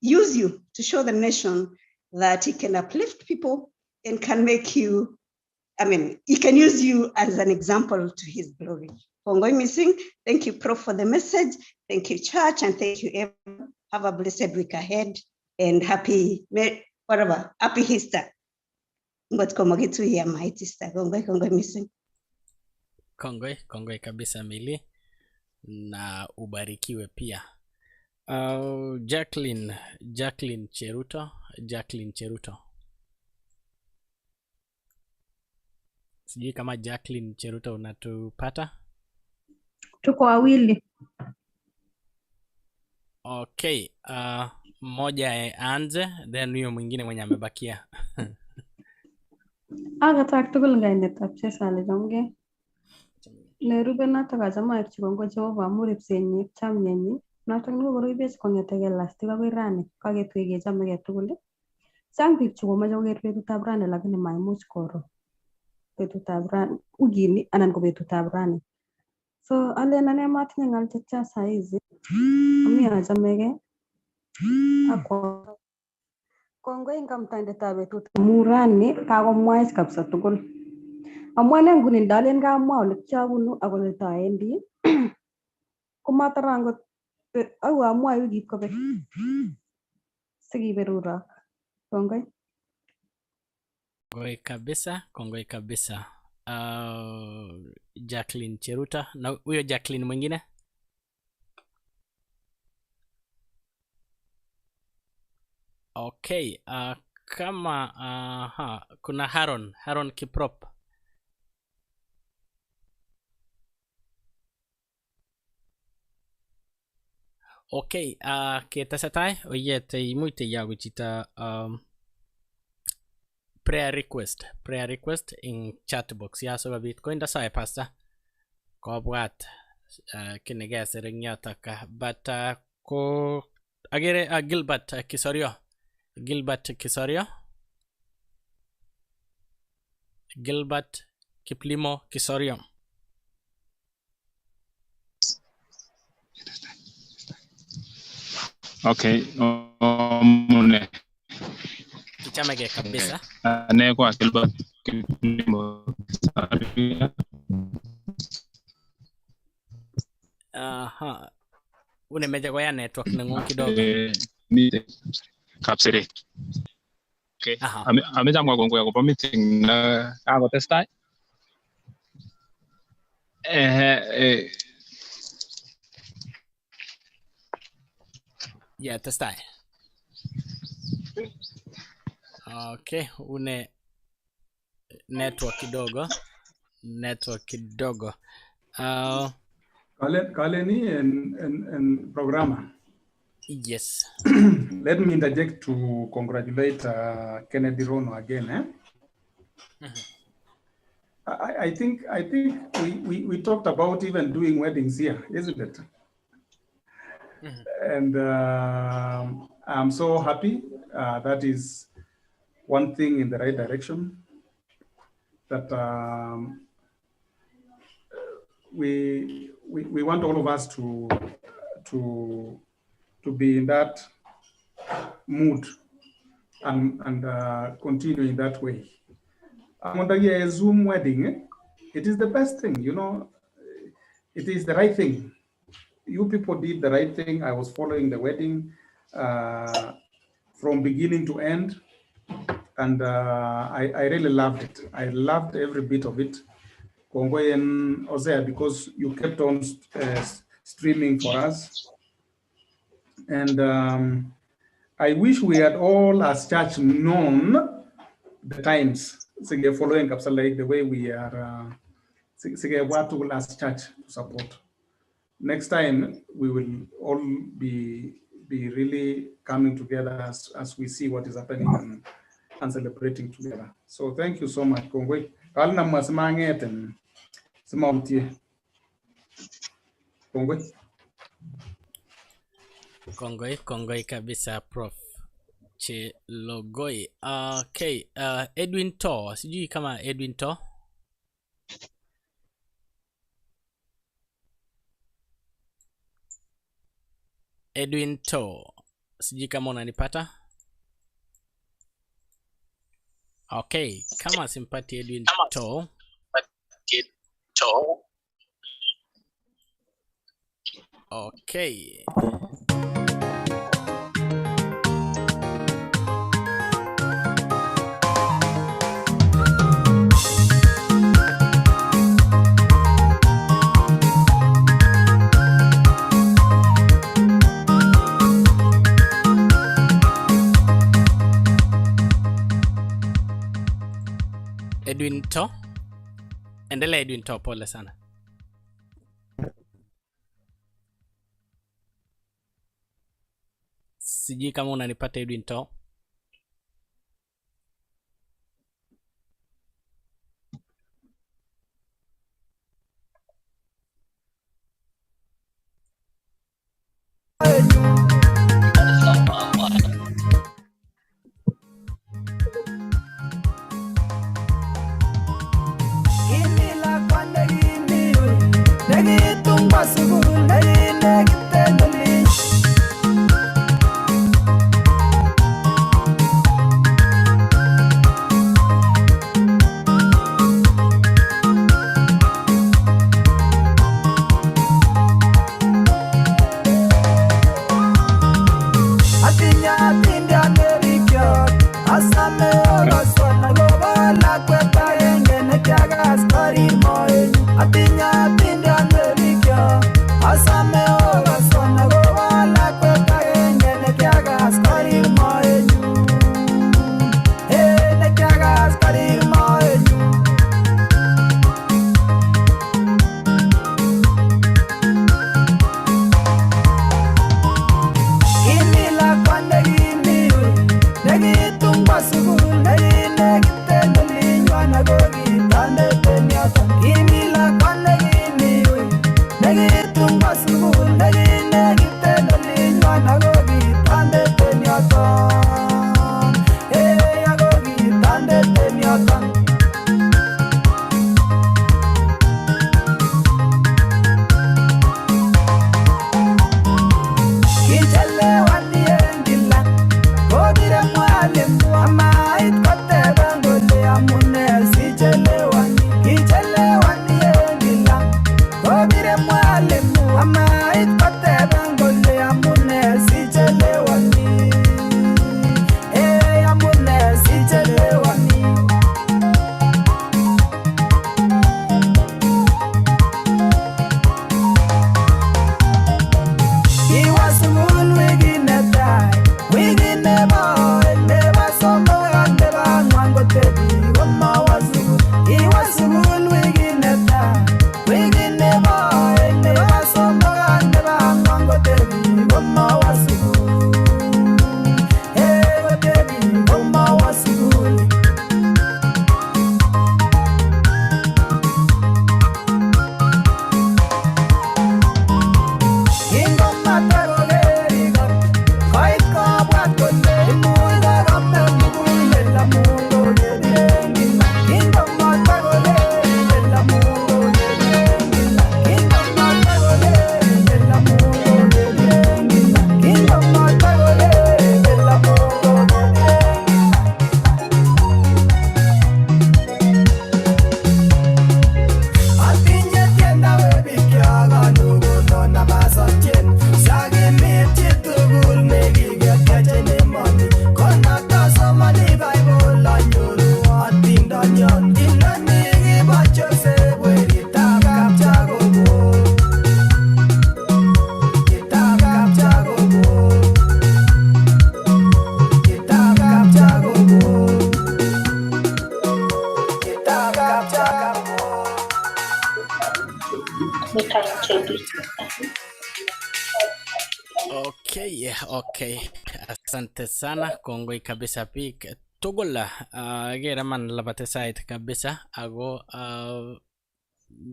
use you to show the nation that he can uplift people and can make you, he can use you as an example to his glory. Kongoi missing. Thank you, Prof, for the message. Thank you, church, and thank you, everyone. Have a blessed week ahead and happy Easter. But komogitu ya mighty Easter. Kongoi missing. Kongoi kabisa Mili na ubarikiwe pia. Jacqueline Cheruto. Sijui kama Jacqueline Cheruto unatupata? Tuko wawili. Okay, mmoja aanze then huyo mwingine mwenye amebakia. Agatak tugul ngainetab Chesale Jonge. Nerube notok achamaik chikongo Jehova amu ripsenyi chamyenyi notok nekokoroibech kongetege last akoi rani kaketui kechamegei tugul. Chang biik chekomoche koker betutab rani lakini maimuch koro betutab rani wikini anan ko betutab rani. So alen ane matinye ng'al chechang saizi ami achamegei akwo kongoi eng kamtaindetab betut amu rani kakomwaech kabisa tugul. Amwane nguni ndalen kamwa ole kiabunu ak ole taendi komatara angot au amwae wikit kobek sikiberurok. Kongoi. Kongoi kabisa. Jacqueline Cheruta na huyo Jacqueline mwingine? Okay, kama kuna Haron Kiprop. Okay, ketasatai oyete imuite yago chita prayer request in chat box ya so babit ko inda sai pasta ko bwat kinege sereng yataka but ko agere Gilbert Kiplimo Kisorio. Okay, mune. Kichamege kabisa. Ne kwa Gilbert Kiplimo Kisorio. Unemeja kwa ya network nengung kidogo. Mite kapsere. Okay. Amecha mwa kongoi akobo meeting na kakotestai. Yeah, testai. Okay, une network kidogo. Kaleni and programmer. Yes. Let me interject to congratulate Kennedy Rono again. I think we talked about even doing weddings here, isn't it? And I'm so happy. That is one thing in the right direction. That we want all of us to be in that mood and continue in that way. On the Zoom wedding, it is the best thing, you know. It is the right thing. You people did the right thing. I was following the wedding from beginning to end, and I really loved it. I loved every bit of it. Kongwe and Osea, because you kept on streaming for us. And I wish we had all as church known the times. So you're following up like the way we are what to last church to support. Next time we will all be really coming together as we see what is happening and celebrating together. So thank you so much, Kongwe. Kalna masmangeten smautie. Kongwe. Kongoi kabisa Prof. Chelogoi. Okay, Edwin To, sijui kama Edwin To. Edwin To, sijui kama unanipata. Okay, kama simpati Edwin To. Okay. Edwin To. Endelea Edwin To, pole sana. Sijui kama unanipata Edwin To. Okay, okay. Asante sana, kongoi kabisa pik. Tugul gera man labate site kabisa ago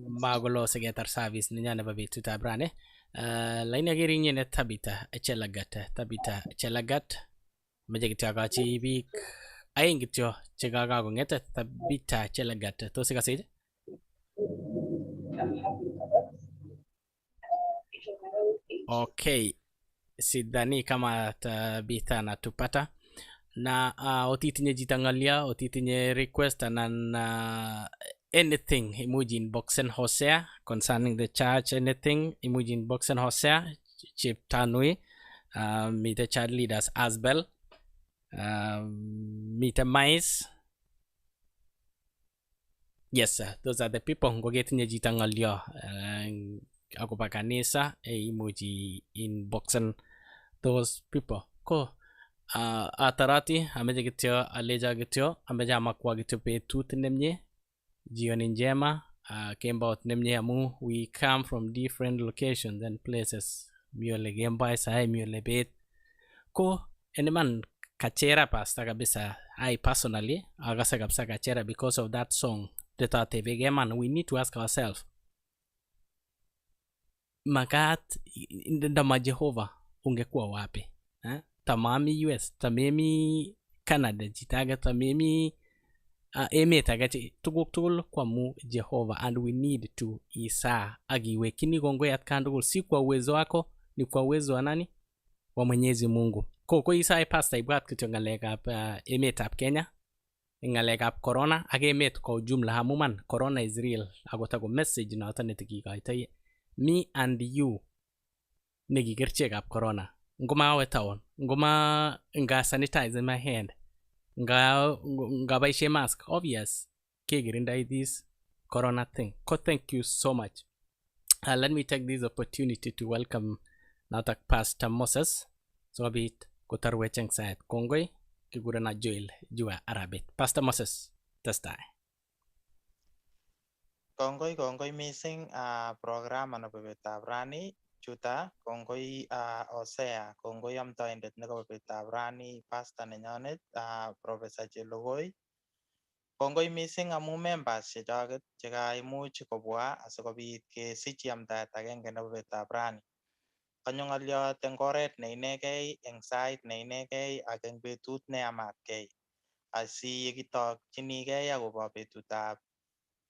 magolo segetar service ninya ne babi tutabrane. Laina geri nyene tabita chelagat majigita gachi bik aing gityo chegaga go ngeta tabita chelagat to sigasid. Okay, sidhani kama tabitha natupata na otitinye jitangalia otitinye request anan anything imuji inboxen Hosea concerning the church, anything imuji inboxen Hosea chip tanui meet the church leaders as well, meet the mice. Yes sir, those are the people who getinye jitangalia akoba kanisa imuji inboxen those people ko atarati ameje gityo aleja gityo ameja makwa gityo betut nemye jioni njema kembaut nemye amu we come from different locations and places miole gembai sai miole bet ko eneman kachera pasta kabisa. I personally agasa kabisa kachera because of that song tetate vegeman. We need to ask ourselves makat ndama Jehova ungekuwa wapi tamami US, tamemi Canada, jitaga tamemi emet aga tuguk tugul kwa mu Jehova, and we need to isa agiwe kini gongwe atkandugul, si kwa uwezo wako, ni kwa uwezo wa nani? Wa Mwenyezi Mungu. Ko isa pasta ibwat kityo ngalekab emet ab Kenya, ngalekab corona ak emet kwa ujumla hamuman corona is real. Agotago message na otane tikikaitay me and you negi kerchekab corona. Ngoma awe town, ngoma nga sanitize my hand, nga baishe mask, obvious kegirinda this corona thing. Ko thank you so much. Let me take this opportunity to welcome Natak Pastor Moses so bit kotarwecheng saet kongoi kigurana Joel jua Arabet. Pastor Moses testai. Kongoi missing program ano bebetab rani chuta kongoi Hosea kongoi amtoindet nebo bebetab rani pastor nenyonet Professor Chelogoi. Kongoi missing amu members chechoket chekaimuch kobwa asikobit kesich amtaet agenge nebo bebetab rani. Kanyo ng'oliot eng oret ne inegei, eng sait ne inegei ak eng betut neyamatkei. Asi yekitokchinigei akobo betutab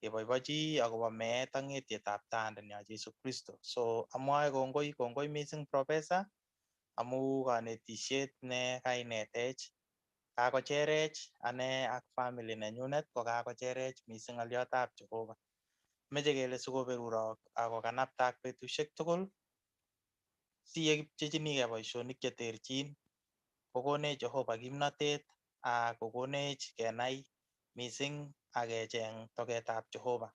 keboibochi akobo meet ak ng'etietab tandenyo Jesu Kristo. So amwae kongoi missing Professor amu kanetisiet ne kainetech kakocherech ane ak family nenyunet ko kakocherech missing ng'oliotab Jehova. Meche kele sikoberurok ako kanaptak betusiek tugul si yekipchechinigei boisionik cheterchin kokonech Jehova kimnotet ak kokonech kenai missing ak kecheng togetab Jehova.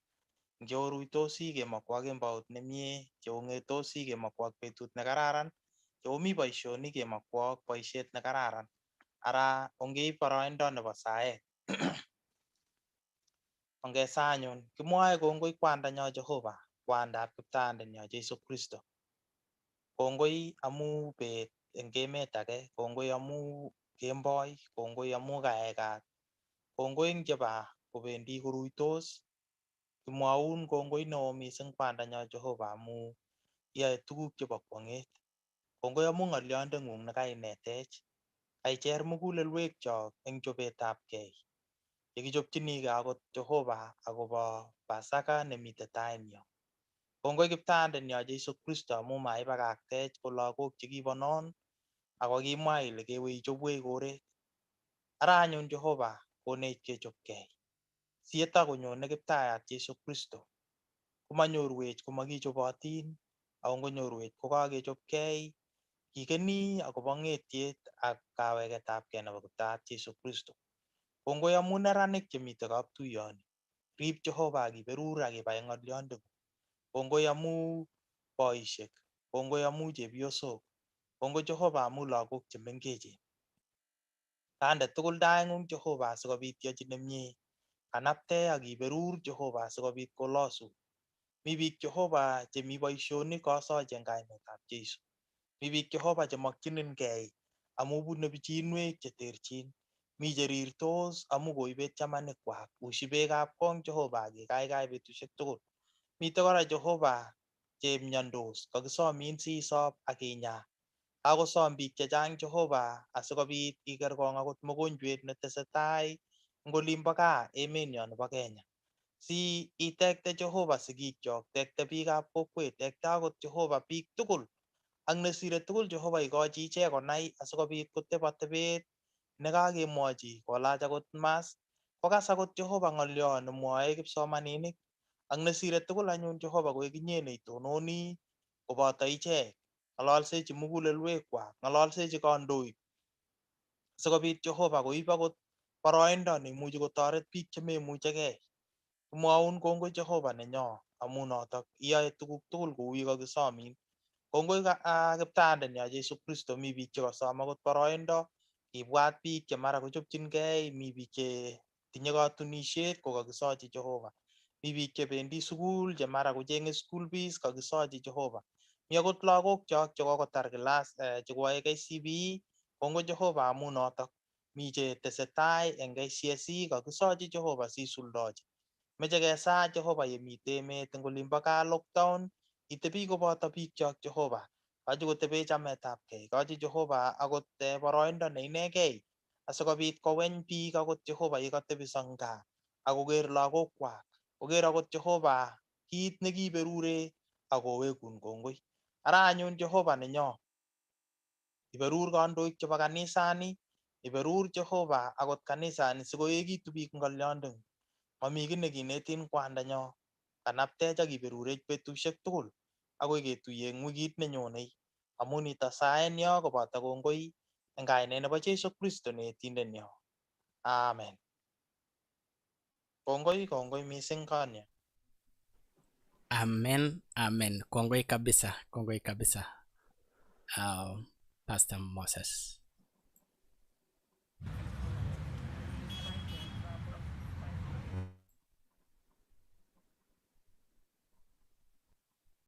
Ngeoruitosi kemokwo kembout nemie, cheong'etosi kemokwo betut nekararan, cheomi boisionik kemokwo boisiet nekararan. Ara ongeib boroindo nebo saet ongesa anyun kimwoe kongoi kwandanyo Jehova, kwandab kiptandenyo Jesu Kristo. Kongoi amu bet eng emet age, kongoi amu kemboi, kongoi amu kaekat, kongoi eng cheba kobendi koruitos. Kimwaun kongoi neo missing kwandanyo Jehova amu iyoe tuguk chebo kwong'et. Kongoi amu ng'oliondeng'ung nekainetech, kaicher mugulelwekchok eng chobetabgei yekichopchinigei akot Jehova akobo Pasaka nemite tainyo. Kongoi kiptandenyo Jesu Kristo amu maibakaktech ko lagok chekibonon ako kimwa ile kewe ichobwech koret. Ara anyun Jehova konech kechopgei si yetakonyone Kiptayat Jesu Kristo komanyorwech komakichobotin ako ngonyorwech kokakechopgei kikeni akobo ng'etiet ak kaweketabgei nebo Kiptayat Jesu Kristo. Kongoi amu neranik chemite kaptuiyoni, rib Jehova akiberur akibai ng'oliondeng'ung. Kongoi amu boisiek, kongoi amu chepyosok, kongoi Jehova amu lagok chemengechen. Kande tugul taing'ung Jehova asikobit yochi nemie. Kanapte akiberur Jehova asikobit kolosu Mi biik Jehova chemi boisionik kosochi eng kainetab Jeiso. Mi biik Jehova chemakchinigei amu bune pichinwek cheterchin. Mi cherirtos amu koibet chamanikwak. Ushi beekab kong Jehova akikaikai betusiek tugul. Mitei kora Jehova chemyandos, kakisomin sisob akinya. Kakosom biik chechang Jehova asikobit ikerkong akot mogonjwet netesetai eng olimbo gaa emenyo nebo Kenya. Si itekte Jehova sigikyok, tekte biikab kokwet, tekte akot Jehova biik tugul. Ak nesire tugul Jehova ikochi ichek konai asikobit koteb atebet nekakemwochi kolach akot mask. Kokas akot Jehova ng'olyo nemwoe kipsomaninik. Ak nesire tugul anyun Jehova koek inye neitononi koboto ichek. Ng'ololsechi mugulelwekwak, ng'ololsechi kandoik. Sikobit Jehova koib akot boroindo neimuchi kotoret biik chememuchigei. Kimwaun kongoi Jehova nenyo amu notok iyoe tuguk tugul kou ye kakisomin. Kongoi Kiptaandennyo Jesu Kristo, mi biik chekasom akot boroindo kibwat biik che mara kochopchingei, mi biik che tinye katunisiet ko kakisochi Jehova. Mi biik chebendi sukul che mara kocheng'e school fees kakisochi Jehova. Mi akot lagokchok chekokotar class chekoyae KCPE, kongoi Jehova amu notok. Mi chetesetai eng KCSE kakisochi Jehova sisuldochi. Meche kesach Jehova yemite emet eng olimbo gaa lockdown, itebi koboto biikchok Jehova. Kochi kotebe chametabgei. Kochi Jehova akot boroindo ne inegei asikobit koweny biik akot Jehova yekatebiso eng gaa akoker lagokwak. Koker akot Jehova kiit nekiberure akowekun kongoi. Ara anyun Jehova nenyo, iberur kandoik chebo kanisani, iberur Jehova akot kanisani sikoekitu biik eng ng'olyondeng'ung. Mami kiy nekinetin kwandanyo. Kanaptech akiberurech betusiek tugul akoi ketuiye eng wikit nenyonei. Amu nito saenyo koboto kongoi eng kainet nebo Jesu Kristo ne etindenyo. Amen. Kongoi mising konye. Amen, amen. Kongoi kabisa, Pastor Moses.